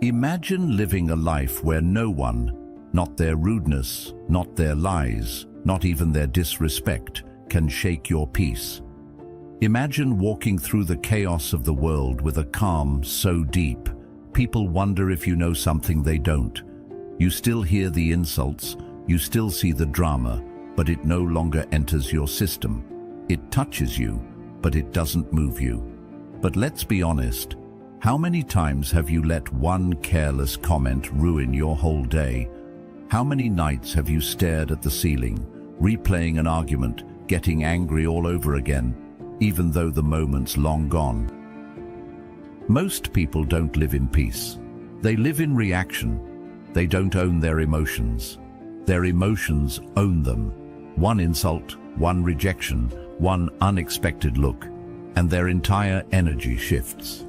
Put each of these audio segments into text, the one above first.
Imagine living a life where no one, not their rudeness, not their lies, not even their disrespect, can shake your peace. Imagine walking through the chaos of the world with a calm so deep, people wonder if you know something they don't. You still hear the insults, you still see the drama, but it no longer enters your system. It touches you, but it doesn't move you. But let's be honest, how many times have you let one careless comment ruin your whole day? How many nights have you stared at the ceiling, replaying an argument, getting angry all over again, even though the moment's long gone? Most people don't live in peace. They live in reaction. They don't own their emotions. Their emotions own them. One insult, one rejection, one unexpected look, and their entire energy shifts.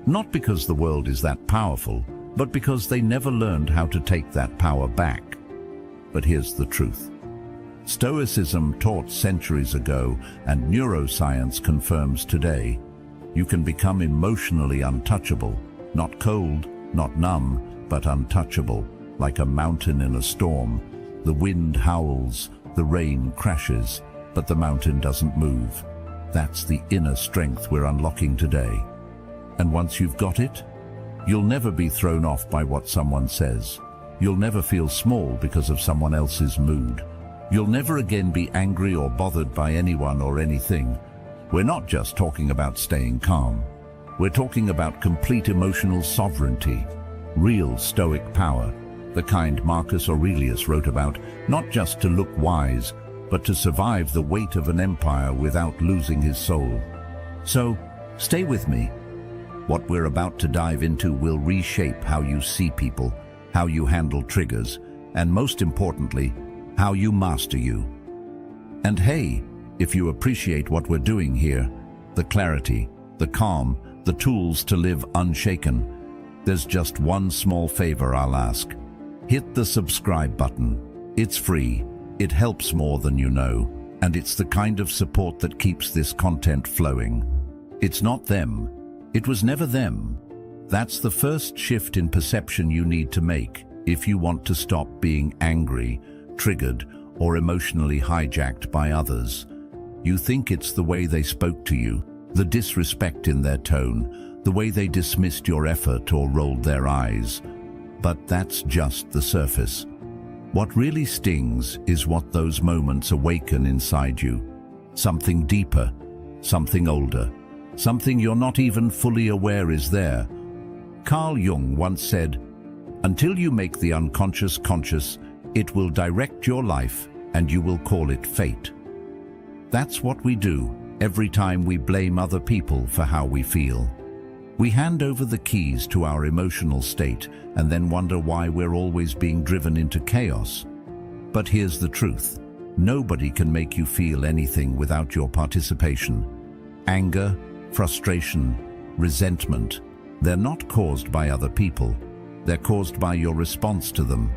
Not because the world is that powerful, but because they never learned how to take that power back. But here's the truth. Stoicism taught centuries ago, and neuroscience confirms today. You can become emotionally untouchable, not cold, not numb, but untouchable, like a mountain in a storm. The wind howls, the rain crashes, but the mountain doesn't move. That's the inner strength we're unlocking today. And once you've got it, you'll never be thrown off by what someone says. You'll never feel small because of someone else's mood. You'll never again be angry or bothered by anyone or anything. We're not just talking about staying calm. We're talking about complete emotional sovereignty, real Stoic power, the kind Marcus Aurelius wrote about, not just to look wise, but to survive the weight of an empire without losing his soul. So, stay with me. What we're about to dive into will reshape how you see people, how you handle triggers, and most importantly, how you master you. And hey, if you appreciate what we're doing here, the clarity, the calm, the tools to live unshaken, there's just one small favor I'll ask. Hit the subscribe button. It's free, it helps more than you know, and it's the kind of support that keeps this content flowing. It's not them. It was never them. That's the first shift in perception you need to make if you want to stop being angry, triggered, or emotionally hijacked by others. You think it's the way they spoke to you, the disrespect in their tone, the way they dismissed your effort or rolled their eyes. But that's just the surface. What really stings is what those moments awaken inside you. Something deeper, something older, something you're not even fully aware is there. Carl Jung once said, "Until you make the unconscious conscious, it will direct your life and you will call it fate." That's what we do every time we blame other people for how we feel. We hand over the keys to our emotional state and then wonder why we're always being driven into chaos. But here's the truth. Nobody can make you feel anything without your participation. Anger, frustration, resentment, they're not caused by other people. They're caused by your response to them.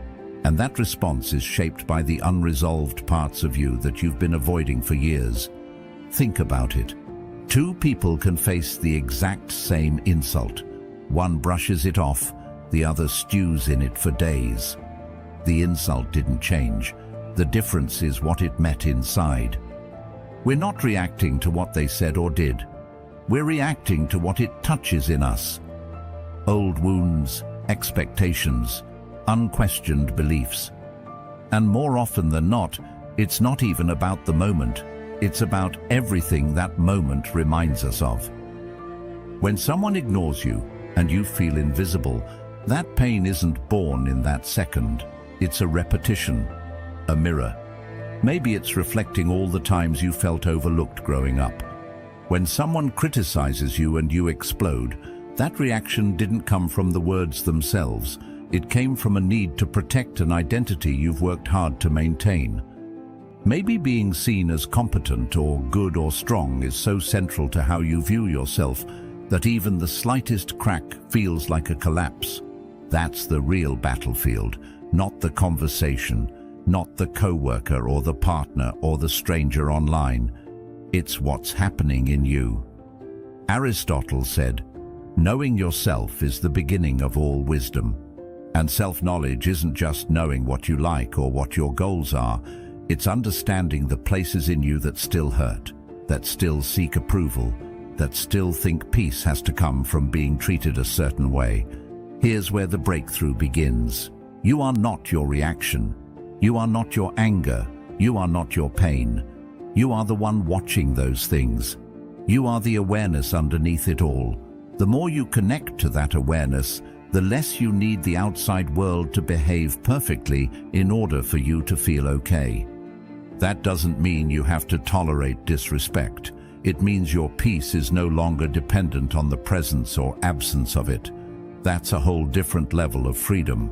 And that response is shaped by the unresolved parts of you that you've been avoiding for years. Think about it. Two people can face the exact same insult. One brushes it off, the other stews in it for days. The insult didn't change. The difference is what it met inside. We're not reacting to what they said or did. We're reacting to what it touches in us. Old wounds, expectations, unquestioned beliefs. And more often than not, it's not even about the moment. It's about everything that moment reminds us of. When someone ignores you and you feel invisible, that pain isn't born in that second. It's a repetition, a mirror. Maybe it's reflecting all the times you felt overlooked growing up. When someone criticizes you and you explode, that reaction didn't come from the words themselves. It came from a need to protect an identity you've worked hard to maintain. Maybe being seen as competent or good or strong is so central to how you view yourself that even the slightest crack feels like a collapse. That's the real battlefield, not the conversation, not the coworker or the partner or the stranger online. It's what's happening in you. Aristotle said, Knowing yourself is the beginning of all wisdom. And self-knowledge isn't just knowing what you like or what your goals are. It's understanding the places in you that still hurt, that still seek approval, that still think peace has to come from being treated a certain way. Here's where the breakthrough begins. You are not your reaction. You are not your anger. You are not your pain. You are the one watching those things. You are the awareness underneath it all. The more you connect to that awareness, the less you need the outside world to behave perfectly in order for you to feel okay. That doesn't mean you have to tolerate disrespect. It means your peace is no longer dependent on the presence or absence of it. That's a whole different level of freedom.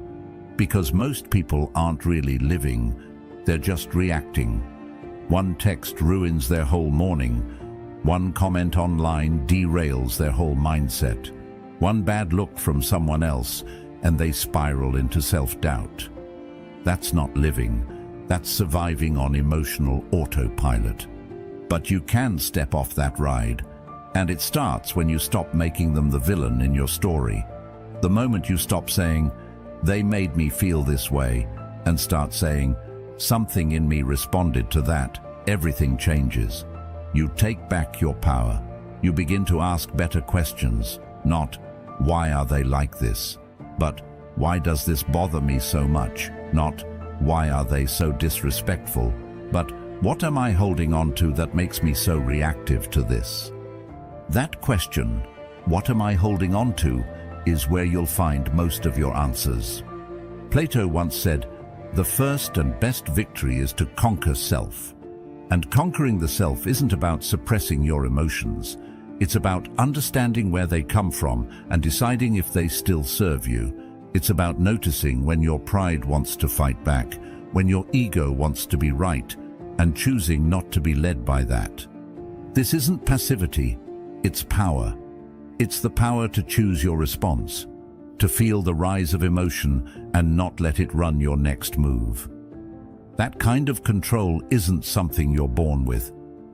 Because most people aren't really living, they're just reacting. One text ruins their whole morning. One comment online derails their whole mindset. One bad look from someone else, and they spiral into self-doubt. That's not living. That's surviving on emotional autopilot. But you can step off that ride, and it starts when you stop making them the villain in your story. The moment you stop saying, "They made me feel this way," and start saying, "Something in me responded to that," everything changes. You take back your power. You begin to ask better questions, not, "Why are they like this?" but, "Why does this bother me so much?" Not, "Why are they so disrespectful?" but, "What am I holding on to that makes me so reactive to this?" That question, "What am I holding on to?" is where you'll find most of your answers. Plato once said, "The first and best victory is to conquer self." And conquering the self isn't about suppressing your emotions. It's about understanding where they come from and deciding if they still serve you. It's about noticing when your pride wants to fight back, when your ego wants to be right, and choosing not to be led by that. This isn't passivity, it's power. It's the power to choose your response, to feel the rise of emotion and not let it run your next move. That kind of control isn't something you're born with.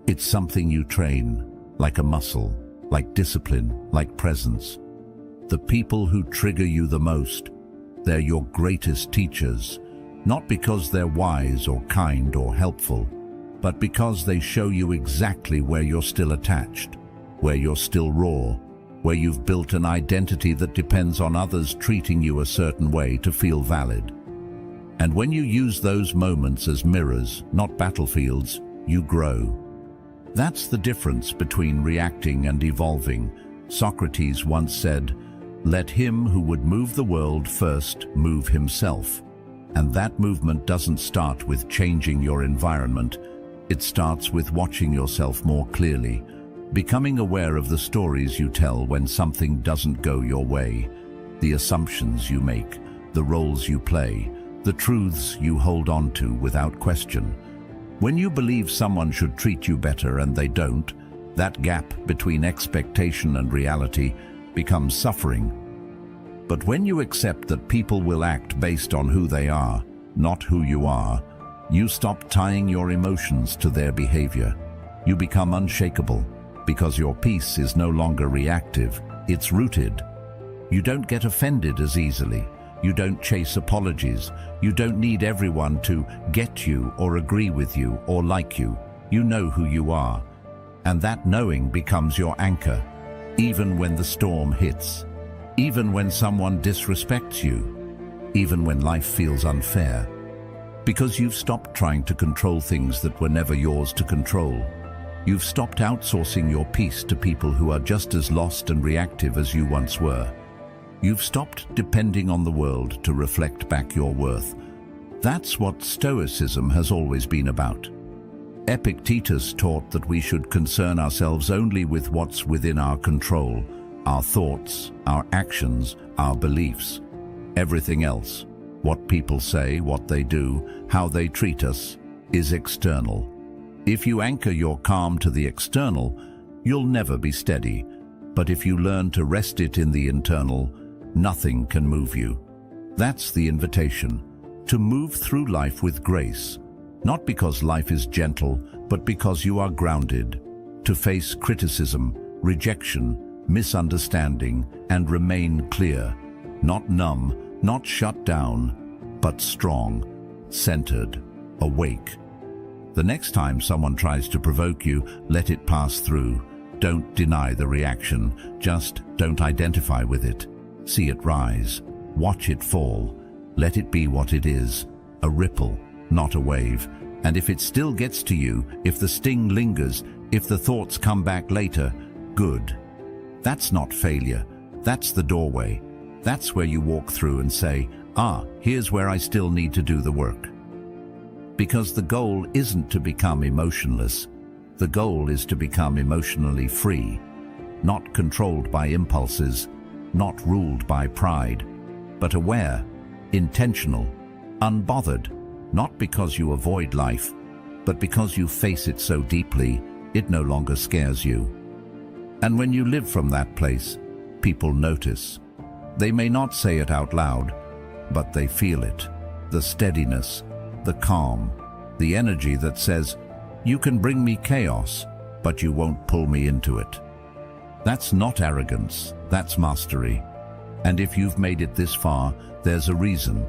It's something you train, like a muscle, like discipline, like presence. The people who trigger you the most, they're your greatest teachers, not because they're wise or kind or helpful, but because they show you exactly where you're still attached, where you're still raw, where you've built an identity that depends on others treating you a certain way to feel valid. And when you use those moments as mirrors, not battlefields, you grow. That's the difference between reacting and evolving. Socrates once said, "Let him who would move the world first move himself." And that movement doesn't start with changing your environment. It starts with watching yourself more clearly, becoming aware of the stories you tell when something doesn't go your way, the assumptions you make, the roles you play, the truths you hold on to without question. When you believe someone should treat you better and they don't, that gap between expectation and reality becomes suffering. But when you accept that people will act based on who they are, not who you are, you stop tying your emotions to their behavior. You become unshakable, because your peace is no longer reactive, it's rooted. You don't get offended as easily. You don't chase apologies. You don't need everyone to get you or agree with you or like you. You know who you are. And that knowing becomes your anchor, even when the storm hits, even when someone disrespects you, even when life feels unfair. Because you've stopped trying to control things that were never yours to control. You've stopped outsourcing your peace to people who are just as lost and reactive as you once were. You've stopped depending on the world to reflect back your worth. That's what Stoicism has always been about. Epictetus taught that we should concern ourselves only with what's within our control, our thoughts, our actions, our beliefs. Everything else, what people say, what they do, how they treat us, is external. If you anchor your calm to the external, you'll never be steady. But if you learn to rest it in the internal, nothing can move you. That's the invitation, to move through life with grace, not because life is gentle, but because you are grounded, to face criticism, rejection, misunderstanding, and remain clear. Not numb, not shut down, but strong, centered, awake. The next time someone tries to provoke you, let it pass through. Don't deny the reaction, just don't identify with it. See it rise, watch it fall. Let it be what it is, a ripple, not a wave. And if it still gets to you, if the sting lingers, if the thoughts come back later, good. That's not failure, that's the doorway. That's where you walk through and say, here's where I still need to do the work. Because the goal isn't to become emotionless. The goal is to become emotionally free, not controlled by impulses, not ruled by pride, but aware, intentional, unbothered, not because you avoid life, but because you face it so deeply, it no longer scares you. And when you live from that place, people notice. They may not say it out loud, but they feel it. The steadiness, the calm, the energy that says, you can bring me chaos, but you won't pull me into it. That's not arrogance, that's mastery. And if you've made it this far, there's a reason.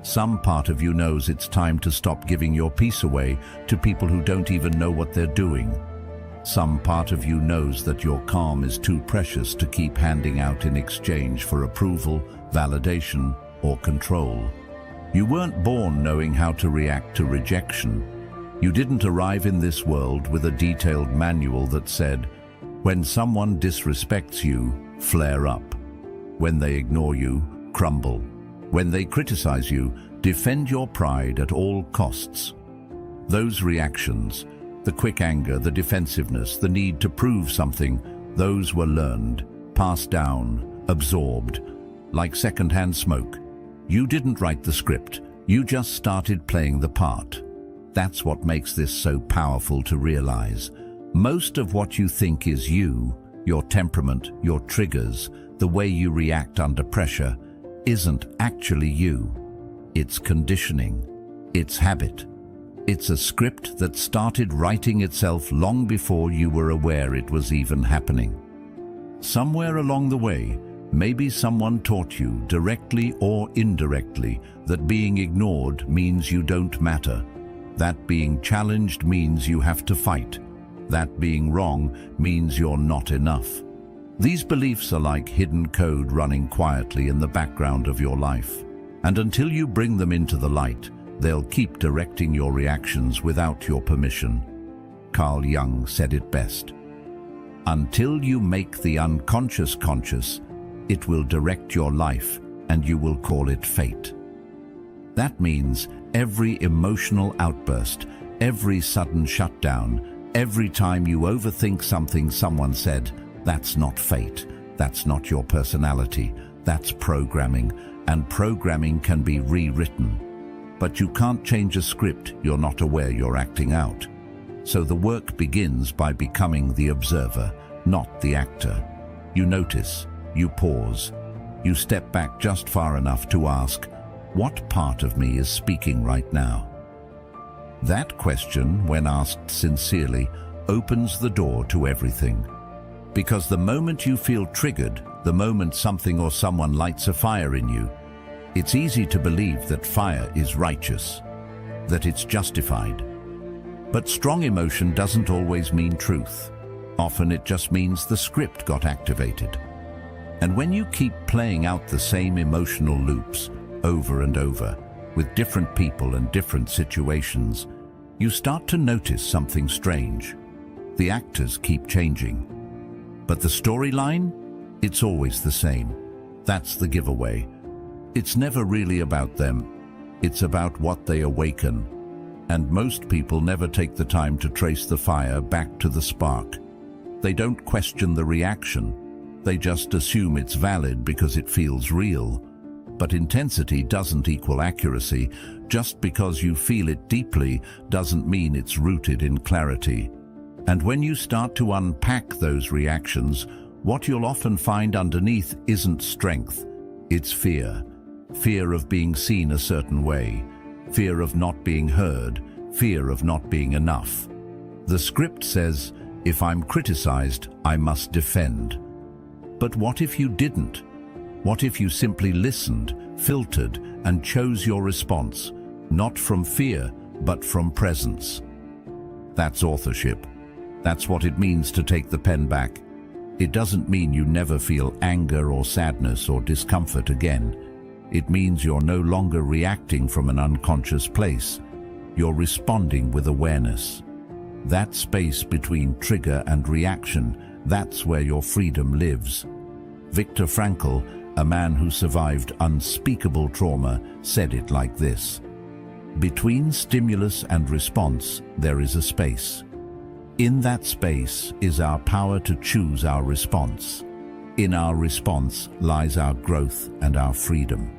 Some part of you knows it's time to stop giving your peace away to people who don't even know what they're doing. Some part of you knows that your calm is too precious to keep handing out in exchange for approval, validation, or control. You weren't born knowing how to react to rejection. You didn't arrive in this world with a detailed manual that said, when someone disrespects you, flare up. When they ignore you, crumble. When they criticize you, defend your pride at all costs. Those reactions, the quick anger, the defensiveness, the need to prove something, those were learned, passed down, absorbed, like secondhand smoke. You didn't write the script, you just started playing the part. That's what makes this so powerful to realize. Most of what you think is you, your temperament, your triggers, the way you react under pressure, isn't actually you. It's conditioning. It's habit. It's a script that started writing itself long before you were aware it was even happening. Somewhere along the way, maybe someone taught you, directly or indirectly, that being ignored means you don't matter. That being challenged means you have to fight. That being wrong means you're not enough. These beliefs are like hidden code running quietly in the background of your life. And until you bring them into the light, they'll keep directing your reactions without your permission. Carl Jung said it best. Until you make the unconscious conscious, it will direct your life and you will call it fate. That means every emotional outburst, every sudden shutdown, every time you overthink something someone said, that's not fate, that's not your personality, that's programming, and programming can be rewritten. But you can't change a script you're not aware you're acting out. So the work begins by becoming the observer, not the actor. You notice, you pause, you step back just far enough to ask, what part of me is speaking right now? That question, when asked sincerely, opens the door to everything. Because the moment you feel triggered, the moment something or someone lights a fire in you, it's easy to believe that fire is righteous, that it's justified. But strong emotion doesn't always mean truth. Often it just means the script got activated. And when you keep playing out the same emotional loops over and over, with different people and different situations, you start to notice something strange. The actors keep changing. But the storyline? It's always the same. That's the giveaway. It's never really about them. It's about what they awaken. And most people never take the time to trace the fire back to the spark. They don't question the reaction. They just assume it's valid because it feels real. But intensity doesn't equal accuracy. Just because you feel it deeply doesn't mean it's rooted in clarity. And when you start to unpack those reactions, what you'll often find underneath isn't strength, it's fear. Fear of being seen a certain way, fear of not being heard, fear of not being enough. The script says, if I'm criticized, I must defend. But what if you didn't? What if you simply listened, filtered, and chose your response, not from fear, but from presence? That's authorship. That's what it means to take the pen back. It doesn't mean you never feel anger or sadness or discomfort again. It means you're no longer reacting from an unconscious place. You're responding with awareness. That space between trigger and reaction, that's where your freedom lives. Viktor Frankl, a man who survived unspeakable trauma, said it like this: "Between stimulus and response, there is a space. In that space is our power to choose our response. In our response lies our growth and our freedom."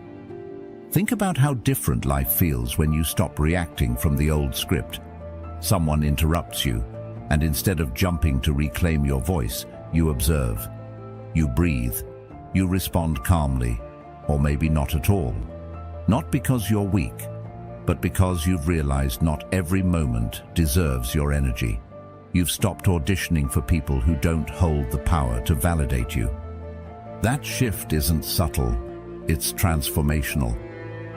Think about how different life feels when you stop reacting from the old script. Someone interrupts you, and instead of jumping to reclaim your voice, you observe. You breathe. You respond calmly, or maybe not at all. Not because you're weak, but because you've realized not every moment deserves your energy. You've stopped auditioning for people who don't hold the power to validate you. That shift isn't subtle, it's transformational.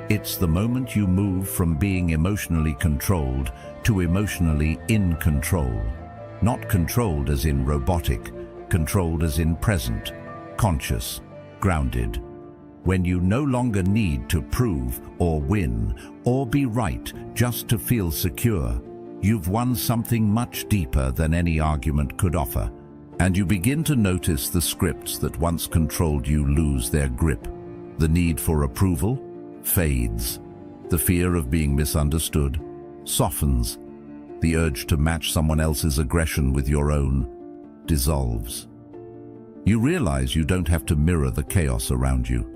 It's the moment you move from being emotionally controlled to emotionally in control. Not controlled as in robotic, controlled as in present, conscious, grounded. When you no longer need to prove or win or be right just to feel secure, you've won something much deeper than any argument could offer. And you begin to notice the scripts that once controlled you lose their grip. The need for approval fades. The fear of being misunderstood softens. The urge to match someone else's aggression with your own dissolves. You realize you don't have to mirror the chaos around you.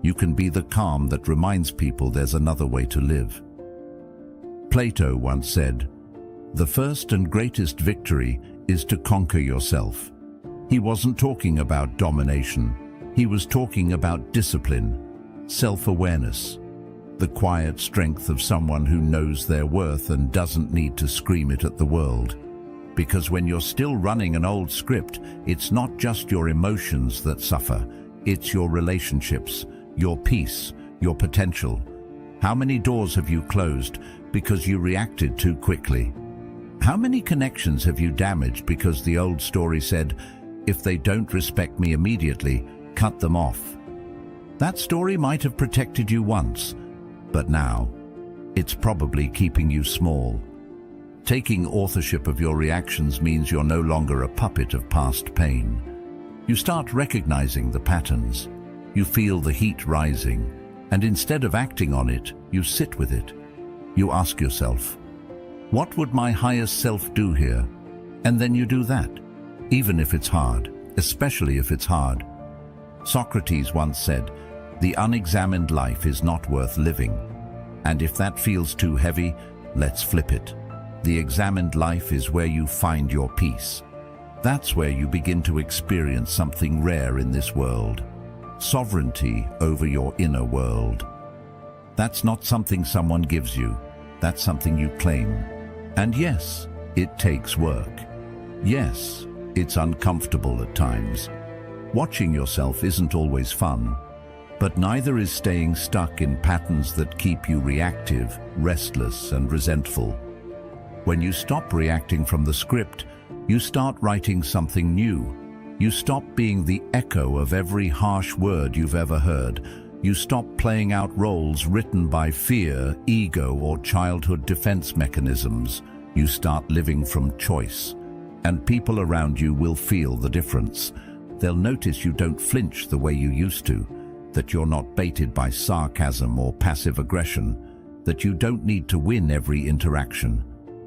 You can be the calm that reminds people there's another way to live. Plato once said, "The first and greatest victory is to conquer yourself." He wasn't talking about domination. He was talking about discipline, self-awareness, the quiet strength of someone who knows their worth and doesn't need to scream it at the world. Because when you're still running an old script, it's not just your emotions that suffer, it's your relationships, your peace, your potential. How many doors have you closed because you reacted too quickly? How many connections have you damaged because the old story said, "If they don't respect me immediately, cut them off"? That story might have protected you once, but now it's probably keeping you small. Taking authorship of your reactions means you're no longer a puppet of past pain. You start recognizing the patterns. You feel the heat rising, and instead of acting on it, you sit with it. You ask yourself, what would my higher self do here? And then you do that, even if it's hard, especially if it's hard. Socrates once said, "The unexamined life is not worth living." And if that feels too heavy, let's flip it. The examined life is where you find your peace. That's where you begin to experience something rare in this world. Sovereignty over your inner world. That's not something someone gives you. That's something you claim. And yes, it takes work. Yes, it's uncomfortable at times. Watching yourself isn't always fun, but neither is staying stuck in patterns that keep you reactive, restless, and resentful. When you stop reacting from the script, you start writing something new. You stop being the echo of every harsh word you've ever heard. You stop playing out roles written by fear, ego, or childhood defense mechanisms. You start living from choice. And people around you will feel the difference. They'll notice you don't flinch the way you used to, that you're not baited by sarcasm or passive aggression, that you don't need to win every interaction.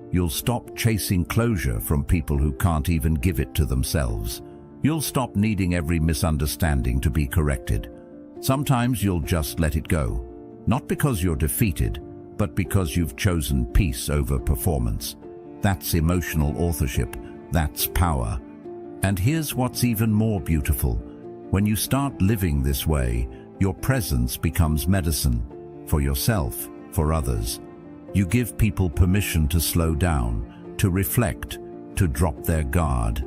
You'll stop chasing closure from people who can't even give it to themselves. You'll stop needing every misunderstanding to be corrected. Sometimes you'll just let it go, not because you're defeated, but because you've chosen peace over performance. That's emotional authorship. That's power. And here's what's even more beautiful. When you start living this way, your presence becomes medicine for yourself, for others. You give people permission to slow down, to reflect, to drop their guard,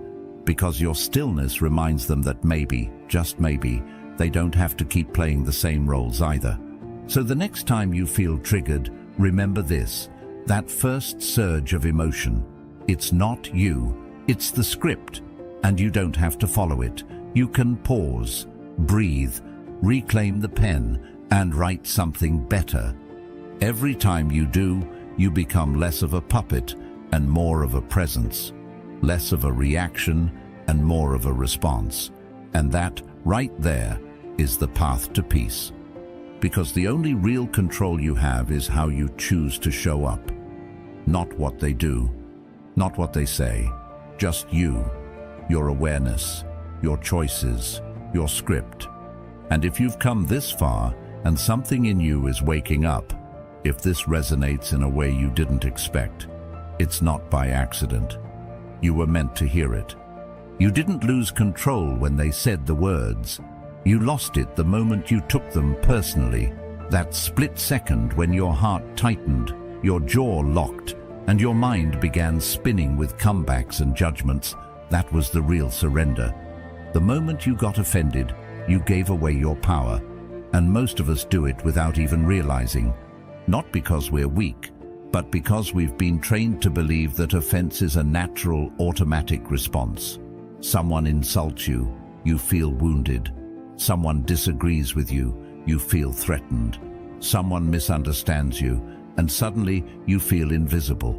because your stillness reminds them that maybe, just maybe, they don't have to keep playing the same roles either. So the next time you feel triggered, remember this: that first surge of emotion, it's not you, it's the script, and you don't have to follow it. You can pause, breathe, reclaim the pen, and write something better. Every time you do, you become less of a puppet and more of a presence, less of a reaction and more of a response. And that, right there, is the path to peace. Because the only real control you have is how you choose to show up. Not what they do, not what they say, just you, your awareness, your choices, your script. And if you've come this far and something in you is waking up, if this resonates in a way you didn't expect, it's not by accident. You were meant to hear it. You didn't lose control when they said the words. You lost it the moment you took them personally. That split second when your heart tightened, your jaw locked, and your mind began spinning with comebacks and judgments, that was the real surrender. The moment you got offended, you gave away your power. And most of us do it without even realizing. Not because we're weak, but because we've been trained to believe that offense is a natural, automatic response. Someone insults you, you feel wounded. Someone disagrees with you, you feel threatened. Someone misunderstands you, and suddenly you feel invisible.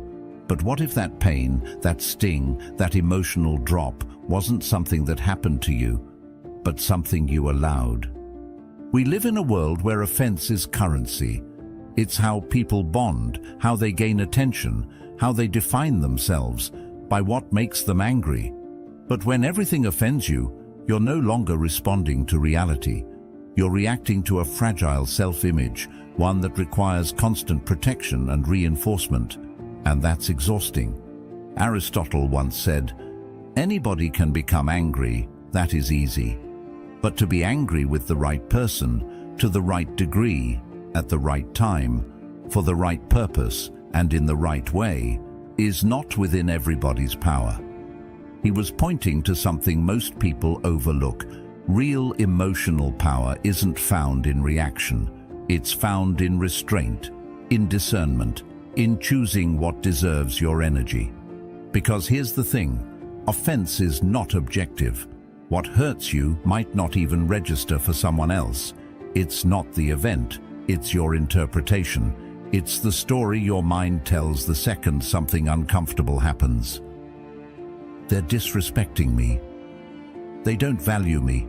But what if that pain, that sting, that emotional drop wasn't something that happened to you, but something you allowed? We live in a world where offense is currency. It's how people bond, how they gain attention, how they define themselves, by what makes them angry. But when everything offends you, you're no longer responding to reality. You're reacting to a fragile self-image, one that requires constant protection and reinforcement. And that's exhausting. Aristotle once said, "Anybody can become angry, that is easy. But to be angry with the right person, to the right degree, at the right time, for the right purpose, and in the right way, is not within everybody's power." He was pointing to something most people overlook. Real emotional power isn't found in reaction. It's found in restraint, in discernment, in choosing what deserves your energy. Because here's the thing, offense is not objective. What hurts you might not even register for someone else. It's not the event, it's your interpretation. It's the story your mind tells the second something uncomfortable happens. They're disrespecting me. They don't value me.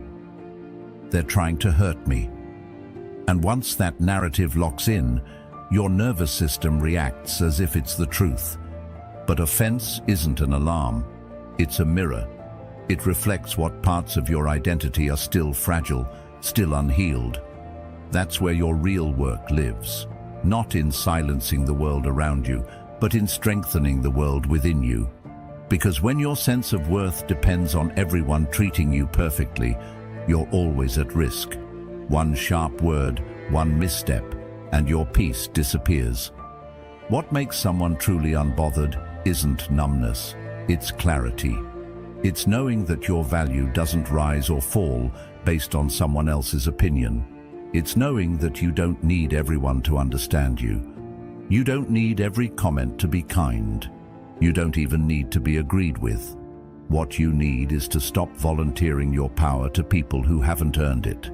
They're trying to hurt me. And once that narrative locks in, your nervous system reacts as if it's the truth. But offense isn't an alarm. It's a mirror. It reflects what parts of your identity are still fragile, still unhealed. That's where your real work lives. Not in silencing the world around you, but in strengthening the world within you. Because when your sense of worth depends on everyone treating you perfectly, you're always at risk. One sharp word, one misstep, and your peace disappears. What makes someone truly unbothered isn't numbness, it's clarity. It's knowing that your value doesn't rise or fall based on someone else's opinion. It's knowing that you don't need everyone to understand you. You don't need every comment to be kind. You don't even need to be agreed with. What you need is to stop volunteering your power to people who haven't earned it.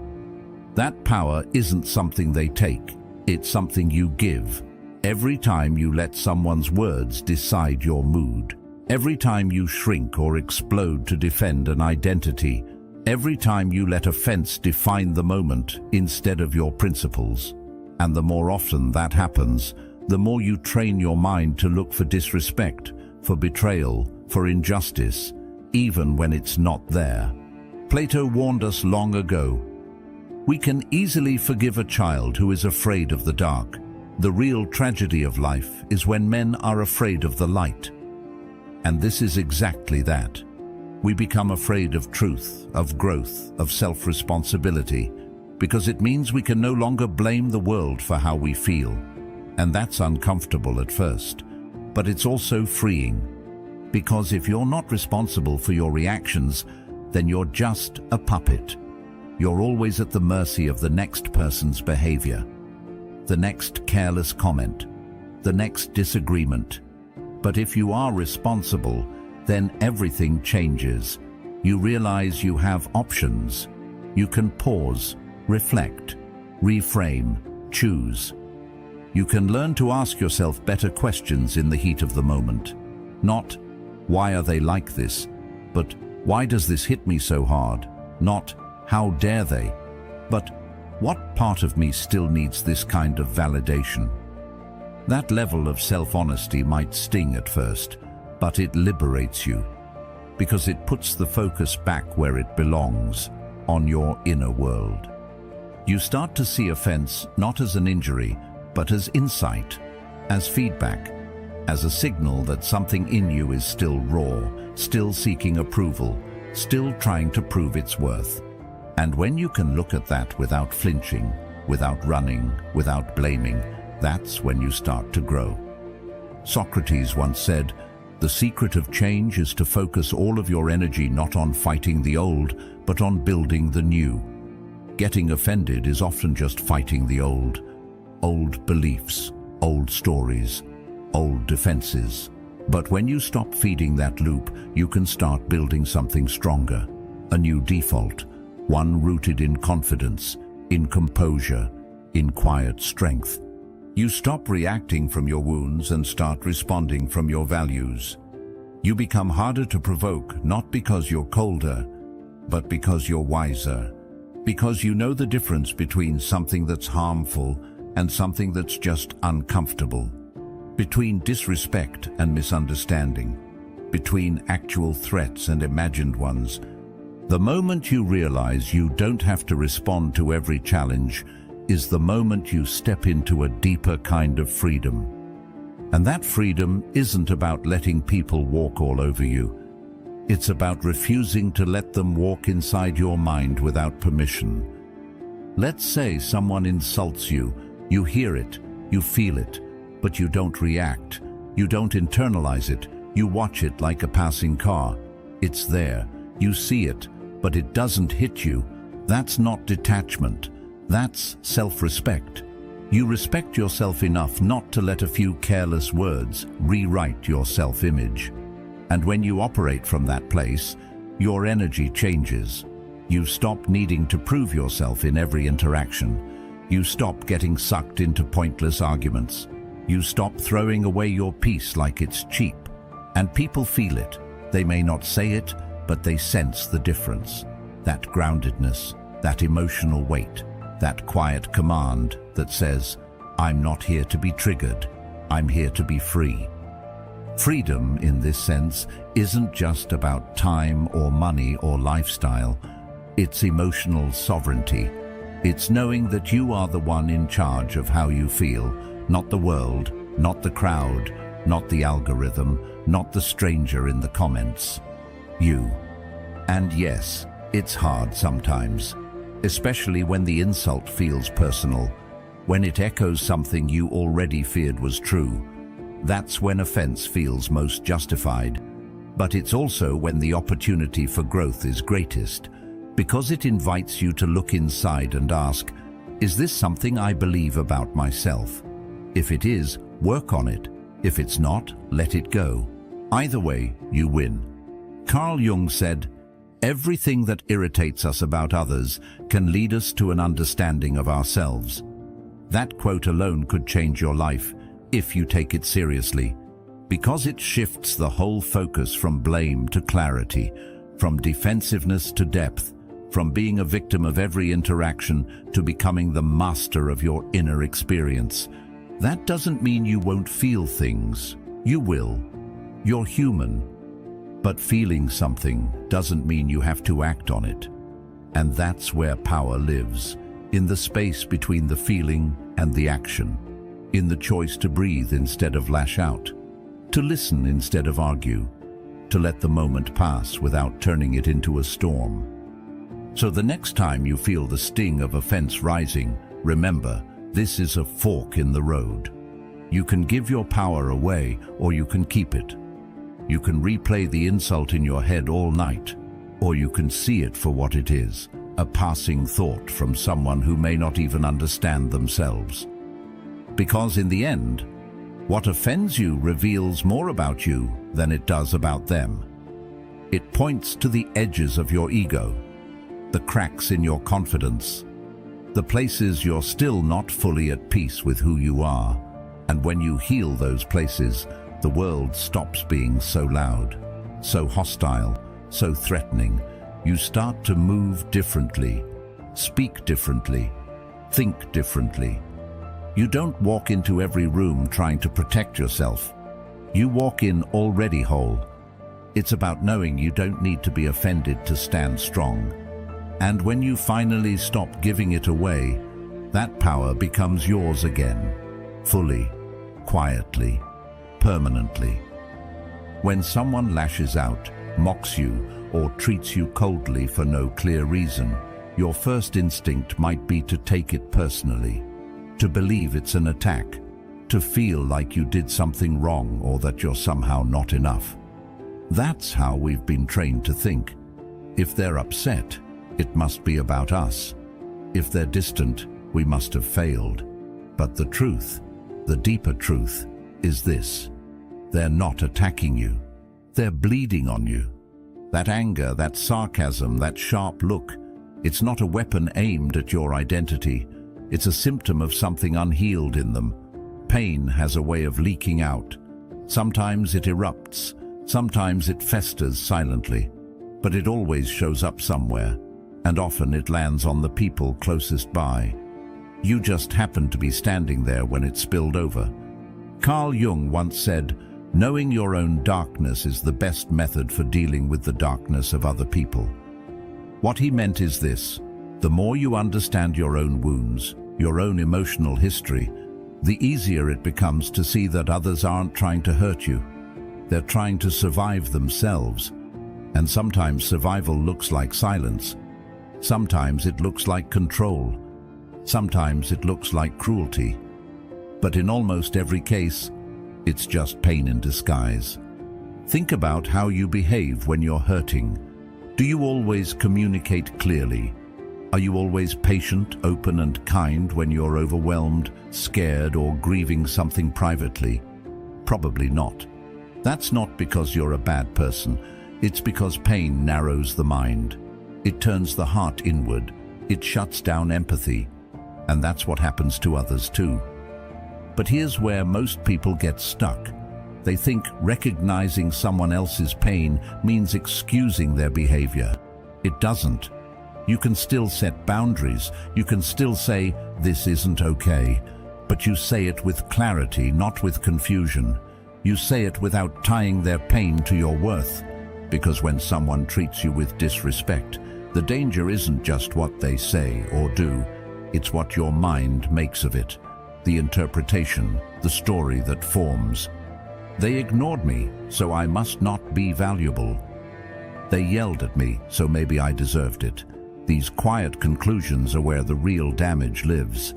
That power isn't something they take, it's something you give. Every time you let someone's words decide your mood, every time you shrink or explode to defend an identity, every time you let offense define the moment instead of your principles. And the more often that happens, the more you train your mind to look for disrespect, for betrayal, for injustice, even when it's not there. Plato warned us long ago, we can easily forgive a child who is afraid of the dark. The real tragedy of life is when men are afraid of the light. And this is exactly that. We become afraid of truth, of growth, of self-responsibility, because it means we can no longer blame the world for how we feel. And that's uncomfortable at first, but it's also freeing. Because if you're not responsible for your reactions, then you're just a puppet. You're always at the mercy of the next person's behavior, the next careless comment, the next disagreement. But if you are responsible, then everything changes. You realize you have options. You can pause, reflect, reframe, choose. You can learn to ask yourself better questions in the heat of the moment. Not, why are they like this? But, why does this hit me so hard? Not, how dare they? But, what part of me still needs this kind of validation? That level of self-honesty might sting at first, but it liberates you, because it puts the focus back where it belongs, on your inner world. You start to see offense not as an injury, but as insight, as feedback, as a signal that something in you is still raw, still seeking approval, still trying to prove its worth. And when you can look at that without flinching, without running, without blaming, that's when you start to grow. Socrates once said, "The secret of change is to focus all of your energy not on fighting the old, but on building the new." Getting offended is often just fighting the old beliefs, old stories, old defenses. But when you stop feeding that loop, you can start building something stronger, a new default, one rooted in confidence, in composure, in quiet strength. You stop reacting from your wounds and start responding from your values. You become harder to provoke, not because you're colder, but because you're wiser. Because you know the difference between something that's harmful and something that's just uncomfortable. Between disrespect and misunderstanding. Between actual threats and imagined ones. The moment you realize you don't have to respond to every challenge is the moment you step into a deeper kind of freedom. And that freedom isn't about letting people walk all over you. It's about refusing to let them walk inside your mind without permission. Let's say someone insults you. You hear it, you feel it, but you don't react. You don't internalize it. You watch it like a passing car. It's there. You see it, but it doesn't hit you. That's not detachment. That's self-respect. You respect yourself enough not to let a few careless words rewrite your self-image. And when you operate from that place, your energy changes. You stop needing to prove yourself in every interaction. You stop getting sucked into pointless arguments. You stop throwing away your peace like it's cheap. And people feel it. They may not say it, but they sense the difference. That groundedness, that emotional weight, that quiet command that says, I'm not here to be triggered, I'm here to be free. Freedom, in this sense, isn't just about time or money or lifestyle. It's emotional sovereignty. It's knowing that you are the one in charge of how you feel, not the world, not the crowd, not the algorithm, not the stranger in the comments. You. And yes, it's hard sometimes, especially when the insult feels personal, when it echoes something you already feared was true. That's when offense feels most justified. But it's also when the opportunity for growth is greatest, because it invites you to look inside and ask, is this something I believe about myself? If it is, work on it. If it's not, let it go. Either way, you win. Carl Jung said, everything that irritates us about others can lead us to an understanding of ourselves. That quote alone could change your life if you take it seriously, because it shifts the whole focus from blame to clarity, from defensiveness to depth, from being a victim of every interaction to becoming the master of your inner experience. That doesn't mean you won't feel things. You will. You're human. But feeling something doesn't mean you have to act on it. And that's where power lives, in the space between the feeling and the action, in the choice to breathe instead of lash out, to listen instead of argue, to let the moment pass without turning it into a storm. So the next time you feel the sting of offense rising, remember, this is a fork in the road. You can give your power away or you can keep it. You can replay the insult in your head all night, or you can see it for what it is, a passing thought from someone who may not even understand themselves. Because in the end, what offends you reveals more about you than it does about them. It points to the edges of your ego, the cracks in your confidence, the places you're still not fully at peace with who you are. And when you heal those places, the world stops being so loud, so hostile, so threatening. You start to move differently, speak differently, think differently. You don't walk into every room trying to protect yourself. You walk in already whole. It's about knowing you don't need to be offended to stand strong. And when you finally stop giving it away, that power becomes yours again, fully, quietly, permanently. When someone lashes out, mocks you, or treats you coldly for no clear reason, your first instinct might be to take it personally, to believe it's an attack, to feel like you did something wrong or that you're somehow not enough. That's how we've been trained to think. If they're upset, it must be about us. If they're distant, we must have failed. But the truth, the deeper truth, is this: they're not attacking you. They're bleeding on you. That anger, that sarcasm, that sharp look, it's not a weapon aimed at your identity. It's a symptom of something unhealed in them. Pain has a way of leaking out. Sometimes it erupts, sometimes it festers silently, but it always shows up somewhere, and often it lands on the people closest by. You just happen to be standing there when it spilled over. Carl Jung once said, "Knowing your own darkness is the best method for dealing with the darkness of other people." What he meant is this: the more you understand your own wounds, your own emotional history, the easier it becomes to see that others aren't trying to hurt you. They're trying to survive themselves. And sometimes survival looks like silence. Sometimes it looks like control. Sometimes it looks like cruelty. But in almost every case, it's just pain in disguise. Think about how you behave when you're hurting. Do you always communicate clearly? Are you always patient, open and kind when you're overwhelmed, scared or grieving something privately? Probably not. That's not because you're a bad person. It's because pain narrows the mind. It turns the heart inward. It shuts down empathy. And that's what happens to others too. But here's where most people get stuck. They think recognizing someone else's pain means excusing their behavior. It doesn't. You can still set boundaries. You can still say, "This isn't okay." But you say it with clarity, not with confusion. You say it without tying their pain to your worth. Because when someone treats you with disrespect, the danger isn't just what they say or do. It's what your mind makes of it. The interpretation, the story that forms. They ignored me, so I must not be valuable. They yelled at me, so maybe I deserved it. These quiet conclusions are where the real damage lives.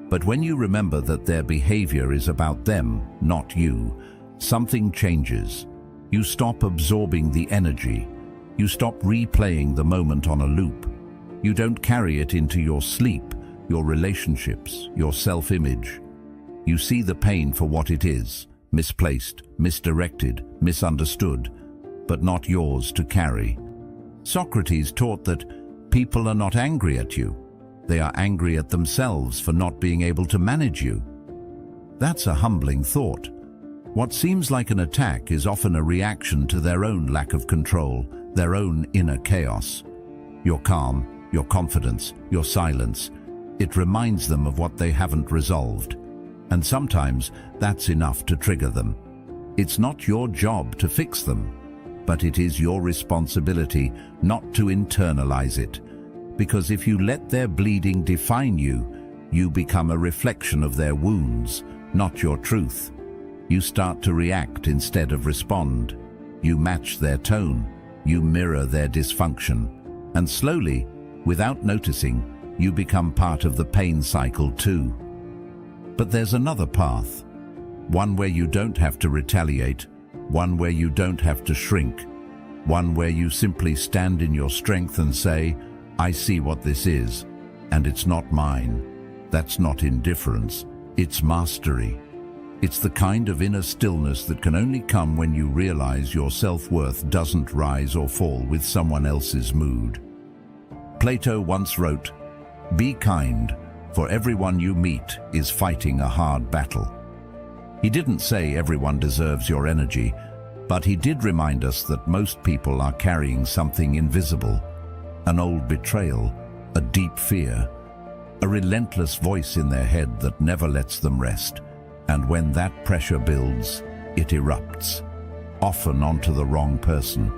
But when you remember that their behavior is about them, not you, something changes. You stop absorbing the energy. You stop replaying the moment on a loop. You don't carry it into your sleep, your relationships, your self-image. You see the pain for what it is, misplaced, misdirected, misunderstood, but not yours to carry. Socrates taught that people are not angry at you. They are angry at themselves for not being able to manage you. That's a humbling thought. What seems like an attack is often a reaction to their own lack of control, their own inner chaos. Your calm, your confidence, your silence, it reminds them of what they haven't resolved. And sometimes that's enough to trigger them. It's not your job to fix them, but it is your responsibility not to internalize it. Because if you let their bleeding define you, you become a reflection of their wounds, not your truth. You start to react instead of respond. You match their tone. You mirror their dysfunction. And slowly, without noticing, you become part of the pain cycle too. But there's another path. One where you don't have to retaliate, one where you don't have to shrink, one where you simply stand in your strength and say, I see what this is, and it's not mine. That's not indifference, it's mastery. It's the kind of inner stillness that can only come when you realize your self-worth doesn't rise or fall with someone else's mood. Plato once wrote, "Be kind, for everyone you meet is fighting a hard battle." He didn't say everyone deserves your energy, but he did remind us that most people are carrying something invisible, an old betrayal, a deep fear, a relentless voice in their head that never lets them rest. And when that pressure builds, it erupts, often onto the wrong person.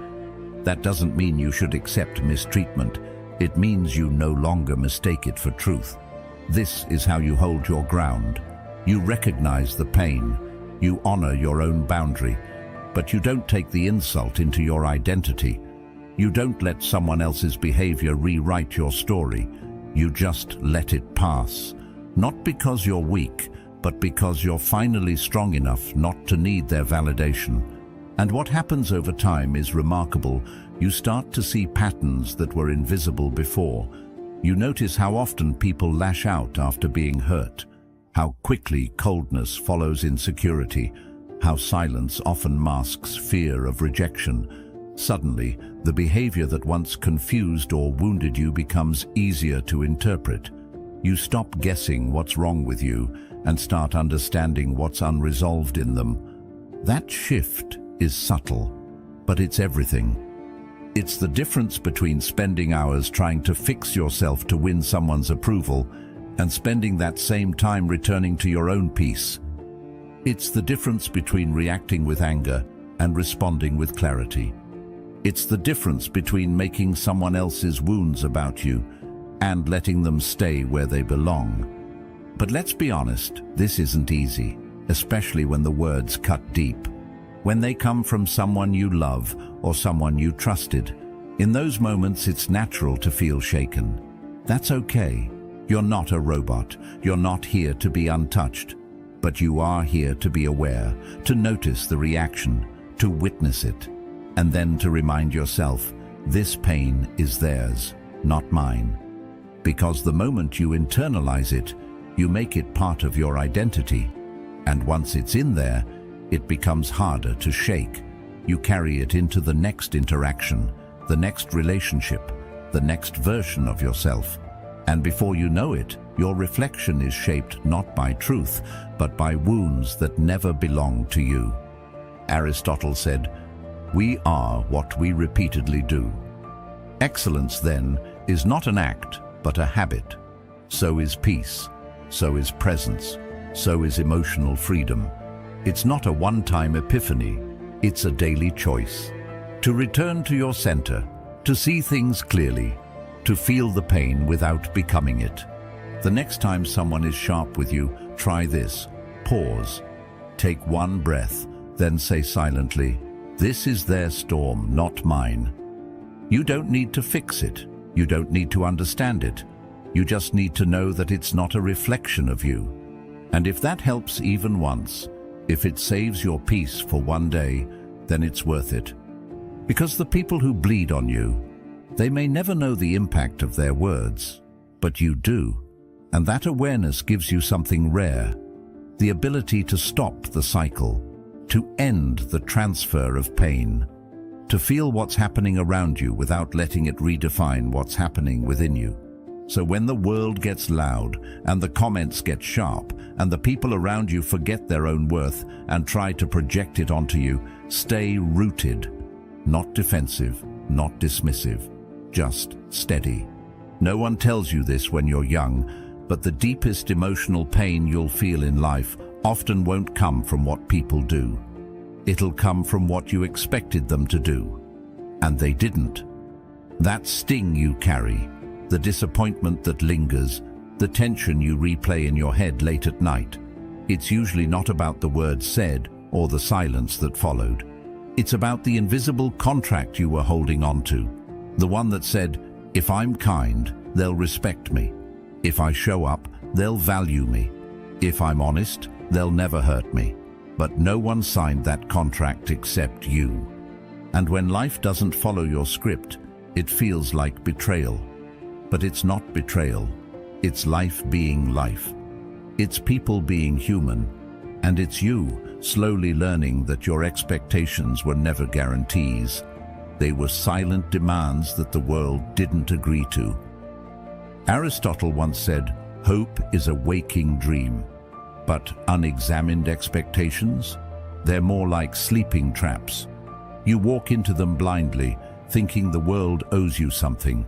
That doesn't mean you should accept mistreatment. It means you no longer mistake it for truth. This is how you hold your ground. You recognize the pain, you honor your own boundary, but you don't take the insult into your identity. You don't let someone else's behavior rewrite your story. You just let it pass, not because you're weak, but because you're finally strong enough not to need their validation. And what happens over time is remarkable. You start to see patterns that were invisible before. You notice how often people lash out after being hurt, how quickly coldness follows insecurity, how silence often masks fear of rejection. Suddenly, the behavior that once confused or wounded you becomes easier to interpret. You stop guessing what's wrong with you and start understanding what's unresolved in them. That shift is subtle, but it's everything. It's the difference between spending hours trying to fix yourself to win someone's approval and spending that same time returning to your own peace. It's the difference between reacting with anger and responding with clarity. It's the difference between making someone else's wounds about you and letting them stay where they belong. But let's be honest, this isn't easy, especially when the words cut deep. When they come from someone you love or someone you trusted. In those moments, it's natural to feel shaken. That's okay. You're not a robot. You're not here to be untouched. But you are here to be aware, to notice the reaction, to witness it, and then to remind yourself, this pain is theirs, not mine. Because the moment you internalize it, you make it part of your identity. And once it's in there, it becomes harder to shake. You carry it into the next interaction, the next relationship, the next version of yourself. And before you know it, your reflection is shaped not by truth, but by wounds that never belonged to you. Aristotle said, "We are what we repeatedly do." Excellence, then, is not an act, but a habit. So is peace. So is presence. So is emotional freedom. It's not a one-time epiphany. It's a daily choice. To return to your center, to see things clearly, to feel the pain without becoming it. The next time someone is sharp with you, try this. Pause. Take one breath, then say silently, "This is their storm, not mine." You don't need to fix it. You don't need to understand it. You just need to know that it's not a reflection of you. And if that helps even once, if it saves your peace for one day, then it's worth it. Because the people who bleed on you, they may never know the impact of their words, but you do. And that awareness gives you something rare, the ability to stop the cycle, to end the transfer of pain, to feel what's happening around you without letting it redefine what's happening within you. So when the world gets loud and the comments get sharp and the people around you forget their own worth and try to project it onto you, stay rooted, not defensive, not dismissive, just steady. No one tells you this when you're young, but the deepest emotional pain you'll feel in life often won't come from what people do. It'll come from what you expected them to do, and they didn't. That sting you carry, the disappointment that lingers, the tension you replay in your head late at night, it's usually not about the words said or the silence that followed. It's about the invisible contract you were holding on to, the one that said, if I'm kind, they'll respect me. If I show up, they'll value me. If I'm honest, they'll never hurt me. But no one signed that contract except you. And when life doesn't follow your script, it feels like betrayal. But it's not betrayal. It's life being life. It's people being human. And it's you slowly learning that your expectations were never guarantees. They were silent demands that the world didn't agree to. Aristotle once said, "Hope is a waking dream." But unexamined expectations? They're more like sleeping traps. You walk into them blindly, thinking the world owes you something,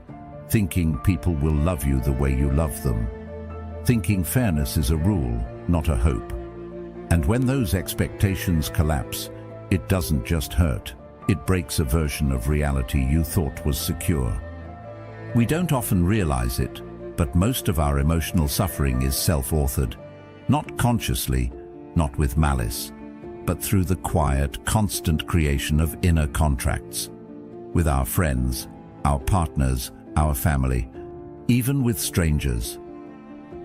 thinking people will love you the way you love them, thinking fairness is a rule, not a hope. And when those expectations collapse, it doesn't just hurt, it breaks a version of reality you thought was secure. We don't often realize it, but most of our emotional suffering is self-authored, not consciously, not with malice, but through the quiet, constant creation of inner contracts. With our friends, our partners, our family, even with strangers.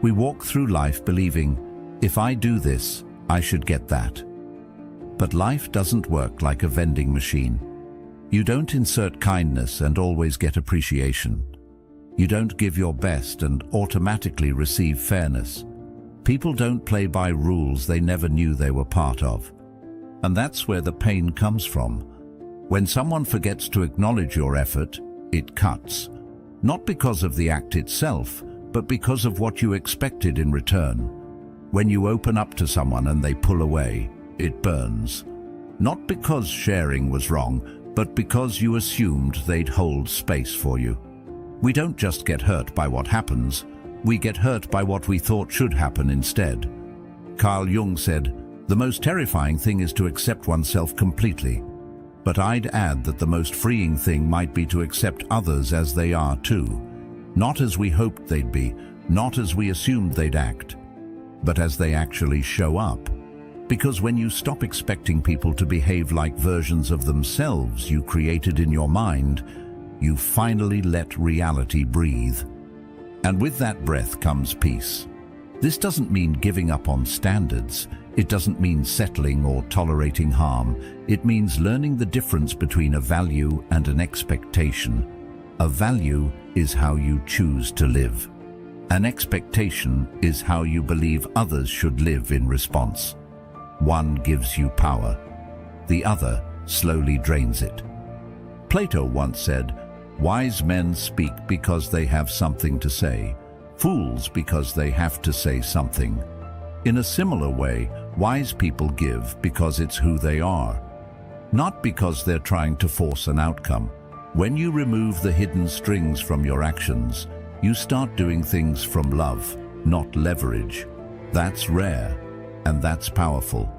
We walk through life believing, if I do this, I should get that. But life doesn't work like a vending machine. You don't insert kindness and always get appreciation. You don't give your best and automatically receive fairness. People don't play by rules they never knew they were part of. And that's where the pain comes from. When someone forgets to acknowledge your effort, it cuts. Not because of the act itself, but because of what you expected in return. When you open up to someone and they pull away, it burns. Not because sharing was wrong, but because you assumed they'd hold space for you. We don't just get hurt by what happens, we get hurt by what we thought should happen instead. Carl Jung said, "The most terrifying thing is to accept oneself completely." But I'd add that the most freeing thing might be to accept others as they are too. Not as we hoped they'd be, not as we assumed they'd act, but as they actually show up. Because when you stop expecting people to behave like versions of themselves you created in your mind, you finally let reality breathe. And with that breath comes peace. This doesn't mean giving up on standards. It doesn't mean settling or tolerating harm. It means learning the difference between a value and an expectation. A value is how you choose to live. An expectation is how you believe others should live in response. One gives you power. The other slowly drains it. Plato once said, "Wise men speak because they have something to say, fools because they have to say something." In a similar way, wise people give because it's who they are, not because they're trying to force an outcome. When you remove the hidden strings from your actions, you start doing things from love, not leverage. That's rare, and that's powerful.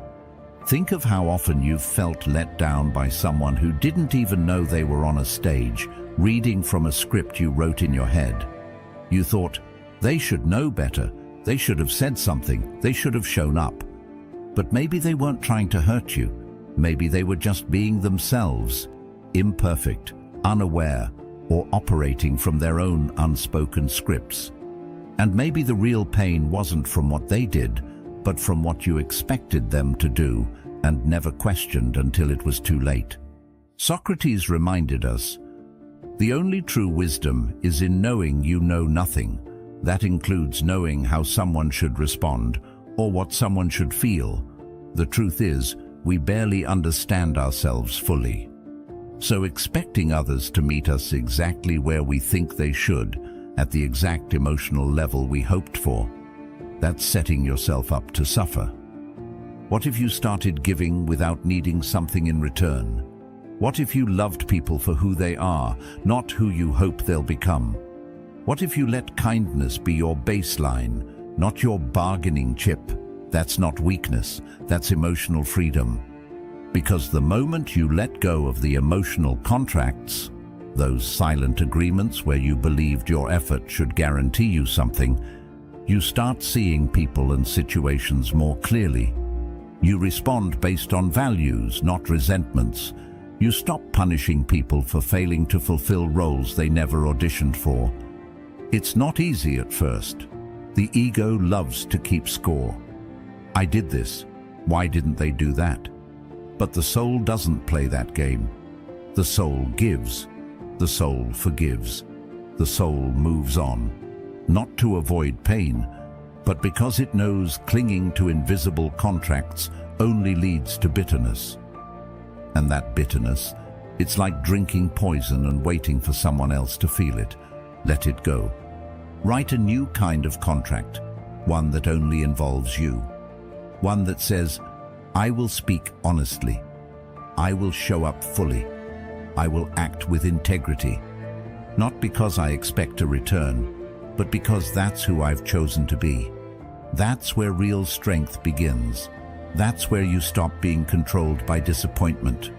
Think of how often you've felt let down by someone who didn't even know they were on a stage, reading from a script you wrote in your head. You thought, they should know better, they should have said something, they should have shown up. But maybe they weren't trying to hurt you. Maybe they were just being themselves, imperfect, unaware, or operating from their own unspoken scripts. And maybe the real pain wasn't from what they did, but from what you expected them to do and never questioned until it was too late. Socrates reminded us, the only true wisdom is in knowing you know nothing. That includes knowing how someone should respond or what someone should feel. The truth is, we barely understand ourselves fully. So expecting others to meet us exactly where we think they should, at the exact emotional level we hoped for, that's setting yourself up to suffer. What if you started giving without needing something in return? What if you loved people for who they are, not who you hope they'll become? What if you let kindness be your baseline, not your bargaining chip? That's not weakness, that's emotional freedom. Because the moment you let go of the emotional contracts, those silent agreements where you believed your effort should guarantee you something, you start seeing people and situations more clearly. You respond based on values, not resentments. You stop punishing people for failing to fulfill roles they never auditioned for. It's not easy at first. The ego loves to keep score. I did this. Why didn't they do that? But the soul doesn't play that game. The soul gives. The soul forgives. The soul moves on, not to avoid pain, but because it knows clinging to invisible contracts only leads to bitterness. And that bitterness, it's like drinking poison and waiting for someone else to feel it. Let it go. Write a new kind of contract, one that only involves you. One that says, I will speak honestly. I will show up fully. I will act with integrity. Not because I expect a return, but because that's who I've chosen to be. That's where real strength begins. That's where you stop being controlled by disappointment.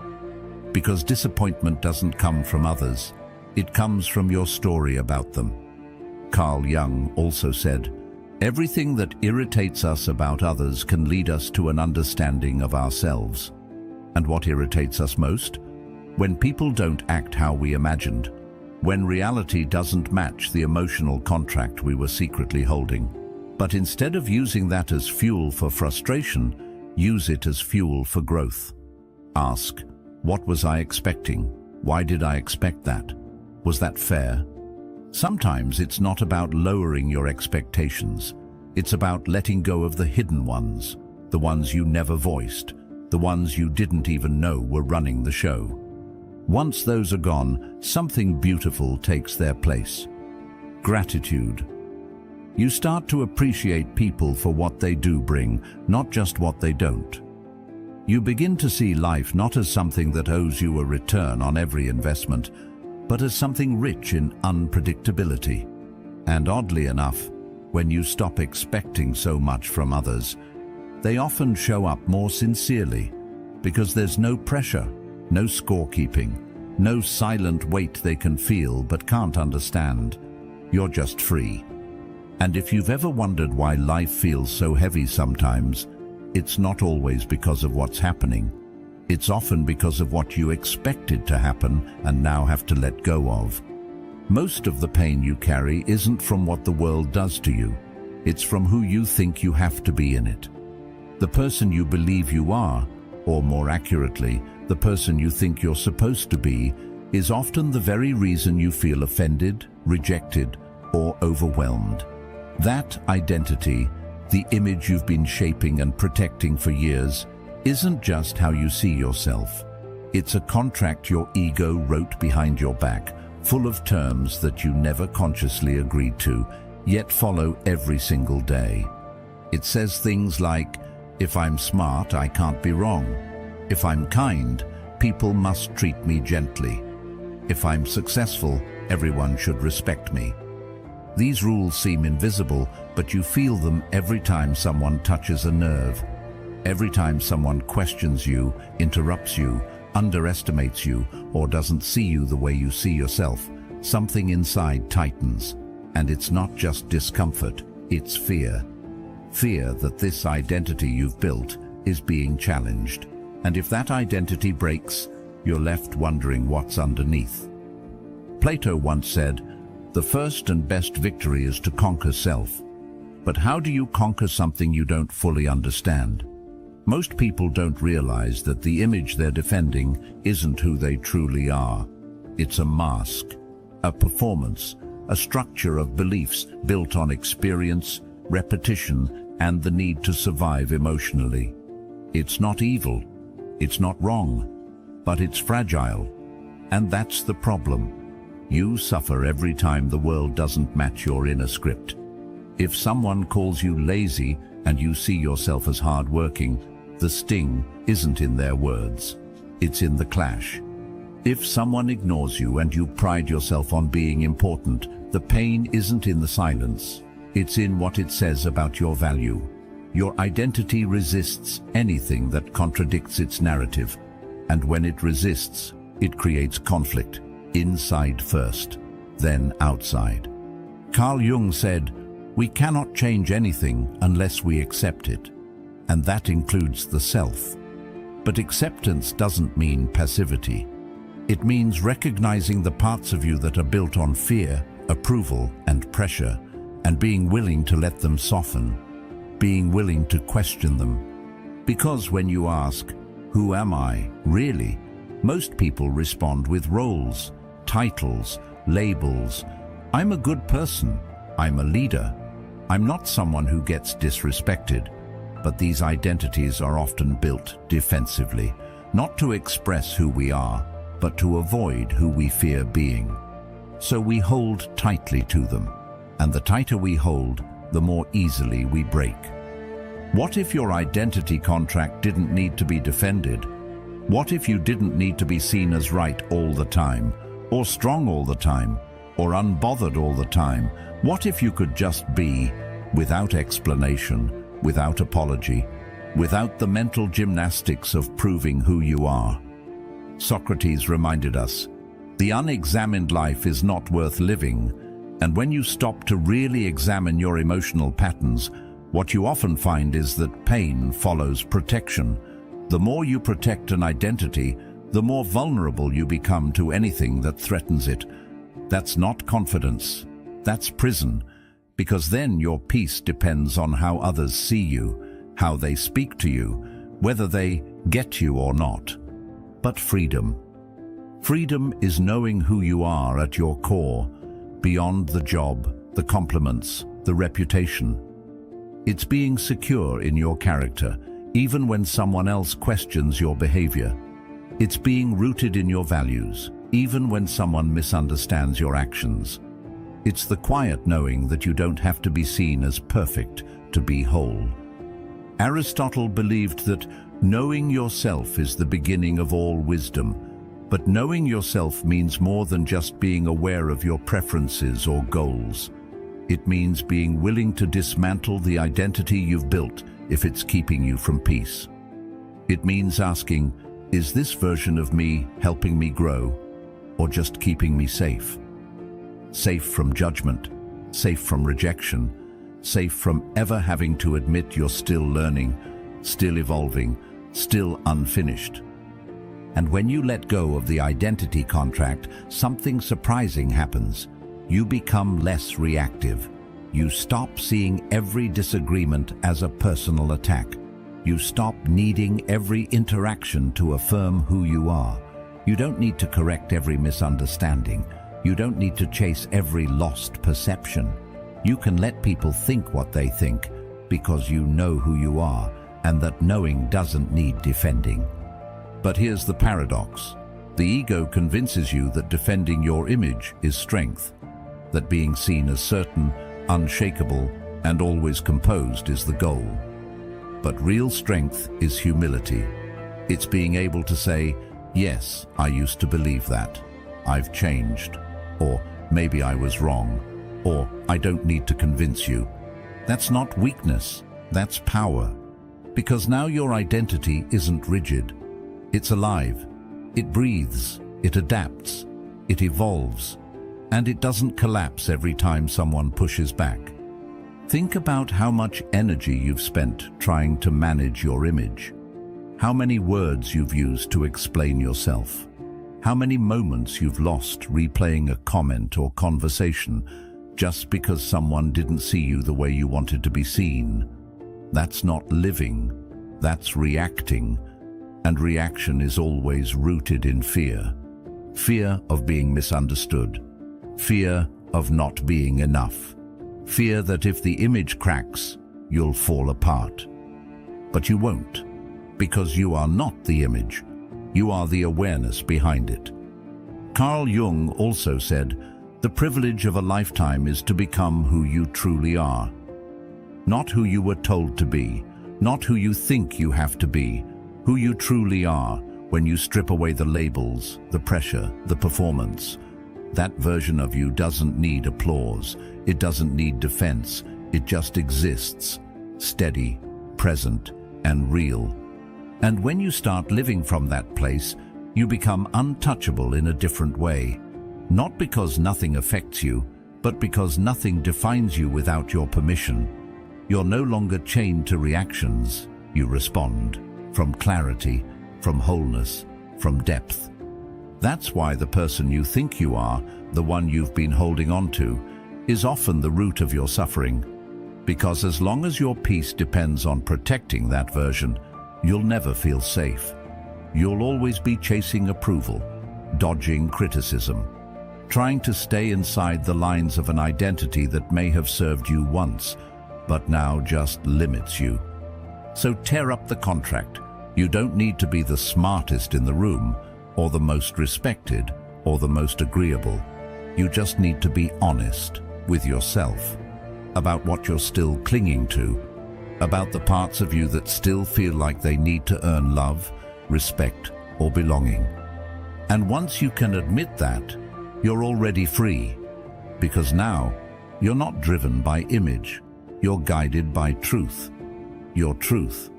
Because disappointment doesn't come from others. It comes from your story about them. Carl Jung also said, everything that irritates us about others can lead us to an understanding of ourselves. And what irritates us most? When people don't act how we imagined. When reality doesn't match the emotional contract we were secretly holding. But instead of using that as fuel for frustration, use it as fuel for growth. Ask, what was I expecting? Why did I expect that? Was that fair? Sometimes it's not about lowering your expectations. It's about letting go of the hidden ones, the ones you never voiced, the ones you didn't even know were running the show. Once those are gone, something beautiful takes their place. Gratitude. You start to appreciate people for what they do bring, not just what they don't. You begin to see life not as something that owes you a return on every investment, but as something rich in unpredictability. And oddly enough, when you stop expecting so much from others, they often show up more sincerely, because there's no pressure, no scorekeeping, no silent weight they can feel but can't understand. You're just free. And if you've ever wondered why life feels so heavy sometimes, it's not always because of what's happening. It's often because of what you expected to happen and now have to let go of. Most of the pain you carry isn't from what the world does to you. It's from who you think you have to be in it. The person you believe you are, or more accurately, the person you think you're supposed to be, is often the very reason you feel offended, rejected, or overwhelmed. That identity, the image you've been shaping and protecting for years, isn't just how you see yourself. It's a contract your ego wrote behind your back, full of terms that you never consciously agreed to, yet follow every single day. It says things like, if I'm smart, I can't be wrong. If I'm kind, people must treat me gently. If I'm successful, everyone should respect me. These rules seem invisible, but you feel them every time someone touches a nerve. Every time someone questions you, interrupts you, underestimates you, or doesn't see you the way you see yourself, something inside tightens. And it's not just discomfort, it's fear. Fear that this identity you've built is being challenged. And if that identity breaks, you're left wondering what's underneath. Plato once said, the first and best victory is to conquer self. But how do you conquer something you don't fully understand? Most people don't realize that the image they're defending isn't who they truly are. It's a mask, a performance, a structure of beliefs built on experience, repetition, and the need to survive emotionally. It's not evil, it's not wrong, but it's fragile. And that's the problem. You suffer every time the world doesn't match your inner script. If someone calls you lazy and you see yourself as hardworking, the sting isn't in their words, it's in the clash. If someone ignores you and you pride yourself on being important, the pain isn't in the silence, it's in what it says about your value. Your identity resists anything that contradicts its narrative, and when it resists, it creates conflict, inside first, then outside. Carl Jung said, we cannot change anything unless we accept it, and that includes the self. But acceptance doesn't mean passivity. It means recognizing the parts of you that are built on fear, approval, and pressure, and being willing to let them soften, being willing to question them. Because when you ask, "Who am I, really?" most people respond with roles, titles, labels. "I'm a good person. I'm a leader. I'm not someone who gets disrespected." But these identities are often built defensively, not to express who we are, but to avoid who we fear being. So we hold tightly to them, and the tighter we hold, the more easily we break. What if your identity contract didn't need to be defended? What if you didn't need to be seen as right all the time, or strong all the time, or unbothered all the time? What if you could just be, without explanation, without apology, without the mental gymnastics of proving who you are? Socrates reminded us, the unexamined life is not worth living, and when you stop to really examine your emotional patterns, what you often find is that pain follows protection. The more you protect an identity, the more vulnerable you become to anything that threatens it. That's not confidence, that's prison, because then your peace depends on how others see you, how they speak to you, whether they get you or not. But freedom. Freedom is knowing who you are at your core, beyond the job, the compliments, the reputation. It's being secure in your character, even when someone else questions your behavior. It's being rooted in your values, even when someone misunderstands your actions. It's the quiet knowing that you don't have to be seen as perfect to be whole. Aristotle believed that knowing yourself is the beginning of all wisdom, but knowing yourself means more than just being aware of your preferences or goals. It means being willing to dismantle the identity you've built if it's keeping you from peace. It means asking, is this version of me helping me grow, or just keeping me safe? Safe from judgment, safe from rejection, safe from ever having to admit you're still learning, still evolving, still unfinished. And when you let go of the identity contract, something surprising happens. You become less reactive. You stop seeing every disagreement as a personal attack. You stop needing every interaction to affirm who you are. You don't need to correct every misunderstanding. You don't need to chase every lost perception. You can let people think what they think because you know who you are, and that knowing doesn't need defending. But here's the paradox. The ego convinces you that defending your image is strength, that being seen as certain, unshakable, and always composed is the goal. But real strength is humility. It's being able to say, yes, I used to believe that. I've changed. Or maybe I was wrong. Or I don't need to convince you. That's not weakness, that's power. Because now your identity isn't rigid. It's alive. It breathes. It adapts. It evolves. And it doesn't collapse every time someone pushes back. Think about how much energy you've spent trying to manage your image. How many words you've used to explain yourself. How many moments you've lost replaying a comment or conversation just because someone didn't see you the way you wanted to be seen. That's not living. That's reacting. And reaction is always rooted in fear. Fear of being misunderstood. Fear of not being enough. Fear that if the image cracks, you'll fall apart. But you won't, because you are not the image. You are the awareness behind it. Carl Jung also said, the privilege of a lifetime is to become who you truly are. Not who you were told to be, not who you think you have to be, who you truly are when you strip away the labels, the pressure, the performance. That version of you doesn't need applause. It doesn't need defense. It just exists, steady, present, and real. And when you start living from that place, you become untouchable in a different way. Not because nothing affects you, but because nothing defines you without your permission. You're no longer chained to reactions. You respond. From clarity, from wholeness, from depth. That's why the person you think you are, the one you've been holding on to, is often the root of your suffering. Because as long as your peace depends on protecting that version, you'll never feel safe. You'll always be chasing approval, dodging criticism, trying to stay inside the lines of an identity that may have served you once, but now just limits you. So tear up the contract. You don't need to be the smartest in the room, or the most respected, or the most agreeable. You just need to be honest with yourself about what you're still clinging to, about the parts of you that still feel like they need to earn love, respect, or belonging. And once you can admit that, you're already free, because now you're not driven by image, you're guided by truth. Your truth,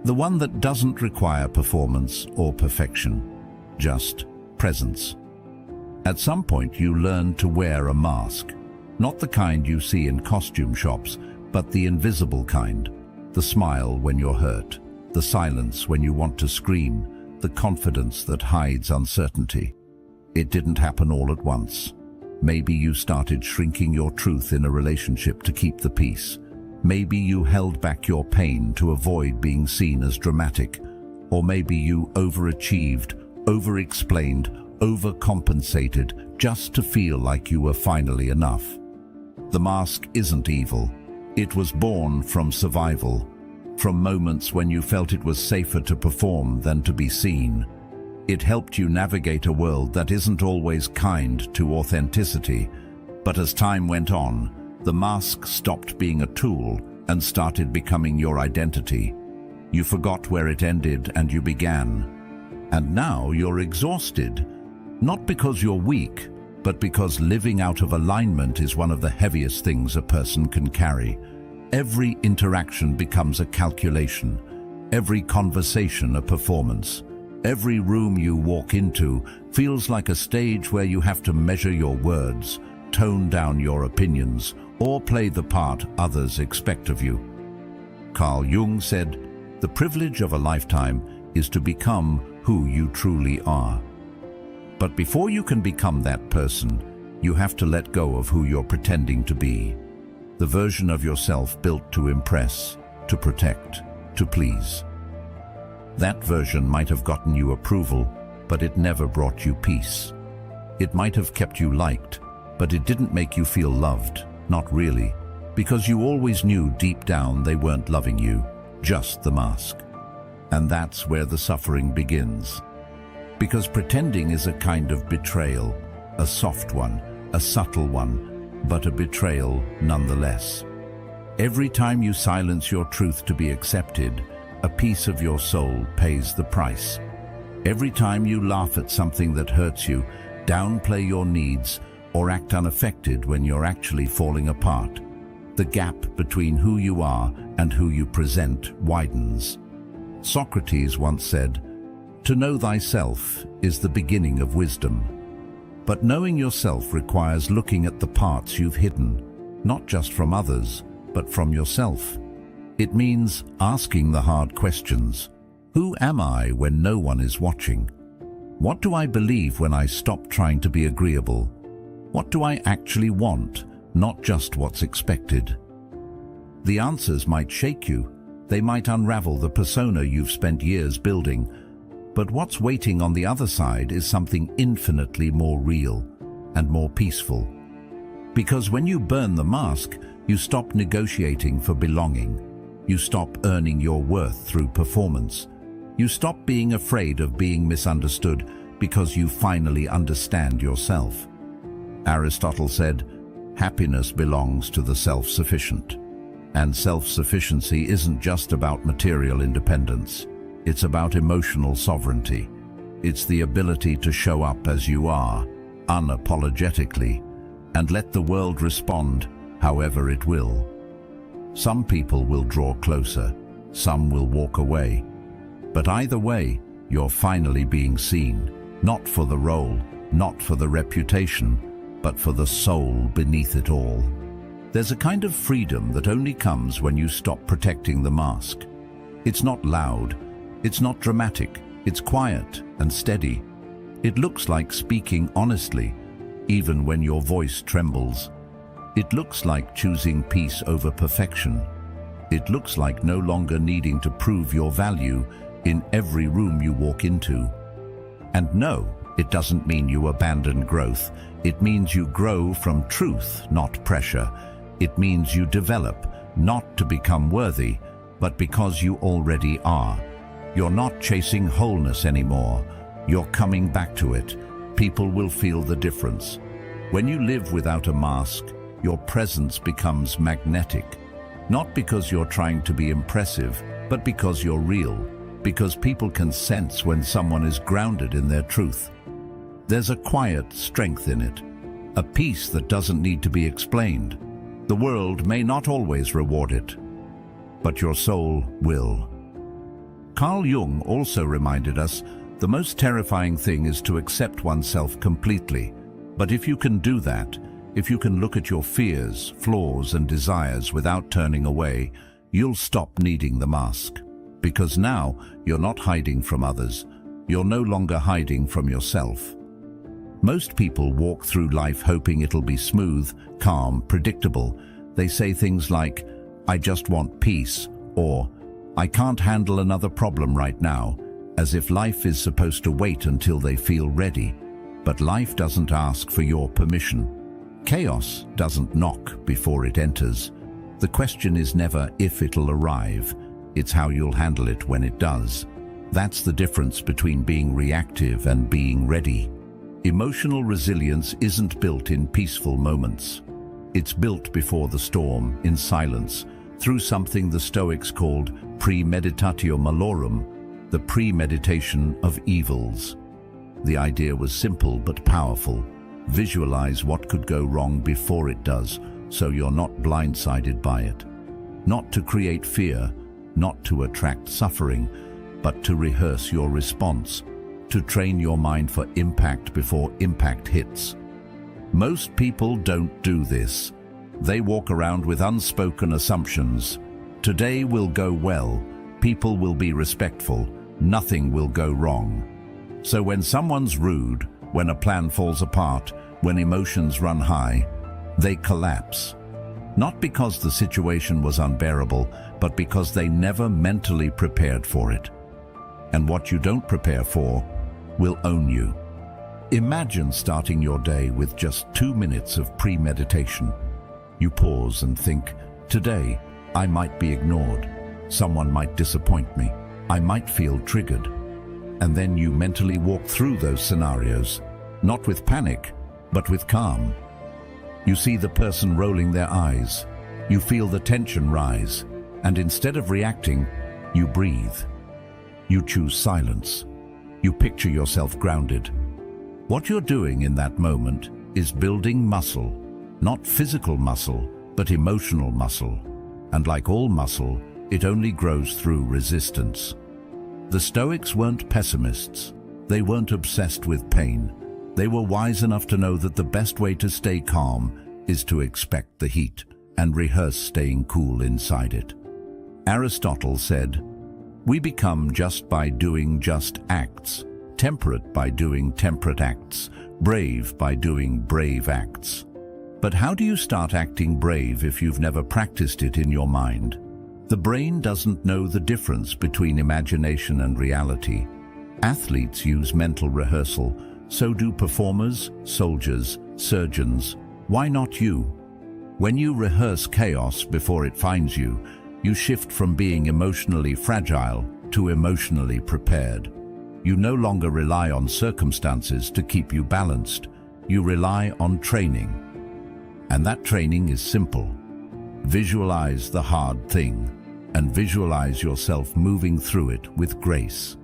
the one that doesn't require performance or perfection, just presence. At some point you learn to wear a mask, not the kind you see in costume shops, but the invisible kind. The smile when you're hurt, the silence when you want to scream, the confidence that hides uncertainty. It didn't happen all at once. Maybe you started shrinking your truth in a relationship to keep the peace. Maybe you held back your pain to avoid being seen as dramatic. Or maybe you overachieved, over-explained, overcompensated just to feel like you were finally enough. The mask isn't evil. It was born from survival, from moments when you felt it was safer to perform than to be seen. It helped you navigate a world that isn't always kind to authenticity. But as time went on, the mask stopped being a tool and started becoming your identity. You forgot where it ended and you began. And now you're exhausted, not because you're weak, but because living out of alignment is one of the heaviest things a person can carry. Every interaction becomes a calculation, every conversation a performance. Every room you walk into feels like a stage where you have to measure your words, tone down your opinions, or play the part others expect of you. Carl Jung said, "The privilege of a lifetime is to become who you truly are." But before you can become that person, you have to let go of who you're pretending to be. The version of yourself built to impress, to protect, to please. That version might have gotten you approval, but it never brought you peace. It might have kept you liked, but it didn't make you feel loved, not really, because you always knew deep down they weren't loving you, just the mask. And that's where the suffering begins. Because pretending is a kind of betrayal, a soft one, a subtle one, but a betrayal nonetheless. Every time you silence your truth to be accepted, a piece of your soul pays the price. Every time you laugh at something that hurts you, downplay your needs, or act unaffected when you're actually falling apart, the gap between who you are and who you present widens. Socrates once said, "To know thyself is the beginning of wisdom." But knowing yourself requires looking at the parts you've hidden, not just from others, but from yourself. It means asking the hard questions. Who am I when no one is watching? What do I believe when I stop trying to be agreeable? What do I actually want, not just what's expected? The answers might shake you. They might unravel the persona you've spent years building. But what's waiting on the other side is something infinitely more real and more peaceful. Because when you burn the mask, you stop negotiating for belonging. You stop earning your worth through performance. You stop being afraid of being misunderstood because you finally understand yourself. Aristotle said, "Happiness belongs to the self-sufficient." And self-sufficiency isn't just about material independence. It's about emotional sovereignty. It's the ability to show up as you are, unapologetically, and let the world respond however it will. Some people will draw closer, some will walk away. But either way, you're finally being seen, not for the role, not for the reputation, but for the soul beneath it all. There's a kind of freedom that only comes when you stop protecting the mask. It's not loud, it's not dramatic, it's quiet and steady. It looks like speaking honestly, even when your voice trembles. It looks like choosing peace over perfection. It looks like no longer needing to prove your value in every room you walk into. And no, it doesn't mean you abandon growth. It means you grow from truth, not pressure. It means you develop, not to become worthy, but because you already are. You're not chasing wholeness anymore. You're coming back to it. People will feel the difference. When you live without a mask, your presence becomes magnetic. Not because you're trying to be impressive, but because you're real. Because people can sense when someone is grounded in their truth. There's a quiet strength in it, a peace that doesn't need to be explained. The world may not always reward it, but your soul will. Carl Jung also reminded us the most terrifying thing is to accept oneself completely. But if you can do that, if you can look at your fears, flaws, and desires without turning away, you'll stop needing the mask. Because now you're not hiding from others. You're no longer hiding from yourself. Most people walk through life hoping it'll be smooth, calm, predictable. They say things like, "I just want peace," or "I can't handle another problem right now," as if life is supposed to wait until they feel ready. But life doesn't ask for your permission. Chaos doesn't knock before it enters. The question is never if it'll arrive. It's how you'll handle it when it does. That's the difference between being reactive and being ready. Emotional resilience isn't built in peaceful moments. It's built before the storm, in silence, through something the Stoics called premeditatio malorum, the premeditation of evils. The idea was simple but powerful. Visualize what could go wrong before it does, so you're not blindsided by it. Not to create fear, not to attract suffering, but to rehearse your response, to train your mind for impact before impact hits. Most people don't do this. They walk around with unspoken assumptions. Today will go well, people will be respectful, nothing will go wrong. So when someone's rude, when a plan falls apart, when emotions run high, they collapse. Not because the situation was unbearable, but because they never mentally prepared for it. And what you don't prepare for will own you. Imagine starting your day with just 2 minutes of premeditation. You pause and think, today I might be ignored. Someone might disappoint me. I might feel triggered. And then you mentally walk through those scenarios, not with panic, but with calm. You see the person rolling their eyes. You feel the tension rise. And instead of reacting, you breathe. You choose silence. You picture yourself grounded. What you're doing in that moment is building muscle. Not physical muscle, but emotional muscle. And like all muscle, it only grows through resistance. The Stoics weren't pessimists. They weren't obsessed with pain. They were wise enough to know that the best way to stay calm is to expect the heat and rehearse staying cool inside it. Aristotle said, "We become just by doing just acts, temperate by doing temperate acts, brave by doing brave acts." But how do you start acting brave if you've never practiced it in your mind? The brain doesn't know the difference between imagination and reality. Athletes use mental rehearsal, so do performers, soldiers, surgeons. Why not you? When you rehearse chaos before it finds you, you shift from being emotionally fragile to emotionally prepared. You no longer rely on circumstances to keep you balanced. You rely on training. And that training is simple. Visualize the hard thing, and visualize yourself moving through it with grace.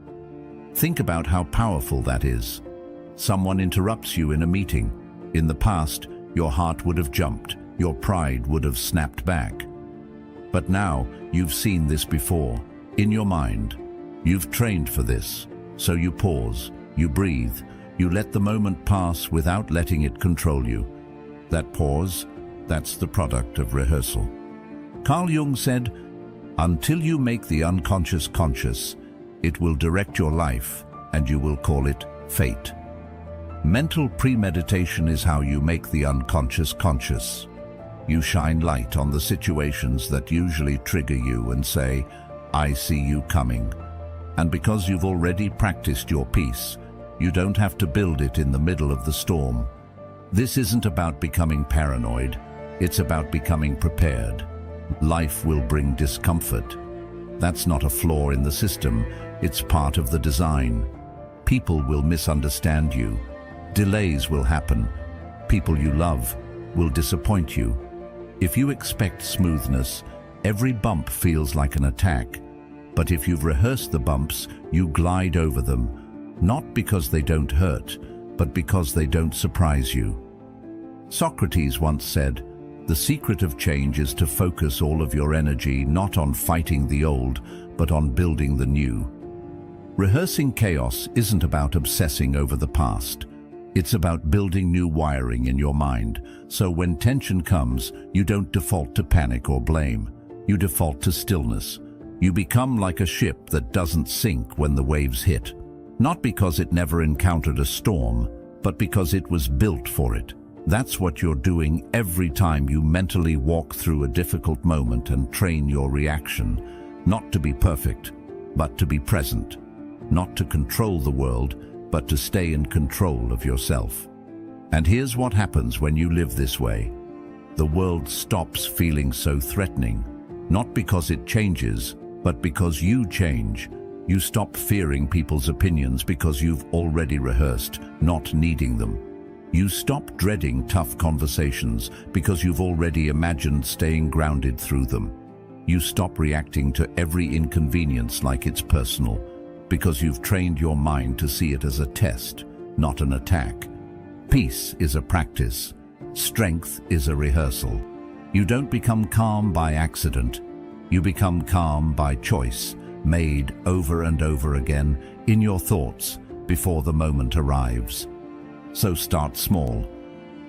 Think about how powerful that is. Someone interrupts you in a meeting. In the past, your heart would have jumped, your pride would have snapped back. But now, you've seen this before, in your mind. You've trained for this, so you pause, you breathe, you let the moment pass without letting it control you. That pause, that's the product of rehearsal. Carl Jung said, "Until you make the unconscious conscious, it will direct your life, and you will call it fate." Mental premeditation is how you make the unconscious conscious. You shine light on the situations that usually trigger you and say, "I see you coming." And because you've already practiced your peace, you don't have to build it in the middle of the storm. This isn't about becoming paranoid, it's about becoming prepared. Life will bring discomfort. That's not a flaw in the system, it's part of the design. People will misunderstand you. Delays will happen. People you love will disappoint you. If you expect smoothness, every bump feels like an attack. But if you've rehearsed the bumps, you glide over them, not because they don't hurt, but because they don't surprise you. Socrates once said, "The secret of change is to focus all of your energy not on fighting the old, but on building the new." Rehearsing chaos isn't about obsessing over the past. It's about building new wiring in your mind, so when tension comes, you don't default to panic or blame. You default to stillness. You become like a ship that doesn't sink when the waves hit. Not because it never encountered a storm, but because it was built for it. That's what you're doing every time you mentally walk through a difficult moment and train your reaction. Not to be perfect, but to be present. Not to control the world, but to stay in control of yourself. And here's what happens when you live this way. The world stops feeling so threatening, not because it changes, but because you change. You stop fearing people's opinions because you've already rehearsed not needing them. You stop dreading tough conversations because you've already imagined staying grounded through them. You stop reacting to every inconvenience like it's personal because you've trained your mind to see it as a test, not an attack. Peace is a practice. Strength is a rehearsal. You don't become calm by accident. You become calm by choice, made over and over again in your thoughts before the moment arrives. So start small.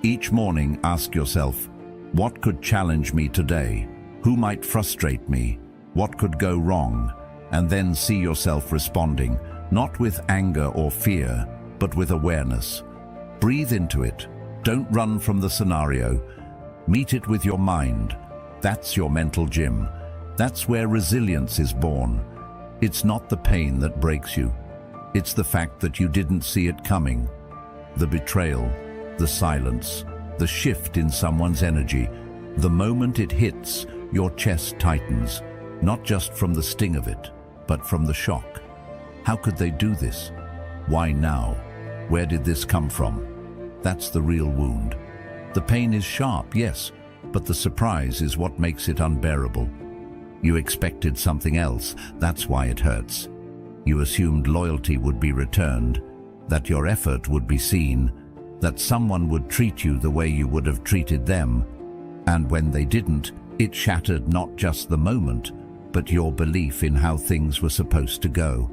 Each morning ask yourself, what could challenge me today? Who might frustrate me? What could go wrong? And then see yourself responding, not with anger or fear, but with awareness. Breathe into it. Don't run from the scenario. Meet it with your mind. That's your mental gym. That's where resilience is born. It's not the pain that breaks you. It's the fact that you didn't see it coming. The betrayal, the silence, the shift in someone's energy. The moment it hits, your chest tightens, not just from the sting of it, but from the shock. How could they do this? Why now? Where did this come from? That's the real wound. The pain is sharp, yes, but the surprise is what makes it unbearable. You expected something else, that's why it hurts. You assumed loyalty would be returned, that your effort would be seen, that someone would treat you the way you would have treated them. And when they didn't, it shattered not just the moment, but your belief in how things were supposed to go.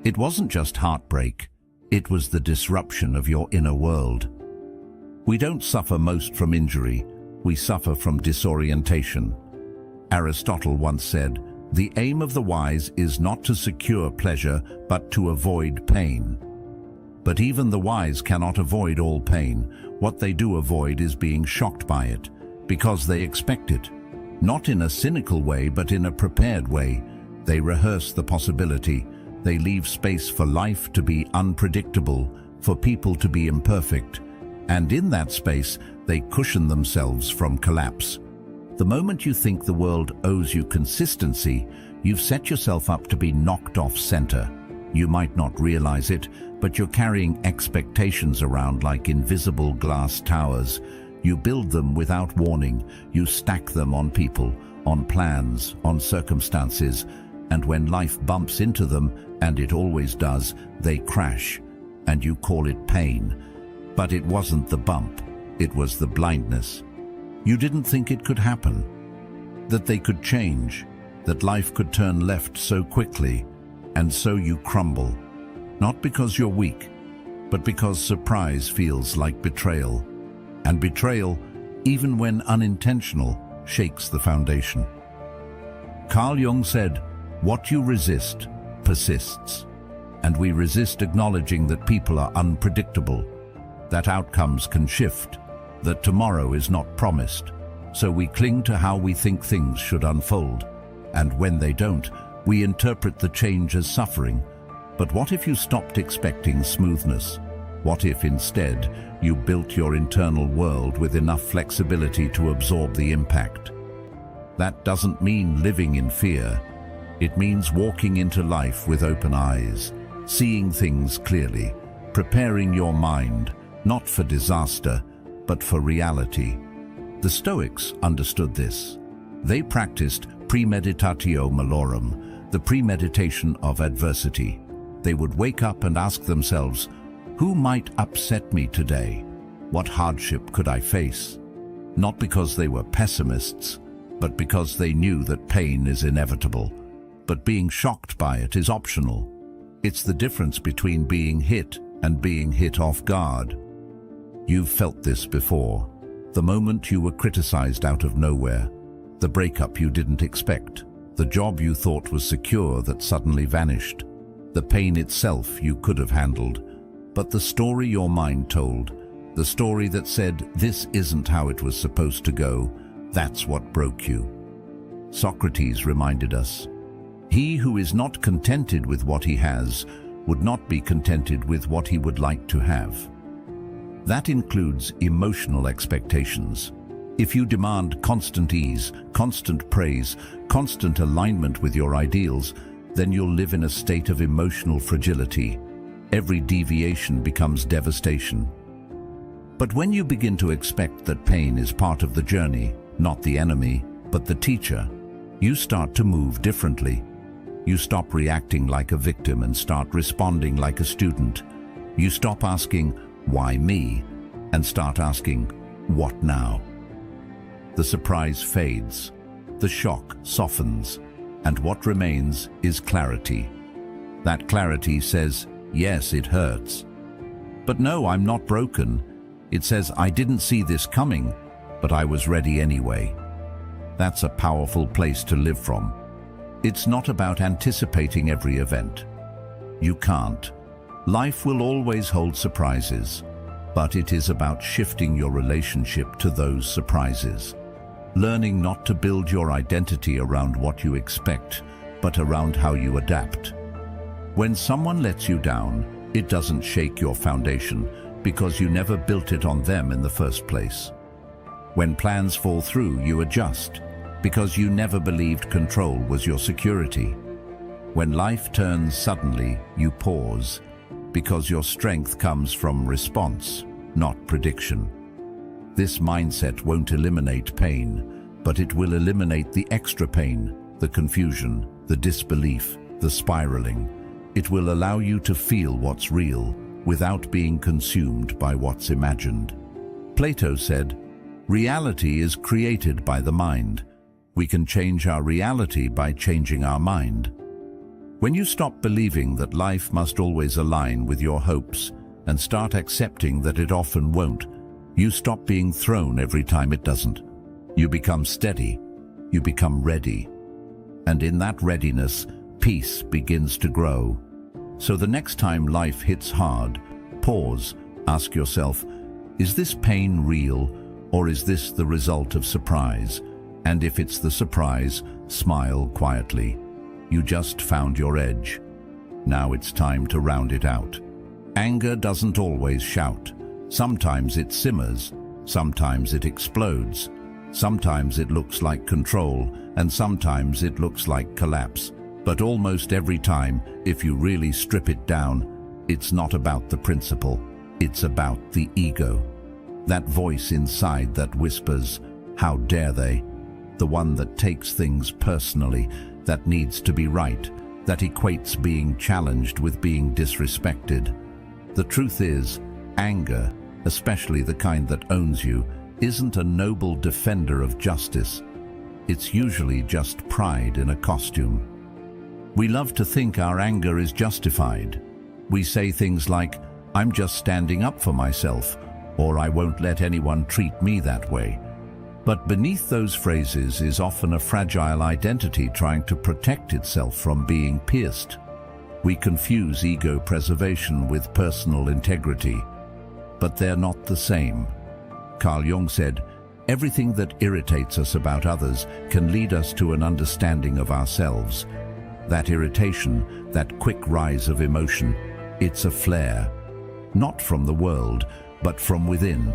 It wasn't just heartbreak, it was the disruption of your inner world. We don't suffer most from injury, we suffer from disorientation. Aristotle once said, "The aim of the wise is not to secure pleasure, but to avoid pain." But even the wise cannot avoid all pain. What they do avoid is being shocked by it, because they expect it. Not in a cynical way, but in a prepared way. They rehearse the possibility. They leave space for life to be unpredictable, for people to be imperfect. And in that space, they cushion themselves from collapse. The moment you think the world owes you consistency, you've set yourself up to be knocked off center. You might not realize it, but you're carrying expectations around like invisible glass towers. You build them without warning. You stack them on people, on plans, on circumstances. And when life bumps into them, and it always does, they crash. And you call it pain. But it wasn't the bump. It was the blindness. You didn't think it could happen, that they could change, that life could turn left so quickly, and so you crumble. Not because you're weak, but because surprise feels like betrayal. And betrayal, even when unintentional, shakes the foundation. Carl Jung said, "What you resist persists." And we resist acknowledging that people are unpredictable, that outcomes can shift, that tomorrow is not promised. So we cling to how we think things should unfold. And when they don't, we interpret the change as suffering. But what if you stopped expecting smoothness? What if instead you built your internal world with enough flexibility to absorb the impact? That doesn't mean living in fear. It means walking into life with open eyes, seeing things clearly, preparing your mind, not for disaster, but for reality. The Stoics understood this. They practiced premeditatio malorum, the premeditation of adversity. They would wake up and ask themselves, who might upset me today? What hardship could I face? Not because they were pessimists, but because they knew that pain is inevitable. But being shocked by it is optional. It's the difference between being hit and being hit off guard. You've felt this before. The moment you were criticized out of nowhere, the breakup you didn't expect, the job you thought was secure that suddenly vanished, the pain itself you could have handled, but the story your mind told, the story that said this isn't how it was supposed to go, that's what broke you. Socrates reminded us, he who is not contented with what he has would not be contented with what he would like to have. That includes emotional expectations. If you demand constant ease, constant praise, constant alignment with your ideals, then you'll live in a state of emotional fragility. Every deviation becomes devastation. But when you begin to expect that pain is part of the journey, not the enemy, but the teacher, you start to move differently. You stop reacting like a victim and start responding like a student. You stop asking, why me? And start asking, what now? The surprise fades, the shock softens, and what remains is clarity. That clarity says, yes, it hurts. But no, I'm not broken. It says, I didn't see this coming, but I was ready anyway. That's a powerful place to live from. It's not about anticipating every event. You can't. Life will always hold surprises, but it is about shifting your relationship to those surprises. Learning not to build your identity around what you expect, but around how you adapt. When someone lets you down, it doesn't shake your foundation because you never built it on them in the first place. When plans fall through, you adjust because you never believed control was your security. When life turns suddenly, you pause because your strength comes from response, not prediction. This mindset won't eliminate pain, but it will eliminate the extra pain, the confusion, the disbelief, the spiraling. It will allow you to feel what's real without being consumed by what's imagined. Plato said, reality is created by the mind. We can change our reality by changing our mind. When you stop believing that life must always align with your hopes and start accepting that it often won't, you stop being thrown every time it doesn't. You become steady, you become ready. And in that readiness, peace begins to grow. So the next time life hits hard, pause, ask yourself, is this pain real or is this the result of surprise? And if it's the surprise, smile quietly. You just found your edge. Now it's time to round it out. Anger doesn't always shout. Sometimes it simmers, sometimes it explodes, sometimes it looks like control, and sometimes it looks like collapse. But almost every time, if you really strip it down, it's not about the principle, it's about the ego. That voice inside that whispers, how dare they? The one that takes things personally, that needs to be right, that equates being challenged with being disrespected. The truth is, anger, especially the kind that owns you, isn't a noble defender of justice. It's usually just pride in a costume. We love to think our anger is justified. We say things like, I'm just standing up for myself, or I won't let anyone treat me that way. But beneath those phrases is often a fragile identity trying to protect itself from being pierced. We confuse ego preservation with personal integrity, but they're not the same. Carl Jung said, Everything that irritates us about others can lead us to an understanding of ourselves. That irritation, that quick rise of emotion, it's a flare. Not from the world, but from within.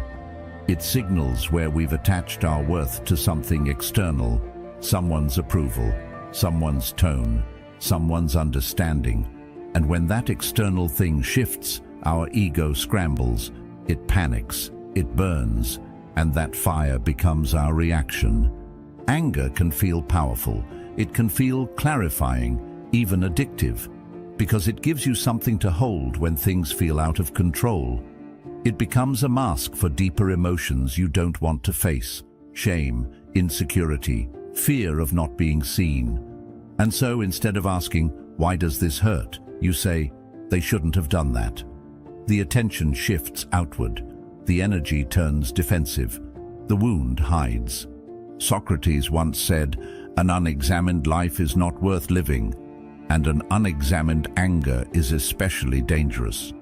It signals where we've attached our worth to something external, someone's approval, someone's tone, someone's understanding. And when that external thing shifts, our ego scrambles, it panics, it burns, and that fire becomes our reaction. Anger can feel powerful, it can feel clarifying, even addictive, because it gives you something to hold when things feel out of control. It becomes a mask for deeper emotions you don't want to face: shame, insecurity, fear of not being seen. And so instead of asking, "Why does this hurt?" you say, "They shouldn't have done that." The attention shifts outward. The energy turns defensive. The wound hides. Socrates once said, "An unexamined life is not worth living," and an unexamined anger is especially dangerous,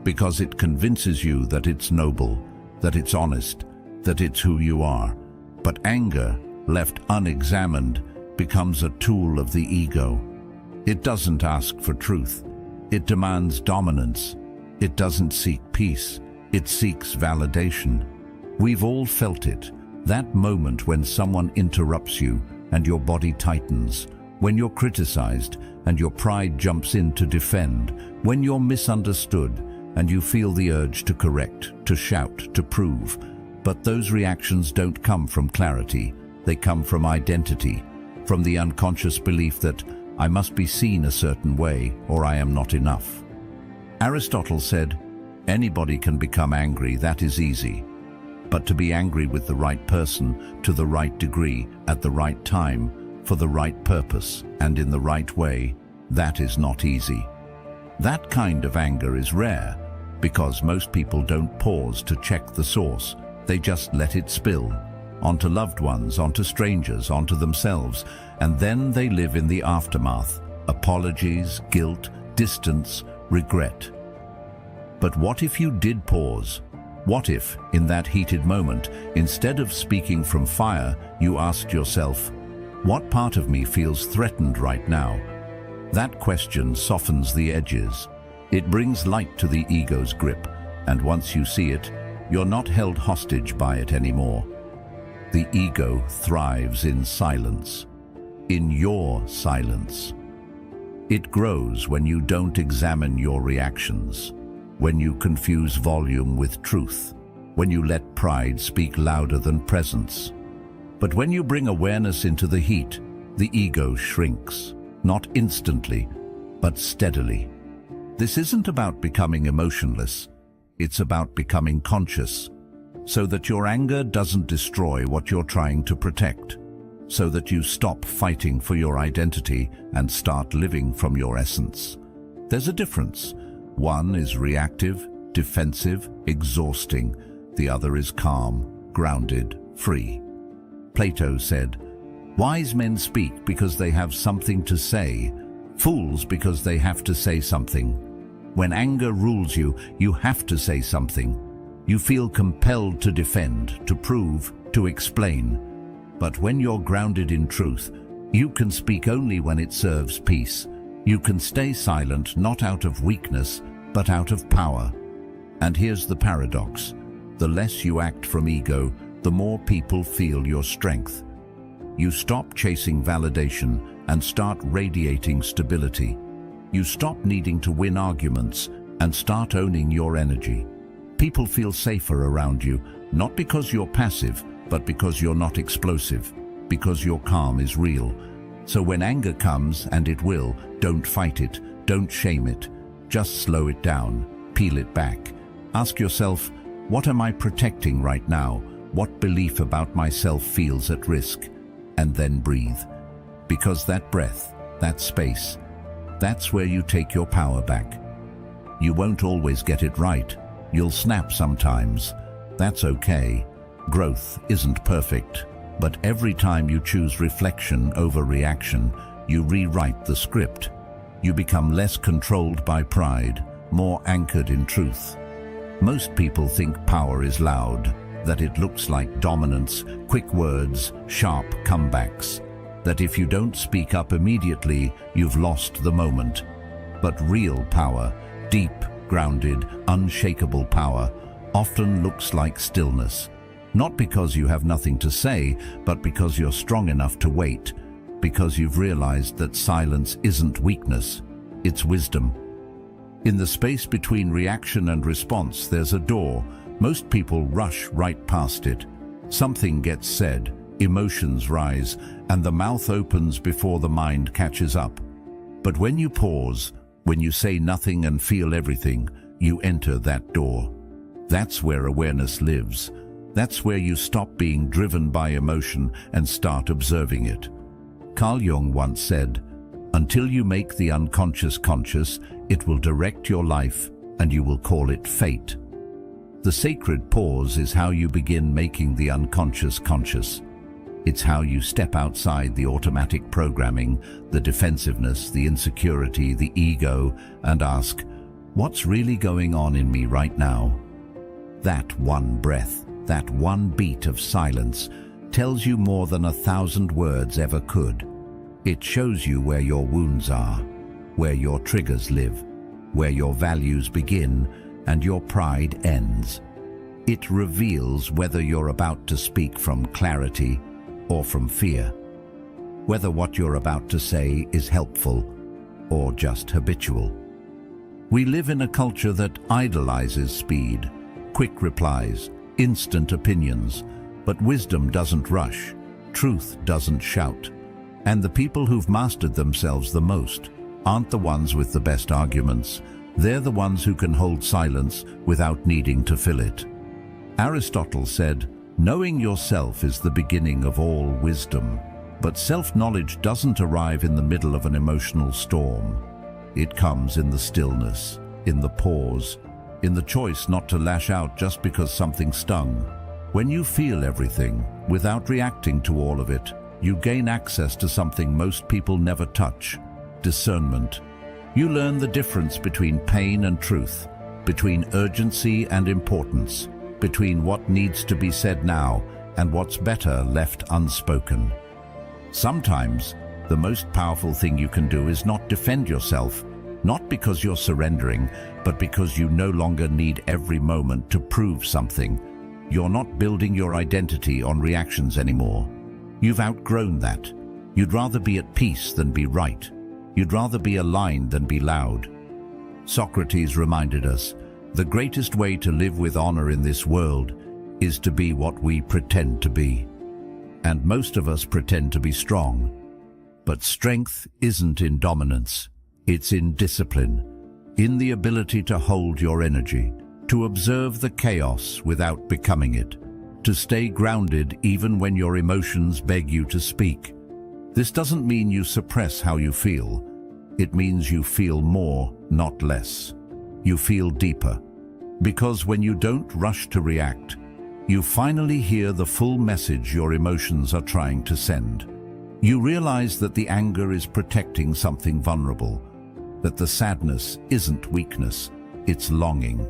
because it convinces you that it's noble, that it's honest, that it's who you are. But anger, left unexamined, becomes a tool of the ego. It doesn't ask for truth. It demands dominance. It doesn't seek peace. It seeks validation. We've all felt it, that moment when someone interrupts you and your body tightens, when you're criticized and your pride jumps in to defend, when you're misunderstood and you feel the urge to correct, to shout, to prove. But those reactions don't come from clarity. They come from identity, from the unconscious belief that I must be seen a certain way or I am not enough. Aristotle said, "Anybody can become angry, that is easy. But to be angry with the right person, to the right degree, at the right time, for the right purpose, and in the right way, that is not easy." That kind of anger is rare, because most people don't pause to check the source. They just let it spill, onto loved ones, onto strangers, onto themselves, and then they live in the aftermath: apologies, guilt, distance, regret. But what if you did pause? What if, in that heated moment, instead of speaking from fire, you asked yourself, "What part of me feels threatened right now?" That question softens the edges. It brings light to the ego's grip, and once you see it, you're not held hostage by it anymore. The ego thrives in silence, in your silence. It grows when you don't examine your reactions, when you confuse volume with truth, when you let pride speak louder than presence. But when you bring awareness into the heat, the ego shrinks, not instantly, but steadily. This isn't about becoming emotionless, it's about becoming conscious, so that your anger doesn't destroy what you're trying to protect, so that you stop fighting for your identity and start living from your essence. There's a difference. One is reactive, defensive, exhausting. The other is calm, grounded, free. Plato said, "Wise men speak because they have something to say, fools because they have to say something." When anger rules you, you have to say something. You feel compelled to defend, to prove, to explain. But when you're grounded in truth, you can speak only when it serves peace. You can stay silent not out of weakness, but out of power. And here's the paradox. The less you act from ego, the more people feel your strength. You stop chasing validation and start radiating stability. You stop needing to win arguments and start owning your energy. People feel safer around you, not because you're passive, but because you're not explosive, because your calm is real. So when anger comes, and it will, don't fight it, don't shame it. Just slow it down, peel it back. Ask yourself, what am I protecting right now? What belief about myself feels at risk? And then breathe. Because that breath, that space, that's where you take your power back. You won't always get it right. You'll snap sometimes. That's okay. Growth isn't perfect. But every time you choose reflection over reaction, you rewrite the script. You become less controlled by pride, more anchored in truth. Most people think power is loud. that it looks like dominance, quick words, sharp comebacks, that if you don't speak up immediately, you've lost the moment. But real power, deep, grounded, unshakable power, often looks like stillness. Not because you have nothing to say, but because you're strong enough to wait, because you've realized that silence isn't weakness, it's wisdom. In the space between reaction and response, there's a door. Most people rush right past it. Something gets said, emotions rise, and the mouth opens before the mind catches up. But when you pause, when you say nothing and feel everything, you enter that door. That's where awareness lives. That's where you stop being driven by emotion and start observing it. Carl Jung once said, "Until you make the unconscious conscious, it will direct your life, and you will call it fate." The sacred pause is how you begin making the unconscious conscious. It's how you step outside the automatic programming, the defensiveness, the insecurity, the ego, and ask, what's really going on in me right now? That one breath, that one beat of silence, tells you more than 1,000 words ever could. It shows you where your wounds are, where your triggers live, where your values begin and your pride ends. It reveals whether you're about to speak from clarity or from fear, whether what you're about to say is helpful or just habitual. We live in a culture that idolizes speed, quick replies, instant opinions, but wisdom doesn't rush, truth doesn't shout. And the people who've mastered themselves the most aren't the ones with the best arguments. They're the ones who can hold silence without needing to fill it. Aristotle said, "Knowing yourself is the beginning of all wisdom." But self-knowledge doesn't arrive in the middle of an emotional storm. It comes in the stillness, in the pause, in the choice not to lash out just because something stung. When you feel everything, without reacting to all of it, you gain access to something most people never touch: discernment. You learn the difference between pain and truth, between urgency and importance, between what needs to be said now and what's better left unspoken. Sometimes, the most powerful thing you can do is not defend yourself, not because you're surrendering, but because you no longer need every moment to prove something. You're not building your identity on reactions anymore. You've outgrown that. You'd rather be at peace than be right. You'd rather be aligned than be loud. Socrates reminded us, the greatest way to live with honor in this world is to be what we pretend to be. And most of us pretend to be strong. But strength isn't in dominance. It's in discipline, in the ability to hold your energy, to observe the chaos without becoming it, to stay grounded even when your emotions beg you to speak. This doesn't mean you suppress how you feel. It means you feel more, not less. You feel deeper. Because when you don't rush to react, you finally hear the full message your emotions are trying to send. You realize that the anger is protecting something vulnerable, that the sadness isn't weakness, it's longing,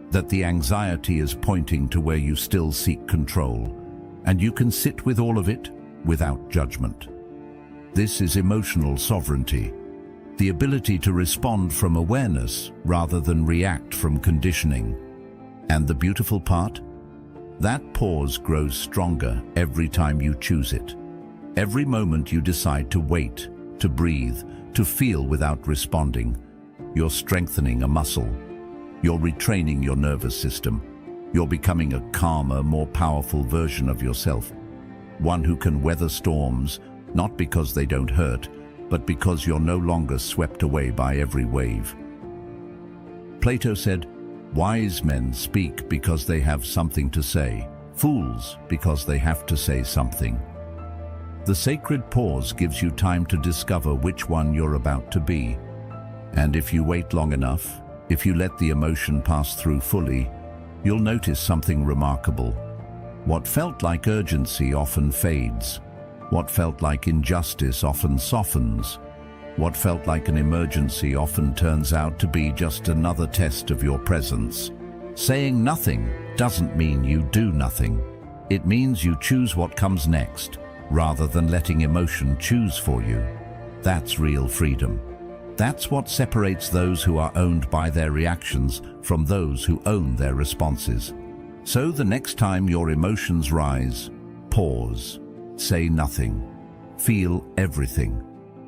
that the anxiety is pointing to where you still seek control, and you can sit with all of it without judgment. This is emotional sovereignty, the ability to respond from awareness rather than react from conditioning. And the beautiful part? That pause grows stronger every time you choose it. Every moment you decide to wait, to breathe, to feel without responding, you're strengthening a muscle. You're retraining your nervous system. You're becoming a calmer, more powerful version of yourself. One who can weather storms, not because they don't hurt, but because you're no longer swept away by every wave. Plato said, "Wise men speak because they have something to say, fools because they have to say something." The sacred pause gives you time to discover which one you're about to be. And if you wait long enough, if you let the emotion pass through fully, you'll notice something remarkable. What felt like urgency often fades. What felt like injustice often softens. What felt like an emergency often turns out to be just another test of your presence. Saying nothing doesn't mean you do nothing. It means you choose what comes next, rather than letting emotion choose for you. That's real freedom. That's what separates those who are owned by their reactions from those who own their responses. So the next time your emotions rise, pause. Say nothing. Feel everything.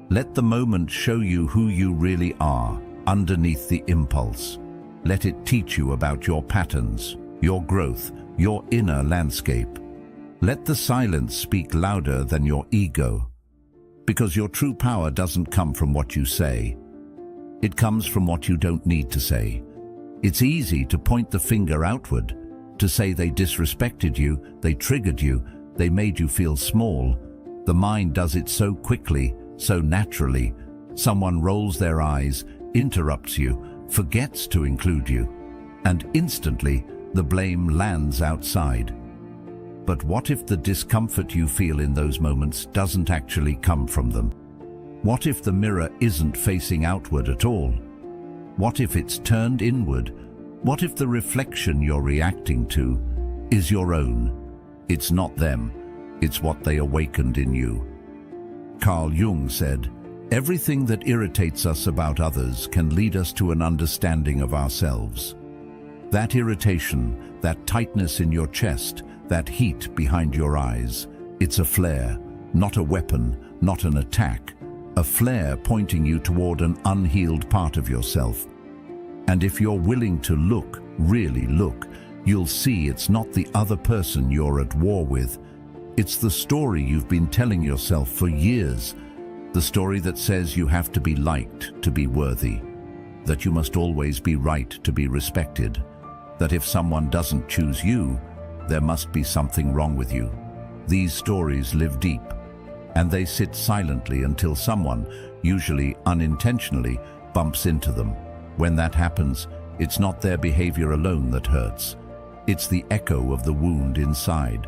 Let the moment show you who you really are underneath the impulse. Let it teach you about your patterns, your growth, your inner landscape. Let the silence speak louder than your ego. Because your true power doesn't come from what you say. It comes from what you don't need to say. It's easy to point the finger outward, to say they disrespected you, they triggered you, they made you feel small. The mind does it so quickly, so naturally. Someone rolls their eyes, interrupts you, forgets to include you, and instantly the blame lands outside. But what if the discomfort you feel in those moments doesn't actually come from them? What if the mirror isn't facing outward at all? What if it's turned inward? What if the reflection you're reacting to is your own? It's not them, it's what they awakened in you. Carl Jung said, "Everything that irritates us about others can lead us to an understanding of ourselves." That irritation, that tightness in your chest, that heat behind your eyes, it's a flare, not a weapon, not an attack. A flare pointing you toward an unhealed part of yourself. And if you're willing to look, really look, you'll see it's not the other person you're at war with. It's the story you've been telling yourself for years. The story that says you have to be liked to be worthy. That you must always be right to be respected. That if someone doesn't choose you, there must be something wrong with you. These stories live deep, and they sit silently until someone, usually unintentionally, bumps into them. When that happens, it's not their behavior alone that hurts. It's the echo of the wound inside.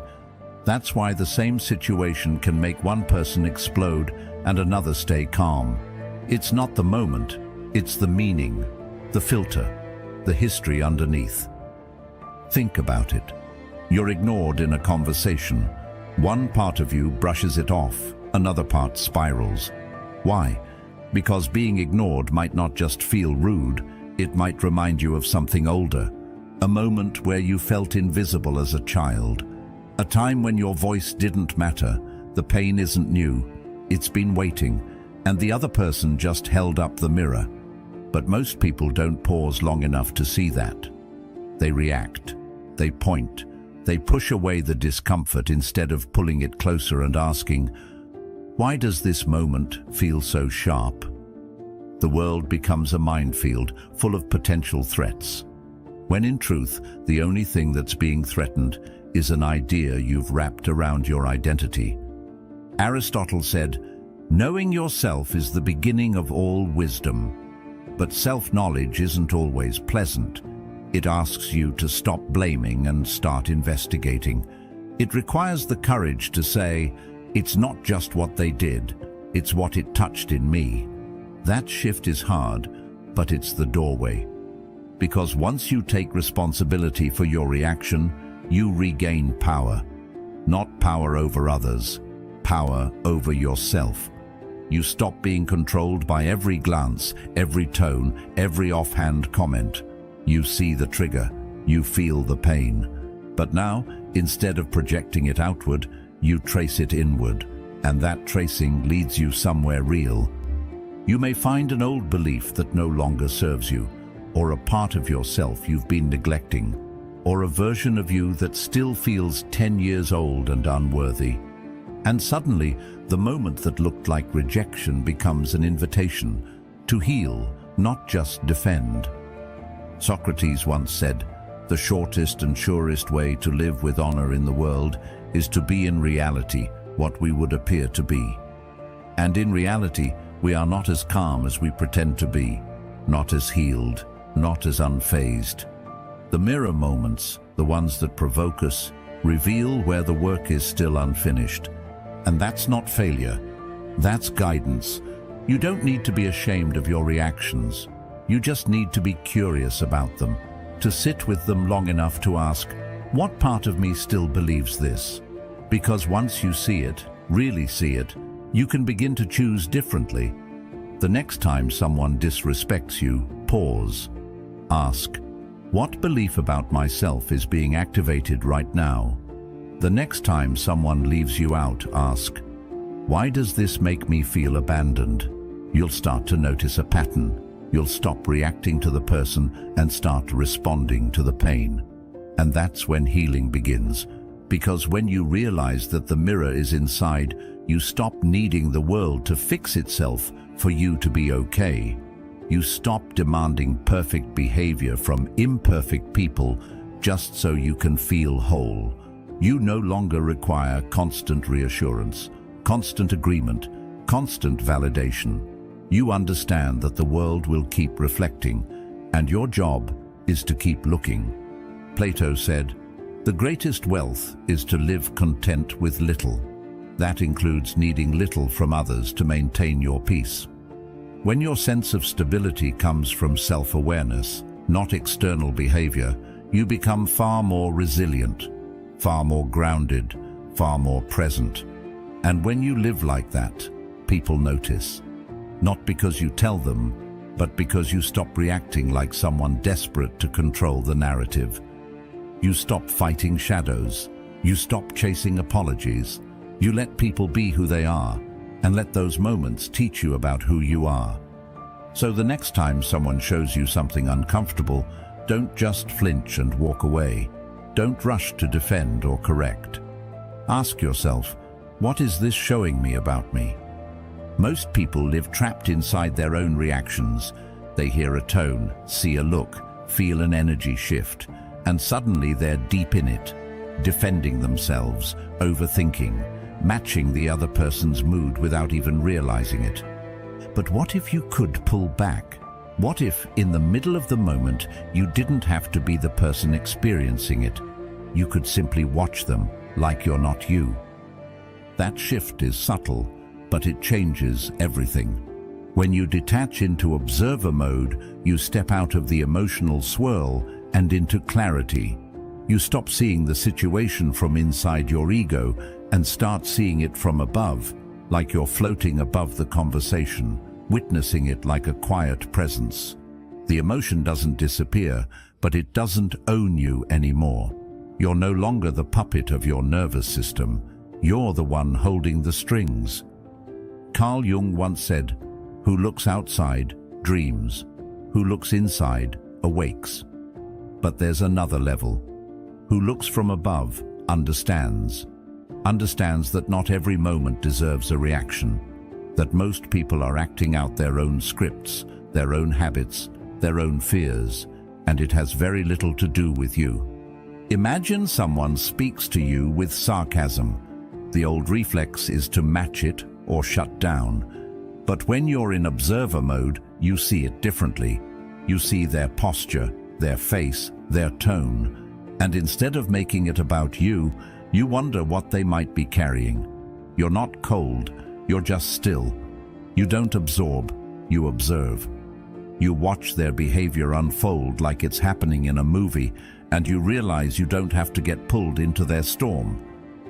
That's why the same situation can make one person explode and another stay calm. It's not the moment, it's the meaning, the filter, the history underneath. Think about it. You're ignored in a conversation. One part of you brushes it off, another part spirals. Why? Because being ignored might not just feel rude, it might remind you of something older. A moment where you felt invisible as a child. A time when your voice didn't matter. The pain isn't new. It's been waiting, and the other person just held up the mirror. But most people don't pause long enough to see that. They react. They point. They push away the discomfort instead of pulling it closer and asking, "Why does this moment feel so sharp?" The world becomes a minefield full of potential threats. When in truth, the only thing that's being threatened is an idea you've wrapped around your identity. Aristotle said, "Knowing yourself is the beginning of all wisdom." But self-knowledge isn't always pleasant. It asks you to stop blaming and start investigating. It requires the courage to say, "It's not just what they did, it's what it touched in me." That shift is hard, but it's the doorway. Because once you take responsibility for your reaction, you regain power. Not power over others, power over yourself. You stop being controlled by every glance, every tone, every offhand comment. You see the trigger, you feel the pain. But now, instead of projecting it outward, you trace it inward, and that tracing leads you somewhere real. You may find an old belief that no longer serves you, or a part of yourself you've been neglecting, or a version of you that still feels 10 years old and unworthy. And suddenly, the moment that looked like rejection becomes an invitation to heal, not just defend. Socrates once said, "The shortest and surest way to live with honor in the world is to be in reality what we would appear to be." And in reality, we are not as calm as we pretend to be, not as healed, not as unfazed. The mirror moments, the ones that provoke us, reveal where the work is still unfinished. And that's not failure, that's guidance. You don't need to be ashamed of your reactions. You just need to be curious about them. to sit with them long enough to ask, what part of me still believes this? Because once you see it, really see it, you can begin to choose differently. The next time someone disrespects you, pause. Ask, what belief about myself is being activated right now? The next time someone leaves you out, ask, why does this make me feel abandoned? You'll start to notice a pattern. You'll stop reacting to the person and start responding to the pain. And that's when healing begins. Because when you realize that the mirror is inside, you stop needing the world to fix itself for you to be okay. You stop demanding perfect behavior from imperfect people just so you can feel whole. You no longer require constant reassurance, constant agreement, constant validation. You understand that the world will keep reflecting, and your job is to keep looking. Plato said, "The greatest wealth is to live content with little." That includes needing little from others to maintain your peace. When your sense of stability comes from self-awareness, not external behavior, you become far more resilient, far more grounded, far more present. And when you live like that, people notice. Not because you tell them, but because you stop reacting like someone desperate to control the narrative. You stop fighting shadows. You stop chasing apologies. You let people be who they are, and let those moments teach you about who you are. So the next time someone shows you something uncomfortable, don't just flinch and walk away. Don't rush to defend or correct. Ask yourself, what is this showing me about me? Most people live trapped inside their own reactions. They hear a tone, see a look, feel an energy shift, and suddenly they're deep in it, defending themselves, overthinking, matching the other person's mood without even realizing it. But what if you could pull back? What if, in the middle of the moment, you didn't have to be the person experiencing it? You could simply watch them like you're not you. That shift is subtle, but it changes everything. When you detach into observer mode, you step out of the emotional swirl and into clarity. You stop seeing the situation from inside your ego and start seeing it from above, like you're floating above the conversation, witnessing it like a quiet presence. The emotion doesn't disappear, but it doesn't own you anymore. You're no longer the puppet of your nervous system. You're the one holding the strings. Carl Jung once said, "Who looks outside dreams. Who looks inside awakes." But there's another level. Who looks from above understands. Understands that not every moment deserves a reaction. That most people are acting out their own scripts, their own habits, their own fears, and it has very little to do with you. Imagine someone speaks to you with sarcasm. The old reflex is to match it or shut down. But when you're in observer mode, you see it differently. You see their posture, their face, their tone, and instead of making it about you, you wonder what they might be carrying. You're not cold, you're just still. You don't absorb, you observe. You watch their behavior unfold like it's happening in a movie, and you realize you don't have to get pulled into their storm.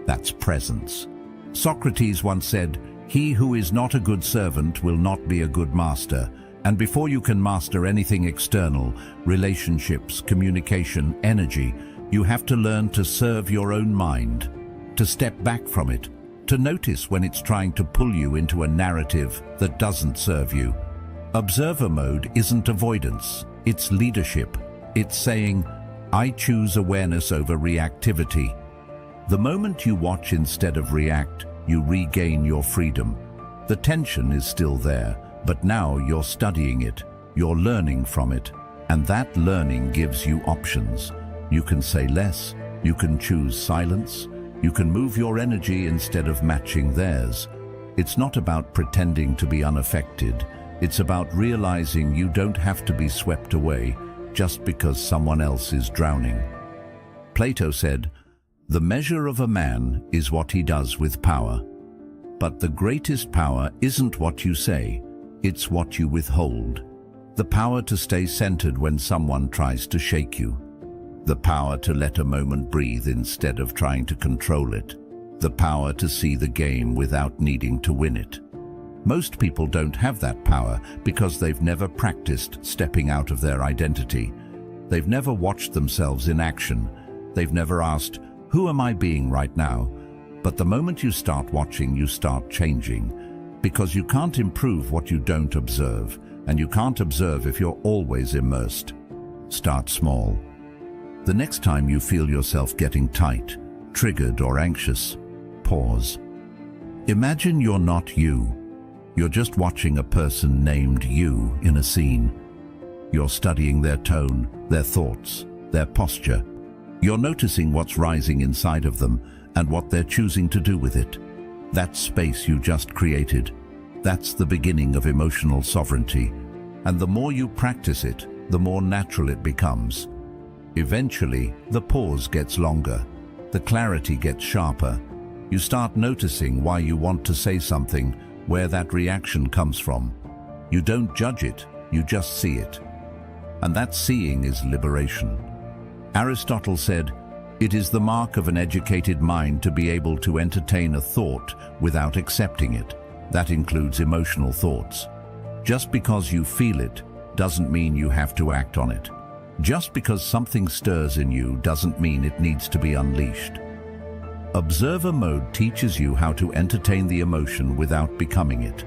That's presence. Socrates once said, "He who is not a good servant will not be a good master." And before you can master anything external, relationships, communication, energy, you have to learn to serve your own mind, to step back from it, to notice when it's trying to pull you into a narrative that doesn't serve you. Observer mode isn't avoidance, it's leadership. It's saying, I choose awareness over reactivity. The moment you watch instead of react, you regain your freedom. The tension is still there, but now you're studying it, you're learning from it, and that learning gives you options. You can say less, you can choose silence, you can move your energy instead of matching theirs. It's not about pretending to be unaffected, it's about realizing you don't have to be swept away just because someone else is drowning. Plato said, "The measure of a man is what he does with power. But the greatest power isn't what you say, it's what you withhold." The power to stay centered when someone tries to shake you. The power to let a moment breathe instead of trying to control it. The power to see the game without needing to win it. Most people don't have that power because they've never practiced stepping out of their identity. They've never watched themselves in action. They've never asked, who am I being right now? But the moment you start watching, you start changing. Because you can't improve what you don't observe, and you can't observe if you're always immersed. Start small. The next time you feel yourself getting tight, triggered or anxious, pause. Imagine you're not you. You're just watching a person named you in a scene. You're studying their tone, their thoughts, their posture. You're noticing what's rising inside of them and what they're choosing to do with it. That space you just created, that's the beginning of emotional sovereignty. And the more you practice it, the more natural it becomes. Eventually, the pause gets longer. The clarity gets sharper. You start noticing why you want to say something, where that reaction comes from. You don't judge it, you just see it. And that seeing is liberation. Aristotle said, "It is the mark of an educated mind to be able to entertain a thought without accepting it." That includes emotional thoughts. Just because you feel it doesn't mean you have to act on it. Just because something stirs in you doesn't mean it needs to be unleashed. Observer mode teaches you how to entertain the emotion without becoming it.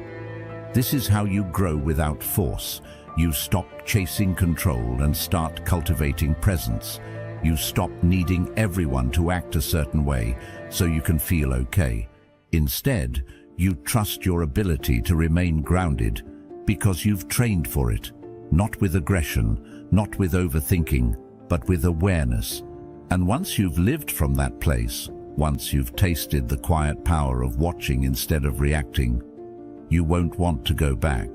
This is how you grow without force. You stop chasing control and start cultivating presence. You stop needing everyone to act a certain way so you can feel okay. Instead, you trust your ability to remain grounded because you've trained for it, not with aggression, not with overthinking, but with awareness. And once you've lived from that place, once you've tasted the quiet power of watching instead of reacting, you won't want to go back.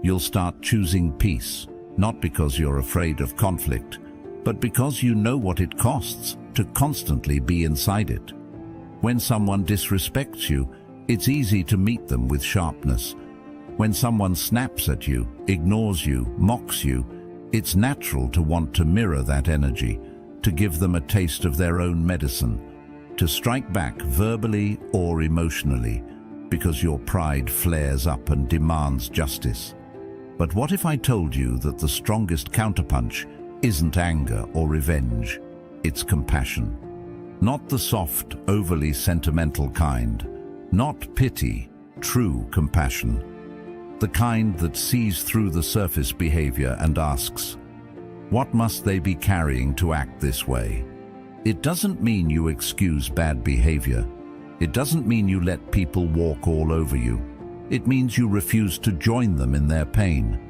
You'll start choosing peace, not because you're afraid of conflict, but because you know what it costs to constantly be inside it. When someone disrespects you, it's easy to meet them with sharpness. When someone snaps at you, ignores you, mocks you, it's natural to want to mirror that energy, to give them a taste of their own medicine, to strike back verbally or emotionally, because your pride flares up and demands justice. But what if I told you that the strongest counterpunch isn't anger or revenge, it's compassion? Not the soft, overly sentimental kind, not pity, true compassion. The kind that sees through the surface behavior and asks, what must they be carrying to act this way? It doesn't mean you excuse bad behavior. It doesn't mean you let people walk all over you. It means you refuse to join them in their pain.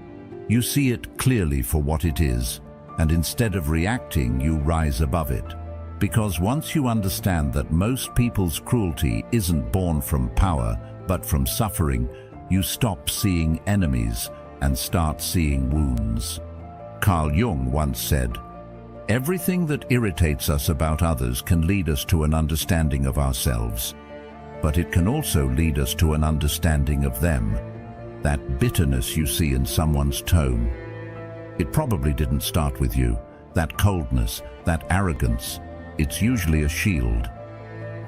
You see it clearly for what it is, and instead of reacting, you rise above it. Because once you understand that most people's cruelty isn't born from power, but from suffering, you stop seeing enemies and start seeing wounds. Carl Jung once said, "Everything that irritates us about others can lead us to an understanding of ourselves, but it can also lead us to an understanding of them." That bitterness you see in someone's tone, it probably didn't start with you. That coldness, that arrogance, it's usually a shield.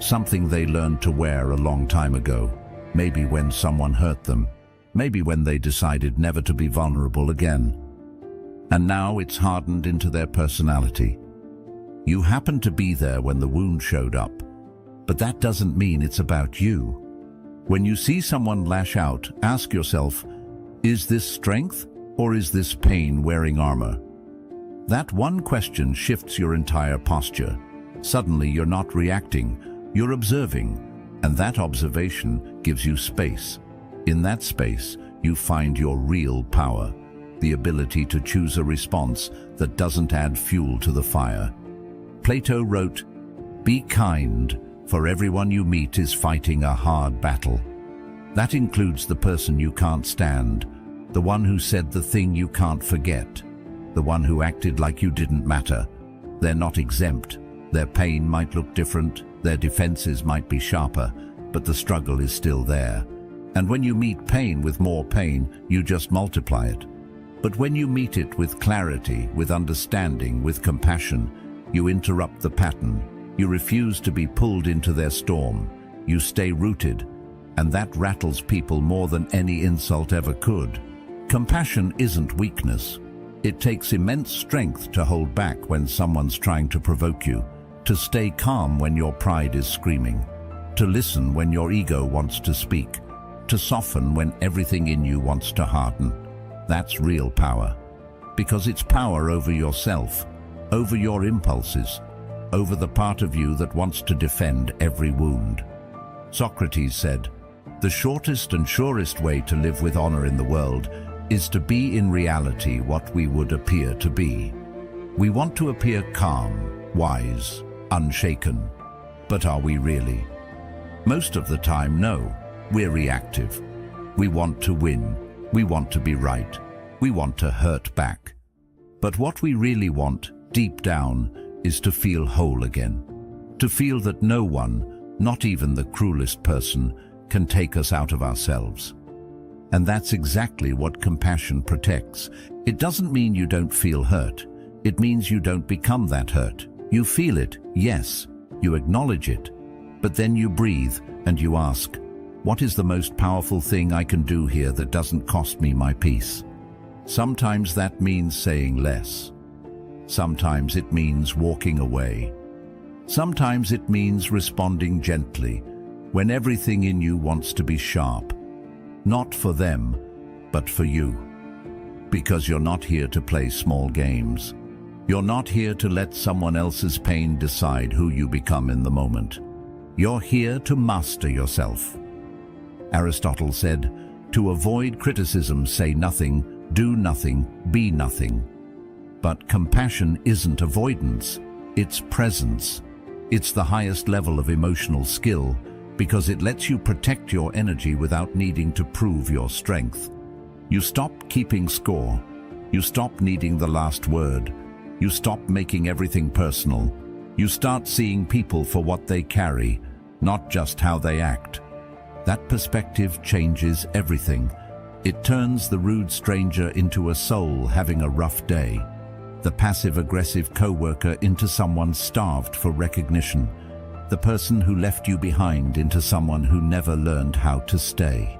Something they learned to wear a long time ago. Maybe when someone hurt them. Maybe when they decided never to be vulnerable again. And now it's hardened into their personality. You happened to be there when the wound showed up, but that doesn't mean it's about you. When you see someone lash out, ask yourself, is this strength or is this pain wearing armor? That one question shifts your entire posture. Suddenly you're not reacting, you're observing, and that observation gives you space. In that space, you find your real power, the ability to choose a response that doesn't add fuel to the fire. Plato wrote, "Be kind, for everyone you meet is fighting a hard battle." That includes the person you can't stand, the one who said the thing you can't forget, the one who acted like you didn't matter. They're not exempt. Their pain might look different, their defenses might be sharper, but the struggle is still there. And when you meet pain with more pain, you just multiply it. But when you meet it with clarity, with understanding, with compassion, you interrupt the pattern. You refuse to be pulled into their storm. You stay rooted, and that rattles people more than any insult ever could. Compassion isn't weakness. It takes immense strength to hold back when someone's trying to provoke you, to stay calm when your pride is screaming, to listen when your ego wants to speak, to soften when everything in you wants to harden. That's real power, because it's power over yourself, over your impulses, over the part of you that wants to defend every wound. Socrates said, "The shortest and surest way to live with honor in the world is to be in reality what we would appear to be." We want to appear calm, wise, unshaken. But are we really? Most of the time, no. We're reactive. We want to win. We want to be right. We want to hurt back. But what we really want, deep down, is to feel whole again. To feel that no one, not even the cruelest person, can take us out of ourselves. And that's exactly what compassion protects. It doesn't mean you don't feel hurt. It means you don't become that hurt. You feel it, yes. You acknowledge it. But then you breathe and you ask, what is the most powerful thing I can do here that doesn't cost me my peace? Sometimes that means saying less. Sometimes it means walking away. Sometimes it means responding gently when everything in you wants to be sharp. Not for them, but for you. Because you're not here to play small games. You're not here to let someone else's pain decide who you become in the moment. You're here to master yourself. Aristotle said, "To avoid criticism, say nothing, do nothing, be nothing." But compassion isn't avoidance, it's presence. It's the highest level of emotional skill because it lets you protect your energy without needing to prove your strength. You stop keeping score. You stop needing the last word. You stop making everything personal. You start seeing people for what they carry, not just how they act. That perspective changes everything. It turns the rude stranger into a soul having a rough day, the passive-aggressive coworker into someone starved for recognition, the person who left you behind into someone who never learned how to stay.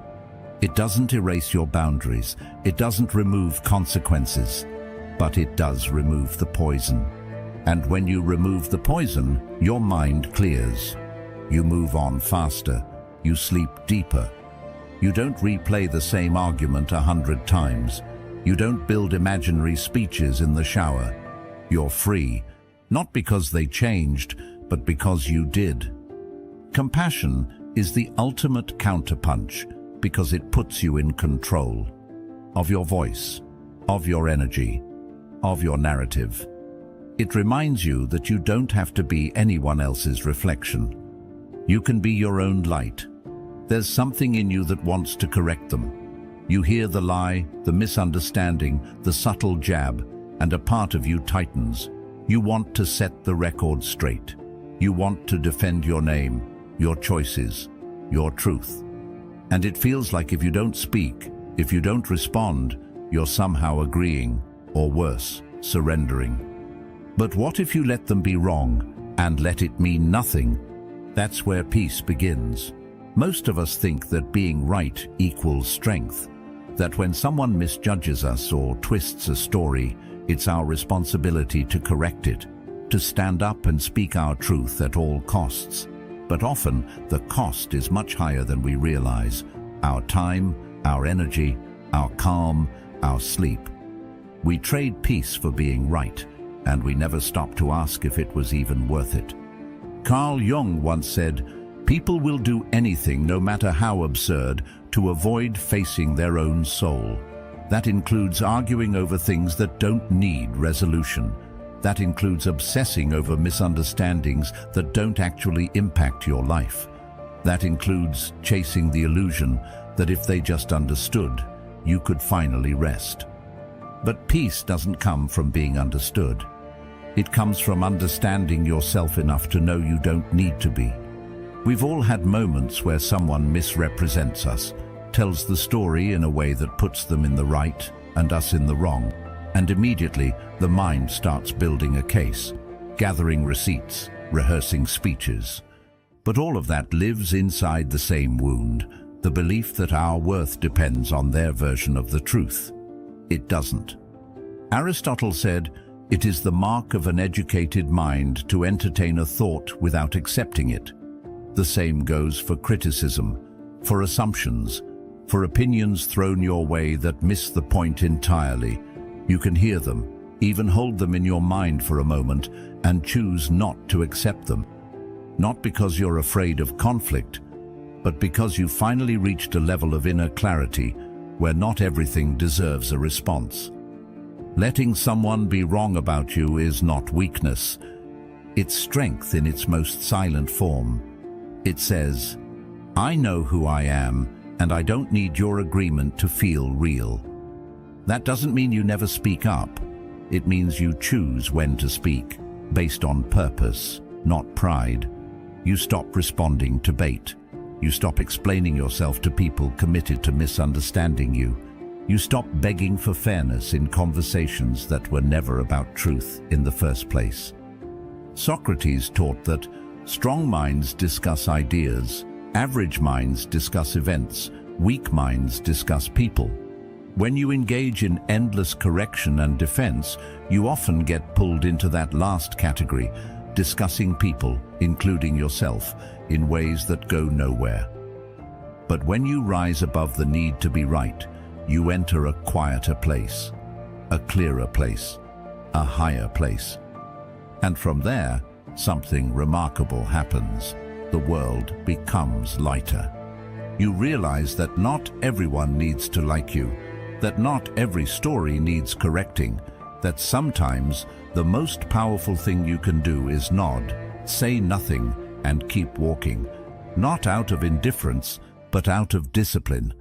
It doesn't erase your boundaries, it doesn't remove consequences, but it does remove the poison. And when you remove the poison, your mind clears. You move on faster, you sleep deeper. You don't replay the same argument 100 times. You don't build imaginary speeches in the shower. You're free, not because they changed, but because you did. Compassion is the ultimate counterpunch because it puts you in control of your voice, of your energy, of your narrative. It reminds you that you don't have to be anyone else's reflection. You can be your own light. There's something in you that wants to correct them. You hear the lie, the misunderstanding, the subtle jab, and a part of you tightens. You want to set the record straight. You want to defend your name, your choices, your truth. And it feels like if you don't speak, if you don't respond, you're somehow agreeing, or worse, surrendering. But what if you let them be wrong and let it mean nothing? That's where peace begins. Most of us think that being right equals strength, that when someone misjudges us or twists a story, it's our responsibility to correct it, to stand up and speak our truth at all costs. But often, the cost is much higher than we realize. Our time, our energy, our calm, our sleep. We trade peace for being right, and we never stop to ask if it was even worth it. Carl Jung once said, "People will do anything, no matter how absurd, to avoid facing their own soul. That includes arguing over things that don't need resolution. That includes obsessing over misunderstandings that don't actually impact your life. That includes chasing the illusion that if they just understood, you could finally rest." But peace doesn't come from being understood. It comes from understanding yourself enough to know you don't need to be. We've all had moments where someone misrepresents us, tells the story in a way that puts them in the right, and us in the wrong, and immediately the mind starts building a case, gathering receipts, rehearsing speeches. But all of that lives inside the same wound, the belief that our worth depends on their version of the truth. It doesn't. Aristotle said, "It is the mark of an educated mind to entertain a thought without accepting it." The same goes for criticism, for assumptions, for opinions thrown your way that miss the point entirely. You can hear them, even hold them in your mind for a moment, and choose not to accept them. Not because you're afraid of conflict, but because you finally reached a level of inner clarity where not everything deserves a response. Letting someone be wrong about you is not weakness. It's strength in its most silent form. It says, "I know who I am, and I don't need your agreement to feel real." That doesn't mean you never speak up. It means you choose when to speak, based on purpose, not pride. You stop responding to bait. You stop explaining yourself to people committed to misunderstanding you. You stop begging for fairness in conversations that were never about truth in the first place. Socrates taught that strong minds discuss ideas, average minds discuss events, weak minds discuss people. When you engage in endless correction and defense, you often get pulled into that last category, discussing people, including yourself, in ways that go nowhere. But when you rise above the need to be right, you enter a quieter place, a clearer place, a higher place. And from there, something remarkable happens. The world becomes lighter. You realize that not everyone needs to like you, that not every story needs correcting, that sometimes the most powerful thing you can do is nod, say nothing, and keep walking, not out of indifference, but out of discipline,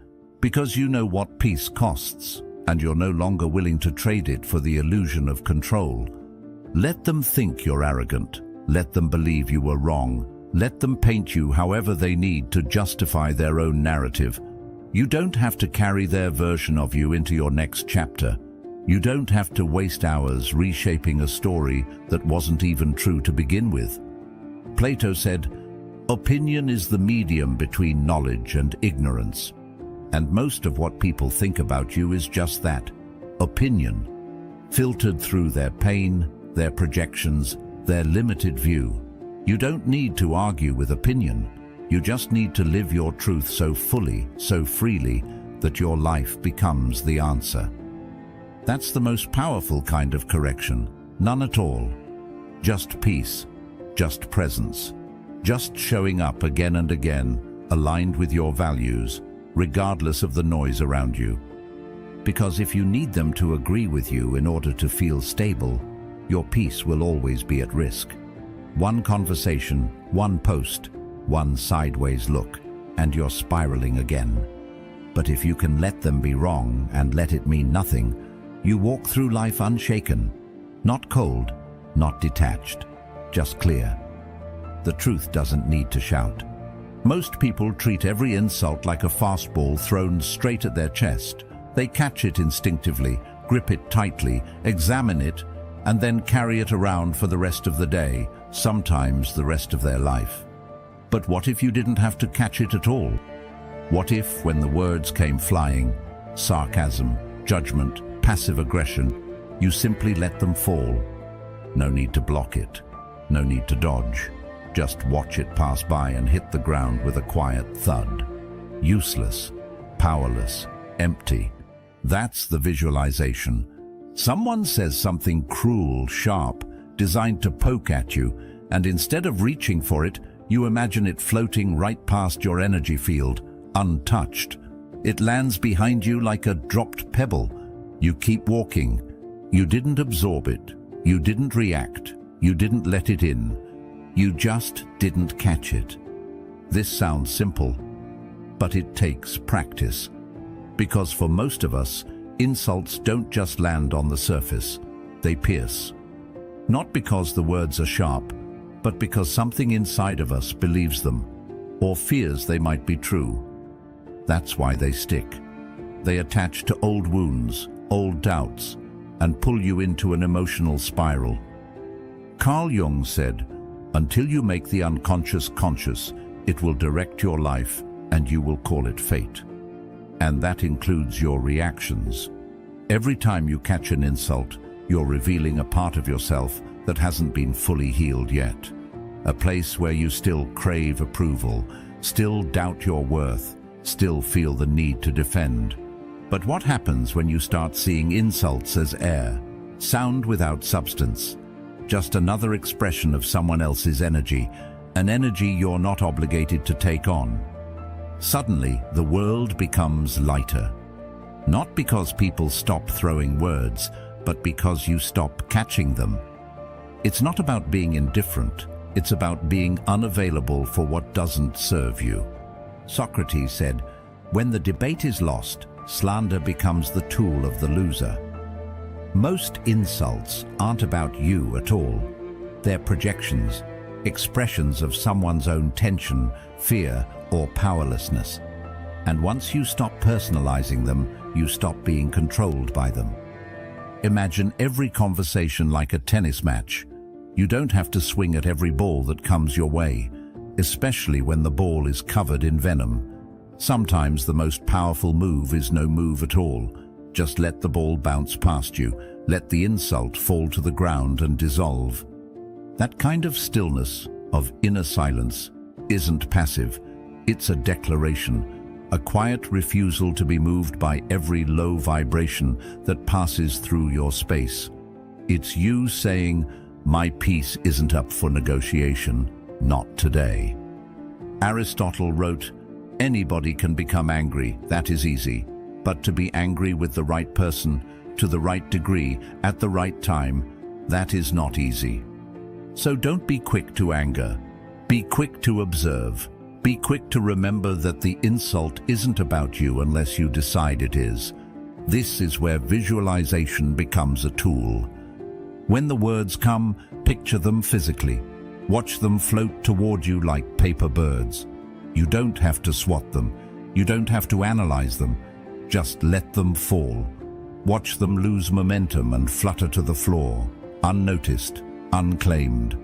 because you know what peace costs, and you're no longer willing to trade it for the illusion of control. Let them think you're arrogant. Let them believe you were wrong. Let them paint you however they need to justify their own narrative. You don't have to carry their version of you into your next chapter. You don't have to waste hours reshaping a story that wasn't even true to begin with. Plato said, "Opinion is the medium between knowledge and ignorance." And most of what people think about you is just that, opinion, filtered through their pain, their projections, their limited view. You don't need to argue with opinion. You just need to live your truth so fully, so freely, that your life becomes the answer. That's the most powerful kind of correction. None at all. Just peace, just presence, just showing up again and again, aligned with your values, regardless of the noise around you. Because if you need them to agree with you in order to feel stable, your peace will always be at risk. One conversation, one post, one sideways look, and you're spiraling again. But if you can let them be wrong and let it mean nothing, you walk through life unshaken, not cold, not detached, just clear. The truth doesn't need to shout. Most people treat every insult like a fastball thrown straight at their chest. They catch it instinctively, grip it tightly, examine it, and then carry it around for the rest of the day, sometimes the rest of their life. But what if you didn't have to catch it at all? What if, when the words came flying, sarcasm, judgment, passive aggression, you simply let them fall? No need to block it, no need to dodge. Just watch it pass by and hit the ground with a quiet thud. Useless, powerless, empty. That's the visualization. Someone says something cruel, sharp, designed to poke at you, and instead of reaching for it, you imagine it floating right past your energy field, untouched. It lands behind you like a dropped pebble. You keep walking. You didn't absorb it. You didn't react. You didn't let it in. You just didn't catch it. This sounds simple, but it takes practice. Because for most of us, insults don't just land on the surface. They pierce. Not because the words are sharp, but because something inside of us believes them, or fears they might be true. That's why they stick. They attach to old wounds, old doubts, and pull you into an emotional spiral. Carl Jung said, "Until you make the unconscious conscious, it will direct your life and you will call it fate." And that includes your reactions. Every time you catch an insult, you're revealing a part of yourself that hasn't been fully healed yet. A place where you still crave approval, still doubt your worth, still feel the need to defend. But what happens when you start seeing insults as air, sound without substance, just another expression of someone else's energy, an energy you're not obligated to take on? Suddenly, the world becomes lighter. Not because people stop throwing words, but because you stop catching them. It's not about being indifferent, it's about being unavailable for what doesn't serve you. Socrates said, "When the debate is lost, slander becomes the tool of the loser." Most insults aren't about you at all. They're projections, expressions of someone's own tension, fear, or powerlessness. And once you stop personalizing them, you stop being controlled by them. Imagine every conversation like a tennis match. You don't have to swing at every ball that comes your way, especially when the ball is covered in venom. Sometimes the most powerful move is no move at all. Just let the ball bounce past you, let the insult fall to the ground and dissolve. That kind of stillness, of inner silence, isn't passive. It's a declaration, a quiet refusal to be moved by every low vibration that passes through your space. It's you saying, "My peace isn't up for negotiation, not today." Aristotle wrote, "Anybody can become angry, that is easy. But to be angry with the right person, to the right degree, at the right time, that is not easy." So don't be quick to anger. Be quick to observe. Be quick to remember that the insult isn't about you unless you decide it is. This is where visualization becomes a tool. When the words come, picture them physically. Watch them float toward you like paper birds. You don't have to swat them. You don't have to analyze them. Just let them fall. Watch them lose momentum and flutter to the floor, unnoticed, unclaimed.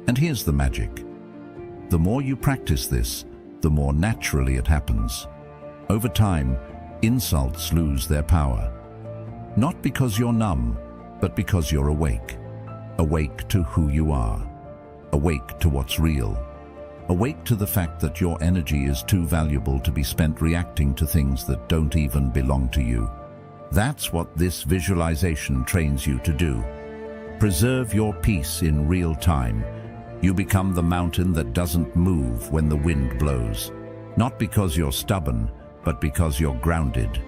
And here's the magic. The more you practice this, the more naturally it happens. Over time, insults lose their power. Not because you're numb, but because you're awake. Awake to who you are. Awake to what's real. Awake to the fact that your energy is too valuable to be spent reacting to things that don't even belong to you. That's what this visualization trains you to do. Preserve your peace in real time. You become the mountain that doesn't move when the wind blows. Not because you're stubborn, but because you're grounded.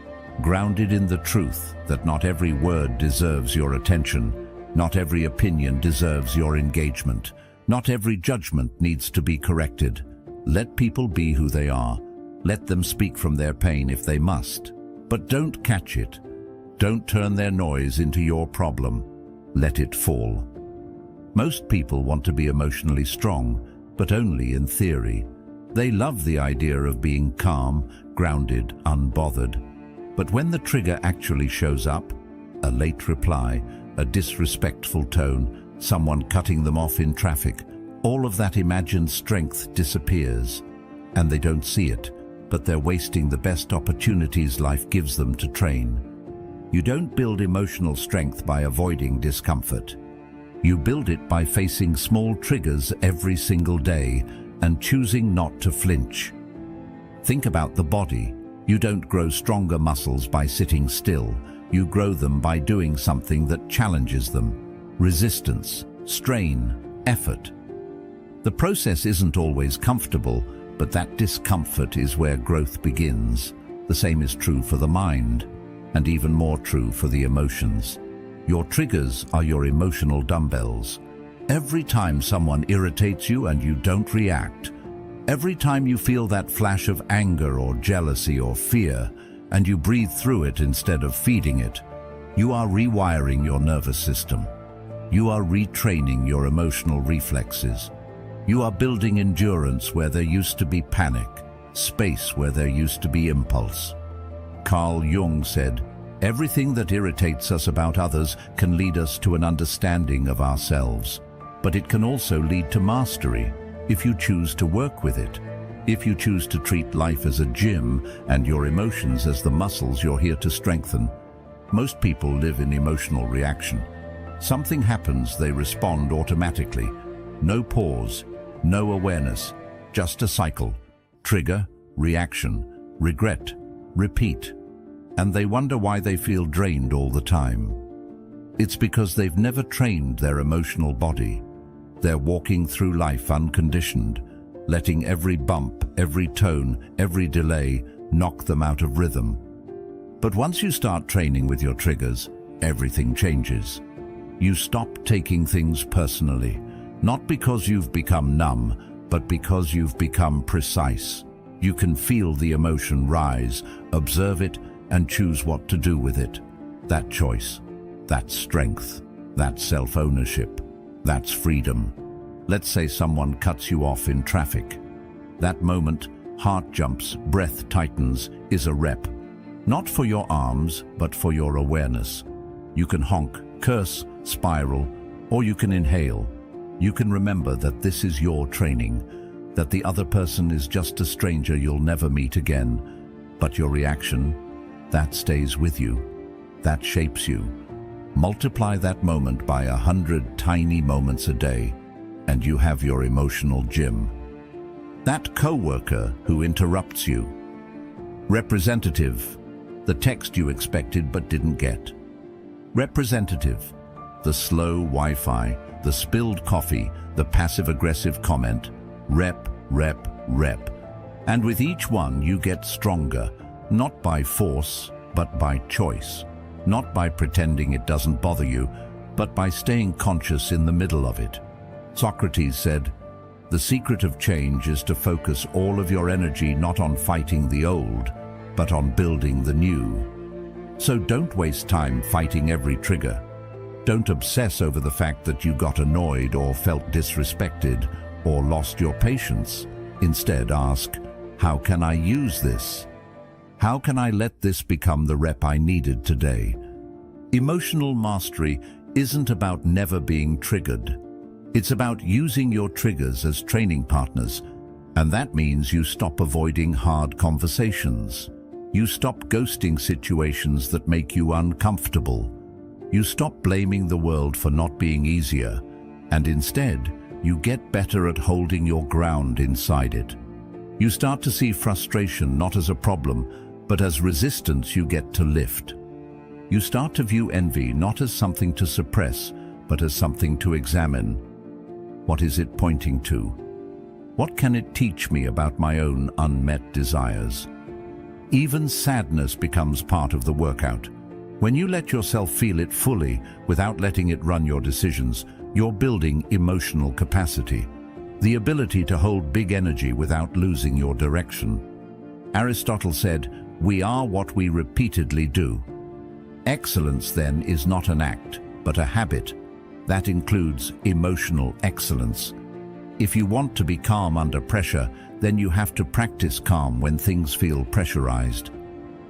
Grounded in the truth that not every word deserves your attention. Not every opinion deserves your engagement. Not every judgment needs to be corrected. Let people be who they are. Let them speak from their pain if they must. But don't catch it. Don't turn their noise into your problem. Let it fall. Most people want to be emotionally strong, but only in theory. They love the idea of being calm, grounded, unbothered. But when the trigger actually shows up, a late reply, a disrespectful tone, someone cutting them off in traffic, all of that imagined strength disappears. And they don't see it, but they're wasting the best opportunities life gives them to train. You don't build emotional strength by avoiding discomfort. You build it by facing small triggers every single day and choosing not to flinch. Think about the body. You don't grow stronger muscles by sitting still. You grow them by doing something that challenges them. Resistance, strain, effort. The process isn't always comfortable, but that discomfort is where growth begins. The same is true for the mind, and even more true for the emotions. Your triggers are your emotional dumbbells. Every time someone irritates you and you don't react, every time you feel that flash of anger or jealousy or fear, and you breathe through it instead of feeding it, you are rewiring your nervous system. You are retraining your emotional reflexes. You are building endurance where there used to be panic, space where there used to be impulse. Carl Jung said, Everything that irritates us about others can lead us to an understanding of ourselves, but it can also lead to mastery if you choose to work with it. If you choose to treat life as a gym and your emotions as the muscles you're here to strengthen. Most people live in emotional reaction. Something happens, they respond automatically. No pause, no awareness, just a cycle. Trigger, reaction, regret, repeat. And they wonder why they feel drained all the time. It's because they've never trained their emotional body. They're walking through life unconditioned, letting every bump, every tone, every delay knock them out of rhythm. But once you start training with your triggers, everything changes. You stop taking things personally, not because you've become numb, but because you've become precise. You can feel the emotion rise, observe it, and choose what to do with it. That choice, that's strength, that's self-ownership, that's freedom. Let's say someone cuts you off in traffic. That moment, heart jumps, breath tightens, is a rep. Not for your arms, but for your awareness. You can honk, curse, spiral, or you can inhale. You can remember that this is your training, that the other person is just a stranger you'll never meet again. But your reaction, that stays with you, that shapes you. Multiply that moment by 100 tiny moments a day, and you have your emotional gym. That coworker who interrupts you. Representative, the text you expected but didn't get. Representative, the slow Wi-Fi, the spilled coffee, the passive-aggressive comment. Rep, rep, rep. And with each one you get stronger, not by force, but by choice. Not by pretending it doesn't bother you, but by staying conscious in the middle of it. Socrates said, "The secret of change is to focus all of your energy not on fighting the old, but on building the new." So don't waste time fighting every trigger. Don't obsess over the fact that you got annoyed or felt disrespected or lost your patience. Instead, ask, how can I use this? How can I let this become the rep I needed today? Emotional mastery isn't about never being triggered. It's about using your triggers as training partners, and that means you stop avoiding hard conversations. You stop ghosting situations that make you uncomfortable. You stop blaming the world for not being easier, and instead, you get better at holding your ground inside it. You start to see frustration not as a problem, but as resistance you get to lift. You start to view envy not as something to suppress, but as something to examine. What is it pointing to? What can it teach me about my own unmet desires? Even sadness becomes part of the workout. When you let yourself feel it fully, without letting it run your decisions, you're building emotional capacity. The ability to hold big energy without losing your direction. Aristotle said, "We are what we repeatedly do." Excellence, then, is not an act, but a habit. That includes emotional excellence. If you want to be calm under pressure, then you have to practice calm when things feel pressurized.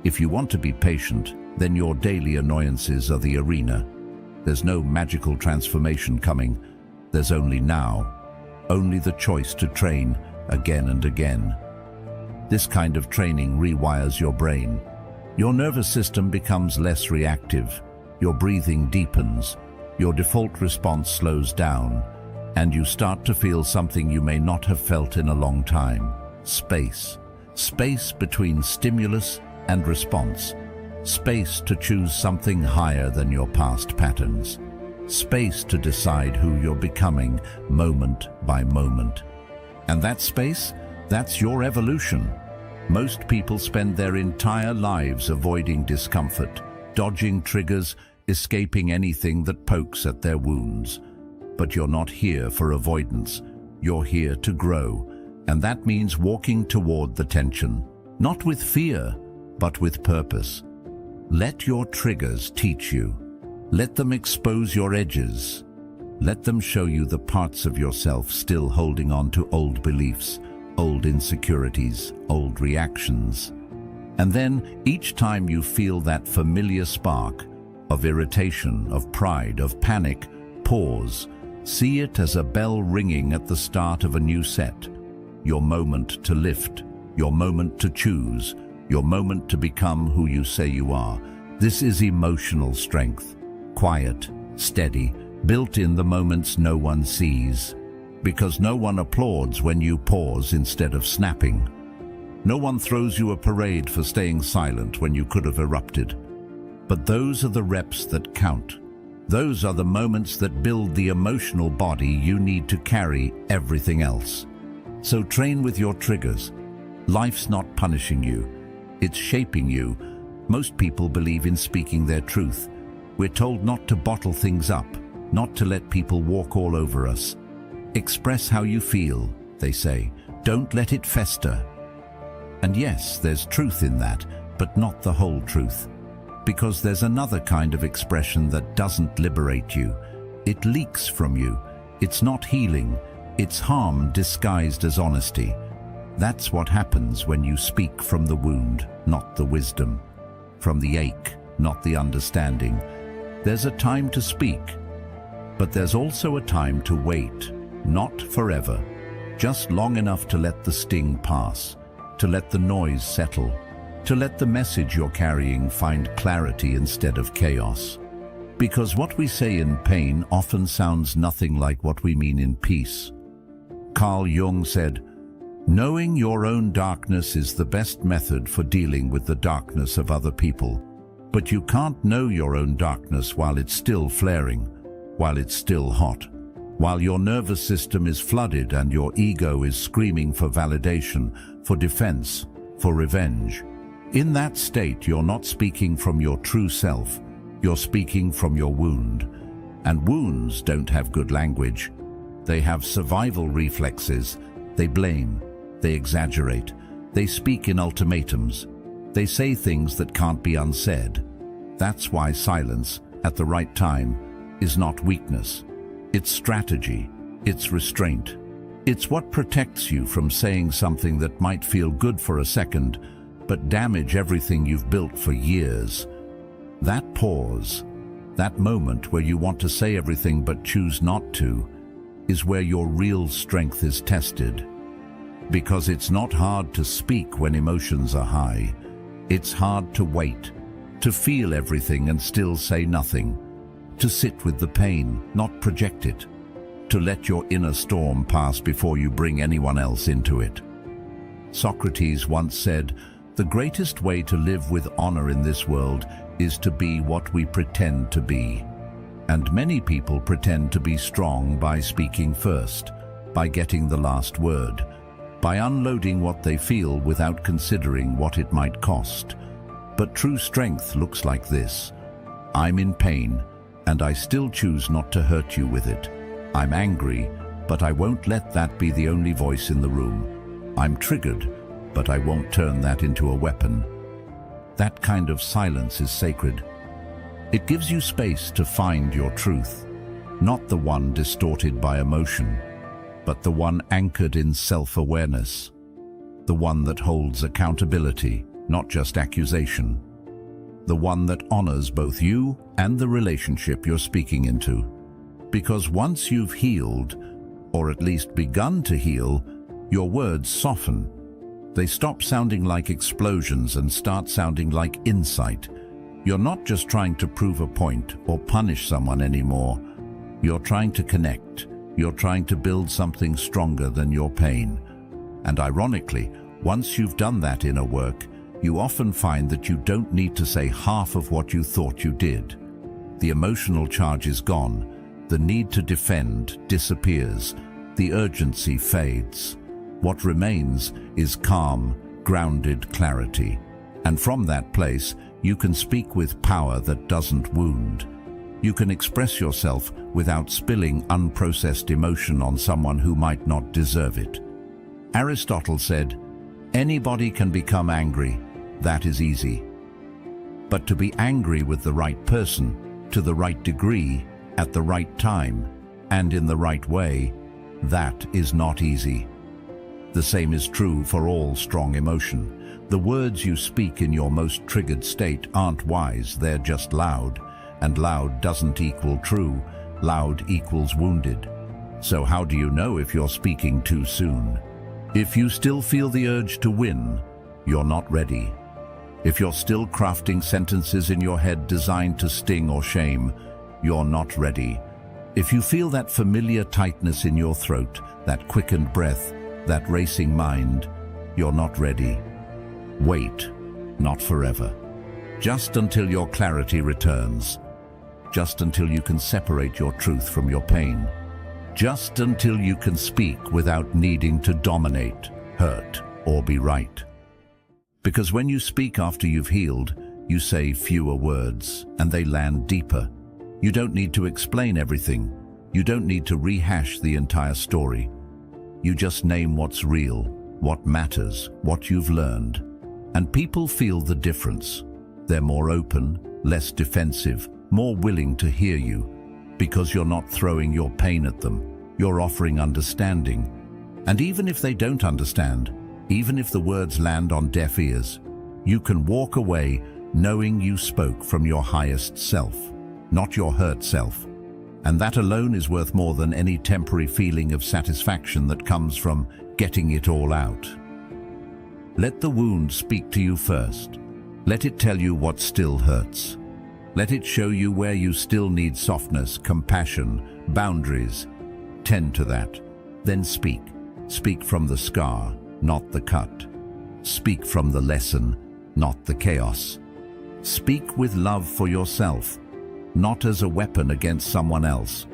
If you want to be patient, then your daily annoyances are the arena. There's no magical transformation coming. There's only now. Only the choice to train again and again. This kind of training rewires your brain. Your nervous system becomes less reactive. Your breathing deepens. Your default response slows down. And you start to feel something you may not have felt in a long time. Space. Space between stimulus and response. Space to choose something higher than your past patterns. Space to decide who you're becoming moment by moment. And that space, that's your evolution. Most people spend their entire lives avoiding discomfort, dodging triggers, escaping anything that pokes at their wounds. But you're not here for avoidance. You're here to grow. And that means walking toward the tension, not with fear, but with purpose. Let your triggers teach you. Let them expose your edges. Let them show you the parts of yourself still holding on to old beliefs, old insecurities, old reactions. And then, each time you feel that familiar spark of irritation, of pride, of panic, pause. See it as a bell ringing at the start of a new set. Your moment to lift, your moment to choose, your moment to become who you say you are. This is emotional strength, quiet, steady, built in the moments no one sees. Because no one applauds when you pause instead of snapping. No one throws you a parade for staying silent when you could have erupted. But those are the reps that count. Those are the moments that build the emotional body you need to carry everything else. So train with your triggers. Life's not punishing you. It's shaping you. Most people believe in speaking their truth. We're told not to bottle things up, not to let people walk all over us. Express how you feel, they say. Don't let it fester. And yes, there's truth in that, but not the whole truth. Because there's another kind of expression that doesn't liberate you. It leaks from you. It's not healing. It's harm disguised as honesty. That's what happens when you speak from the wound, not the wisdom. From the ache, not the understanding. There's a time to speak, but there's also a time to wait. Not forever, just long enough to let the sting pass, to let the noise settle, to let the message you're carrying find clarity instead of chaos. Because what we say in pain often sounds nothing like what we mean in peace. Carl Jung said, "Knowing your own darkness is the best method for dealing with the darkness of other people. But you can't know your own darkness while it's still flaring, while it's still hot. While your nervous system is flooded and your ego is screaming for validation, for defense, for revenge. In that state, you're not speaking from your true self, you're speaking from your wound. And wounds don't have good language. They have survival reflexes. They blame, they exaggerate, they speak in ultimatums. They say things that can't be unsaid. That's why silence, at the right time, is not weakness. It's strategy, it's restraint. It's what protects you from saying something that might feel good for a second, but damage everything you've built for years. That pause, that moment where you want to say everything but choose not to, is where your real strength is tested. Because it's not hard to speak when emotions are high. It's hard to wait, to feel everything and still say nothing. To sit with the pain, not project it. To let your inner storm pass before you bring anyone else into it. Socrates once said, "The greatest way to live with honor in this world is to be what we pretend to be." And many people pretend to be strong by speaking first, by getting the last word, by unloading what they feel without considering what it might cost. But true strength looks like this. I'm in pain, and I still choose not to hurt you with it. I'm angry, but I won't let that be the only voice in the room. I'm triggered, but I won't turn that into a weapon. That kind of silence is sacred. It gives you space to find your truth, not the one distorted by emotion, but the one anchored in self-awareness, the one that holds accountability, not just accusation, the one that honors both you and the relationship you're speaking into. Because once you've healed, or at least begun to heal, your words soften. They stop sounding like explosions and start sounding like insight. You're not just trying to prove a point or punish someone anymore. You're trying to connect. You're trying to build something stronger than your pain. And ironically, once you've done that inner work, you often find that you don't need to say half of what you thought you did. The emotional charge is gone. The need to defend disappears. The urgency fades. What remains is calm, grounded clarity. And from that place, you can speak with power that doesn't wound. You can express yourself without spilling unprocessed emotion on someone who might not deserve it. Aristotle said, "Anybody can become angry. That is easy. But to be angry with the right person, to the right degree, at the right time, and in the right way, that is not easy." The same is true for all strong emotion. The words you speak in your most triggered state aren't wise, they're just loud. And loud doesn't equal true, loud equals wounded. So how do you know if you're speaking too soon? If you still feel the urge to win, you're not ready. If you're still crafting sentences in your head designed to sting or shame, you're not ready. If you feel that familiar tightness in your throat, that quickened breath, that racing mind, you're not ready. Wait, not forever. Just until your clarity returns. Just until you can separate your truth from your pain. Just until you can speak without needing to dominate, hurt, or be right. Because when you speak after you've healed, you say fewer words, and they land deeper. You don't need to explain everything. You don't need to rehash the entire story. You just name what's real, what matters, what you've learned. And people feel the difference. They're more open, less defensive, more willing to hear you. Because you're not throwing your pain at them, you're offering understanding. And even if they don't understand, even if the words land on deaf ears, you can walk away knowing you spoke from your highest self, not your hurt self. And that alone is worth more than any temporary feeling of satisfaction that comes from getting it all out. Let the wound speak to you first. Let it tell you what still hurts. Let it show you where you still need softness, compassion, boundaries. Tend to that. Then speak. Speak from the scar, not the cut. Speak from the lesson, not the chaos. Speak with love for yourself, not as a weapon against someone else.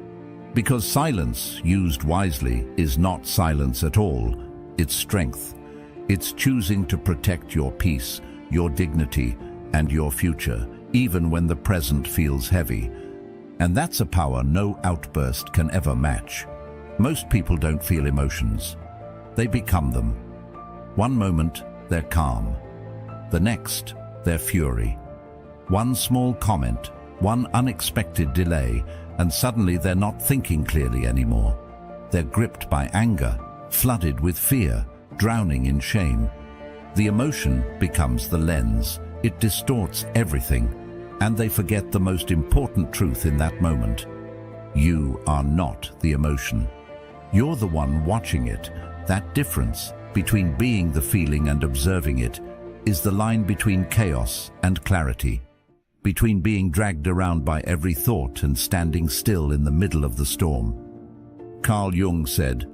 Because silence, used wisely, is not silence at all. It's strength. It's choosing to protect your peace, your dignity, and your future, even when the present feels heavy. And that's a power no outburst can ever match. Most people don't feel emotions. They become them. One moment, they're calm. The next, they're fury. One small comment, one unexpected delay, and suddenly they're not thinking clearly anymore. They're gripped by anger, flooded with fear, drowning in shame. The emotion becomes the lens. It distorts everything, and they forget the most important truth in that moment. You are not the emotion. You're the one watching it. That difference between being the feeling and observing it is the line between chaos and clarity, between being dragged around by every thought and standing still in the middle of the storm. Carl Jung said,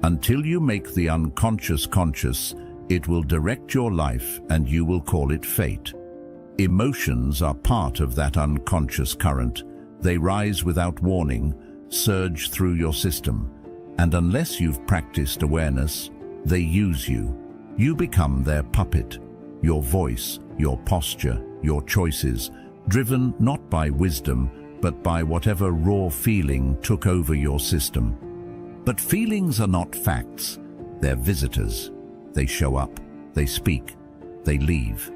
"Until you make the unconscious conscious, it will direct your life and you will call it fate." Emotions are part of that unconscious current. They rise without warning, surge through your system, and unless you've practiced awareness, they use you. You become their puppet, your voice, your posture, your choices, driven not by wisdom, but by whatever raw feeling took over your system. But feelings are not facts. They're visitors. They show up, they speak, they leave.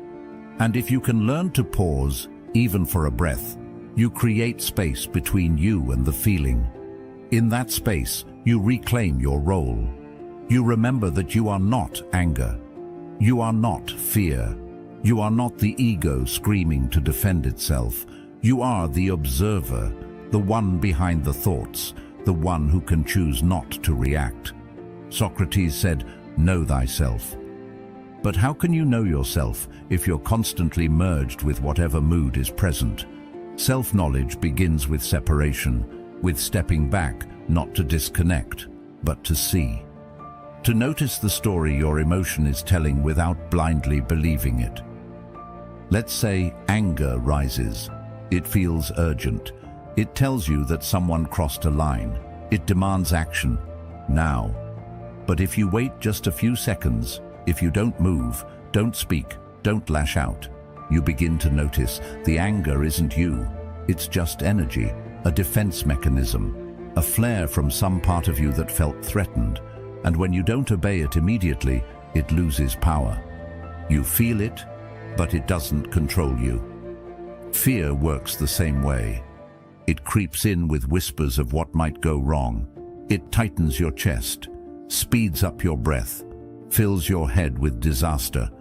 And if you can learn to pause, even for a breath, you create space between you and the feeling. In that space, you reclaim your role. You remember that you are not anger. You are not fear. You are not the ego screaming to defend itself. You are the observer, the one behind the thoughts, the one who can choose not to react. Socrates said, "Know thyself." But how can you know yourself if you're constantly merged with whatever mood is present? Self-knowledge begins with separation, with stepping back, not to disconnect, but to see. To notice the story your emotion is telling without blindly believing it. Let's say anger rises. It feels urgent. It tells you that someone crossed a line. It demands action, now. But if you wait just a few seconds, if you don't move, don't speak, don't lash out, you begin to notice the anger isn't you. It's just energy, a defense mechanism, a flare from some part of you that felt threatened. And when you don't obey it immediately, it loses power. You feel it, but it doesn't control you. Fear works the same way. It creeps in with whispers of what might go wrong. It tightens your chest, speeds up your breath, fills your head with disaster.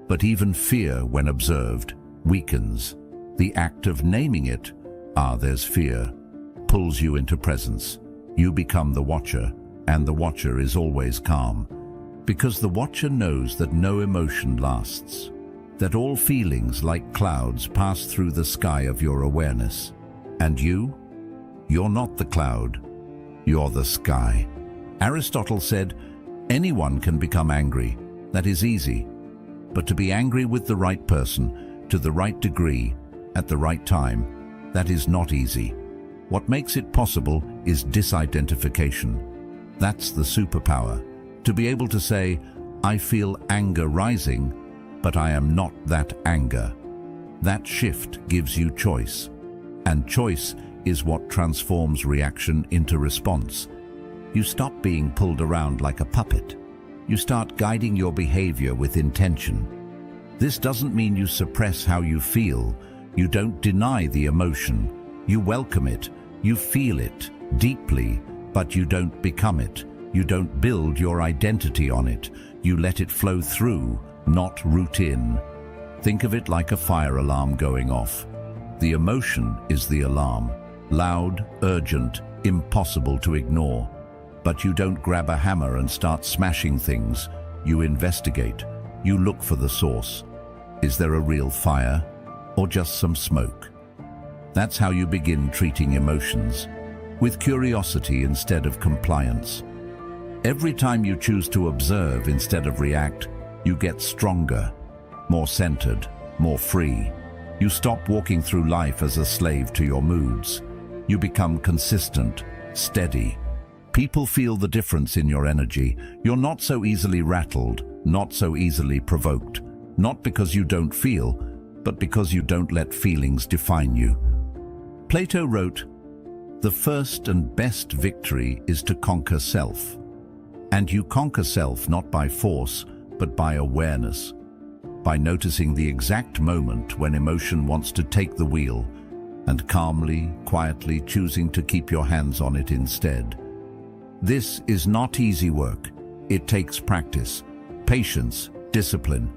But even fear, when observed, weakens. The act of naming it, there's fear, pulls you into presence. You become the watcher, and the watcher is always calm. Because the watcher knows that no emotion lasts, that all feelings like clouds pass through the sky of your awareness. And you're not the cloud, you're the sky. Aristotle said, anyone can become angry. That is easy. But to be angry with the right person, to the right degree, at the right time, that is not easy. What makes it possible is disidentification. That's the superpower. To be able to say, I feel anger rising, but I am not that anger. That shift gives you choice. And choice is what transforms reaction into response. You stop being pulled around like a puppet. You start guiding your behavior with intention. This doesn't mean you suppress how you feel. You don't deny the emotion. You welcome it. You feel it deeply, but you don't become it. You don't build your identity on it. You let it flow through, not root in. Think of it like a fire alarm going off. The emotion is the alarm. Loud, urgent, impossible to ignore. But you don't grab a hammer and start smashing things. You investigate. You look for the source. Is there a real fire, or just some smoke? That's how you begin treating emotions, with curiosity instead of compliance. Every time you choose to observe instead of react, you get stronger, more centered, more free. You stop walking through life as a slave to your moods. You become consistent, steady. People feel the difference in your energy. You're not so easily rattled, not so easily provoked. Not because you don't feel, but because you don't let feelings define you. Plato wrote, "The first and best victory is to conquer self." And you conquer self not by force, but by awareness. By noticing the exact moment when emotion wants to take the wheel, and calmly, quietly choosing to keep your hands on it instead. This is not easy work. It takes practice, patience, discipline.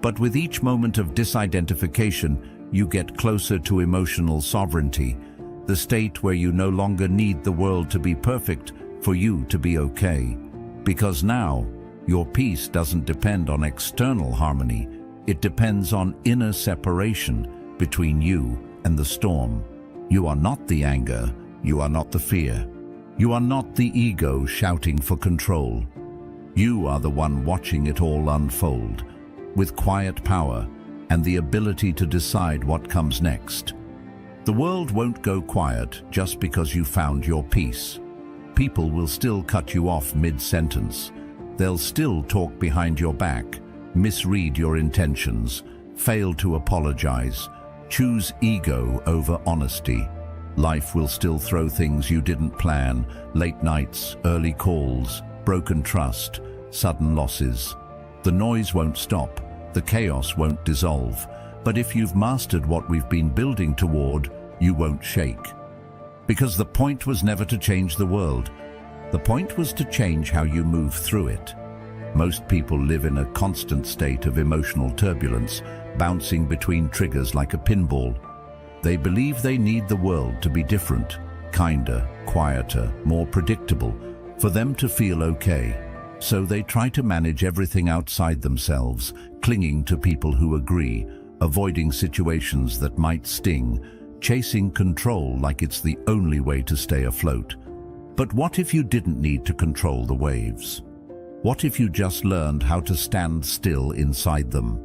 But with each moment of disidentification, you get closer to emotional sovereignty, the state where you no longer need the world to be perfect for you to be okay. Because now, your peace doesn't depend on external harmony. It depends on inner separation between you and the storm. You are not the anger. You are not the fear. You are not the ego shouting for control. You are the one watching it all unfold, with quiet power and the ability to decide what comes next. The world won't go quiet just because you found your peace. People will still cut you off mid-sentence. They'll still talk behind your back, misread your intentions, fail to apologize, choose ego over honesty. Life will still throw things you didn't plan, late nights, early calls, broken trust, sudden losses. The noise won't stop, the chaos won't dissolve, but if you've mastered what we've been building toward, you won't shake. Because the point was never to change the world. The point was to change how you move through it. Most people live in a constant state of emotional turbulence, bouncing between triggers like a pinball. They believe they need the world to be different, kinder, quieter, more predictable, for them to feel okay. So they try to manage everything outside themselves, clinging to people who agree, avoiding situations that might sting, chasing control like it's the only way to stay afloat. But what if you didn't need to control the waves? What if you just learned how to stand still inside them?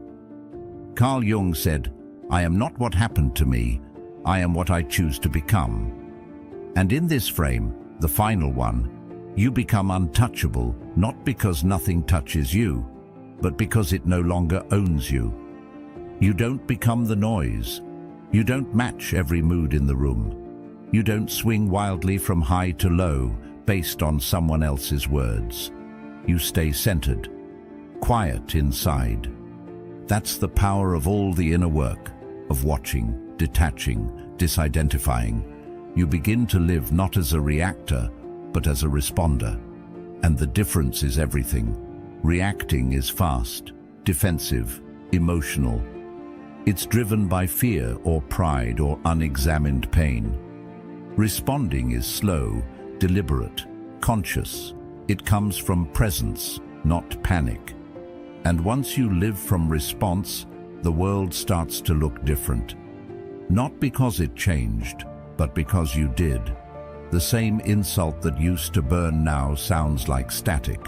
Carl Jung said, "I am not what happened to me, I am what I choose to become." And in this frame, the final one, you become untouchable, not because nothing touches you, but because it no longer owns you. You don't become the noise. You don't match every mood in the room. You don't swing wildly from high to low based on someone else's words. You stay centered, quiet inside. That's the power of all the inner work, of watching, detaching, disidentifying. You begin to live not as a reactor, but as a responder. And the difference is everything. Reacting is fast, defensive, emotional. It's driven by fear or pride or unexamined pain. Responding is slow, deliberate, conscious. It comes from presence, not panic. And once you live from response, the world starts to look different. Not because it changed, but because you did. The same insult that used to burn now sounds like static.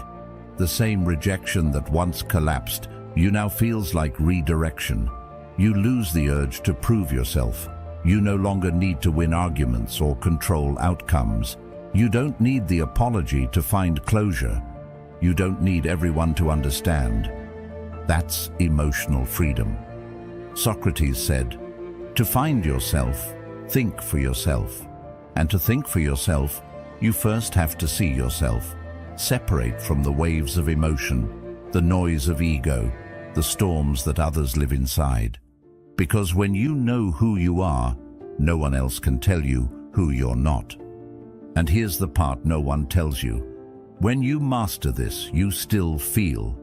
The same rejection that once collapsed, you now feels like redirection. You lose the urge to prove yourself. You no longer need to win arguments or control outcomes. You don't need the apology to find closure. You don't need everyone to understand. That's emotional freedom. Socrates said, "To find yourself, think for yourself. And to think for yourself, you first have to see yourself. Separate from the waves of emotion, the noise of ego, the storms that others live inside. Because when you know who you are, no one else can tell you who you're not." And here's the part no one tells you. When you master this, you still feel.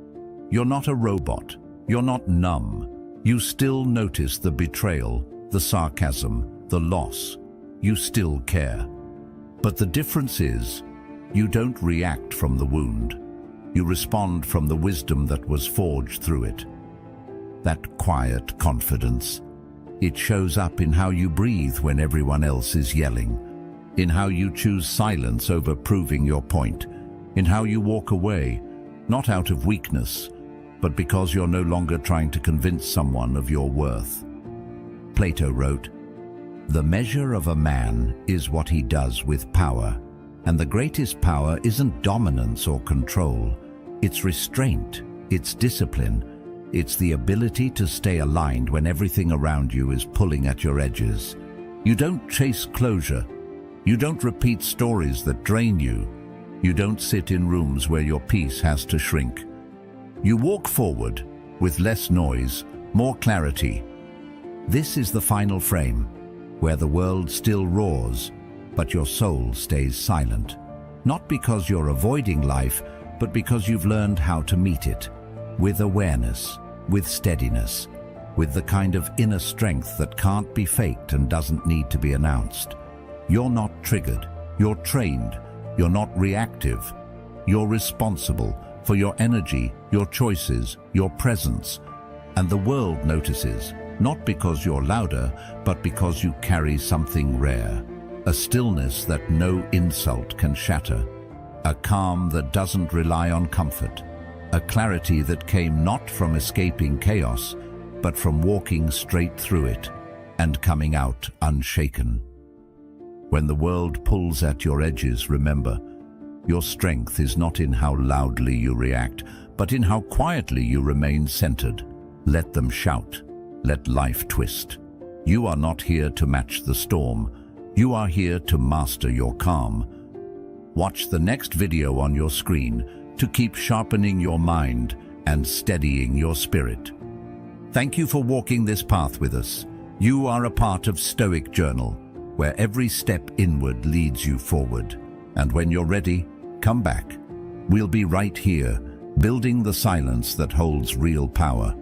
You're not a robot. You're not numb. You still notice the betrayal, the sarcasm, the loss. You still care. But the difference is, you don't react from the wound. You respond from the wisdom that was forged through it. That quiet confidence. It shows up in how you breathe when everyone else is yelling, in how you choose silence over proving your point, in how you walk away, not out of weakness, but because you're no longer trying to convince someone of your worth. Plato wrote, "The measure of a man is what he does with power, and the greatest power isn't dominance or control. It's restraint, it's discipline, it's the ability to stay aligned when everything around you is pulling at your edges. You don't chase closure. You don't repeat stories that drain you. You don't sit in rooms where your peace has to shrink. You walk forward with less noise, more clarity. This is the final frame, where the world still roars, but your soul stays silent. Not because you're avoiding life, but because you've learned how to meet it, with awareness, with steadiness, with the kind of inner strength that can't be faked and doesn't need to be announced. You're not triggered, you're trained, you're not reactive. You're responsible for your energy, your choices, your presence. And the world notices, not because you're louder, but because you carry something rare. A stillness that no insult can shatter. A calm that doesn't rely on comfort. A clarity that came not from escaping chaos, but from walking straight through it and coming out unshaken. When the world pulls at your edges, remember, your strength is not in how loudly you react, but in how quietly you remain centered. Let them shout. Let life twist. You are not here to match the storm. You are here to master your calm. Watch the next video on your screen to keep sharpening your mind and steadying your spirit. Thank you for walking this path with us. You are a part of Stoic Journal, where every step inward leads you forward. And when you're ready, come back. We'll be right here, building the silence that holds real power.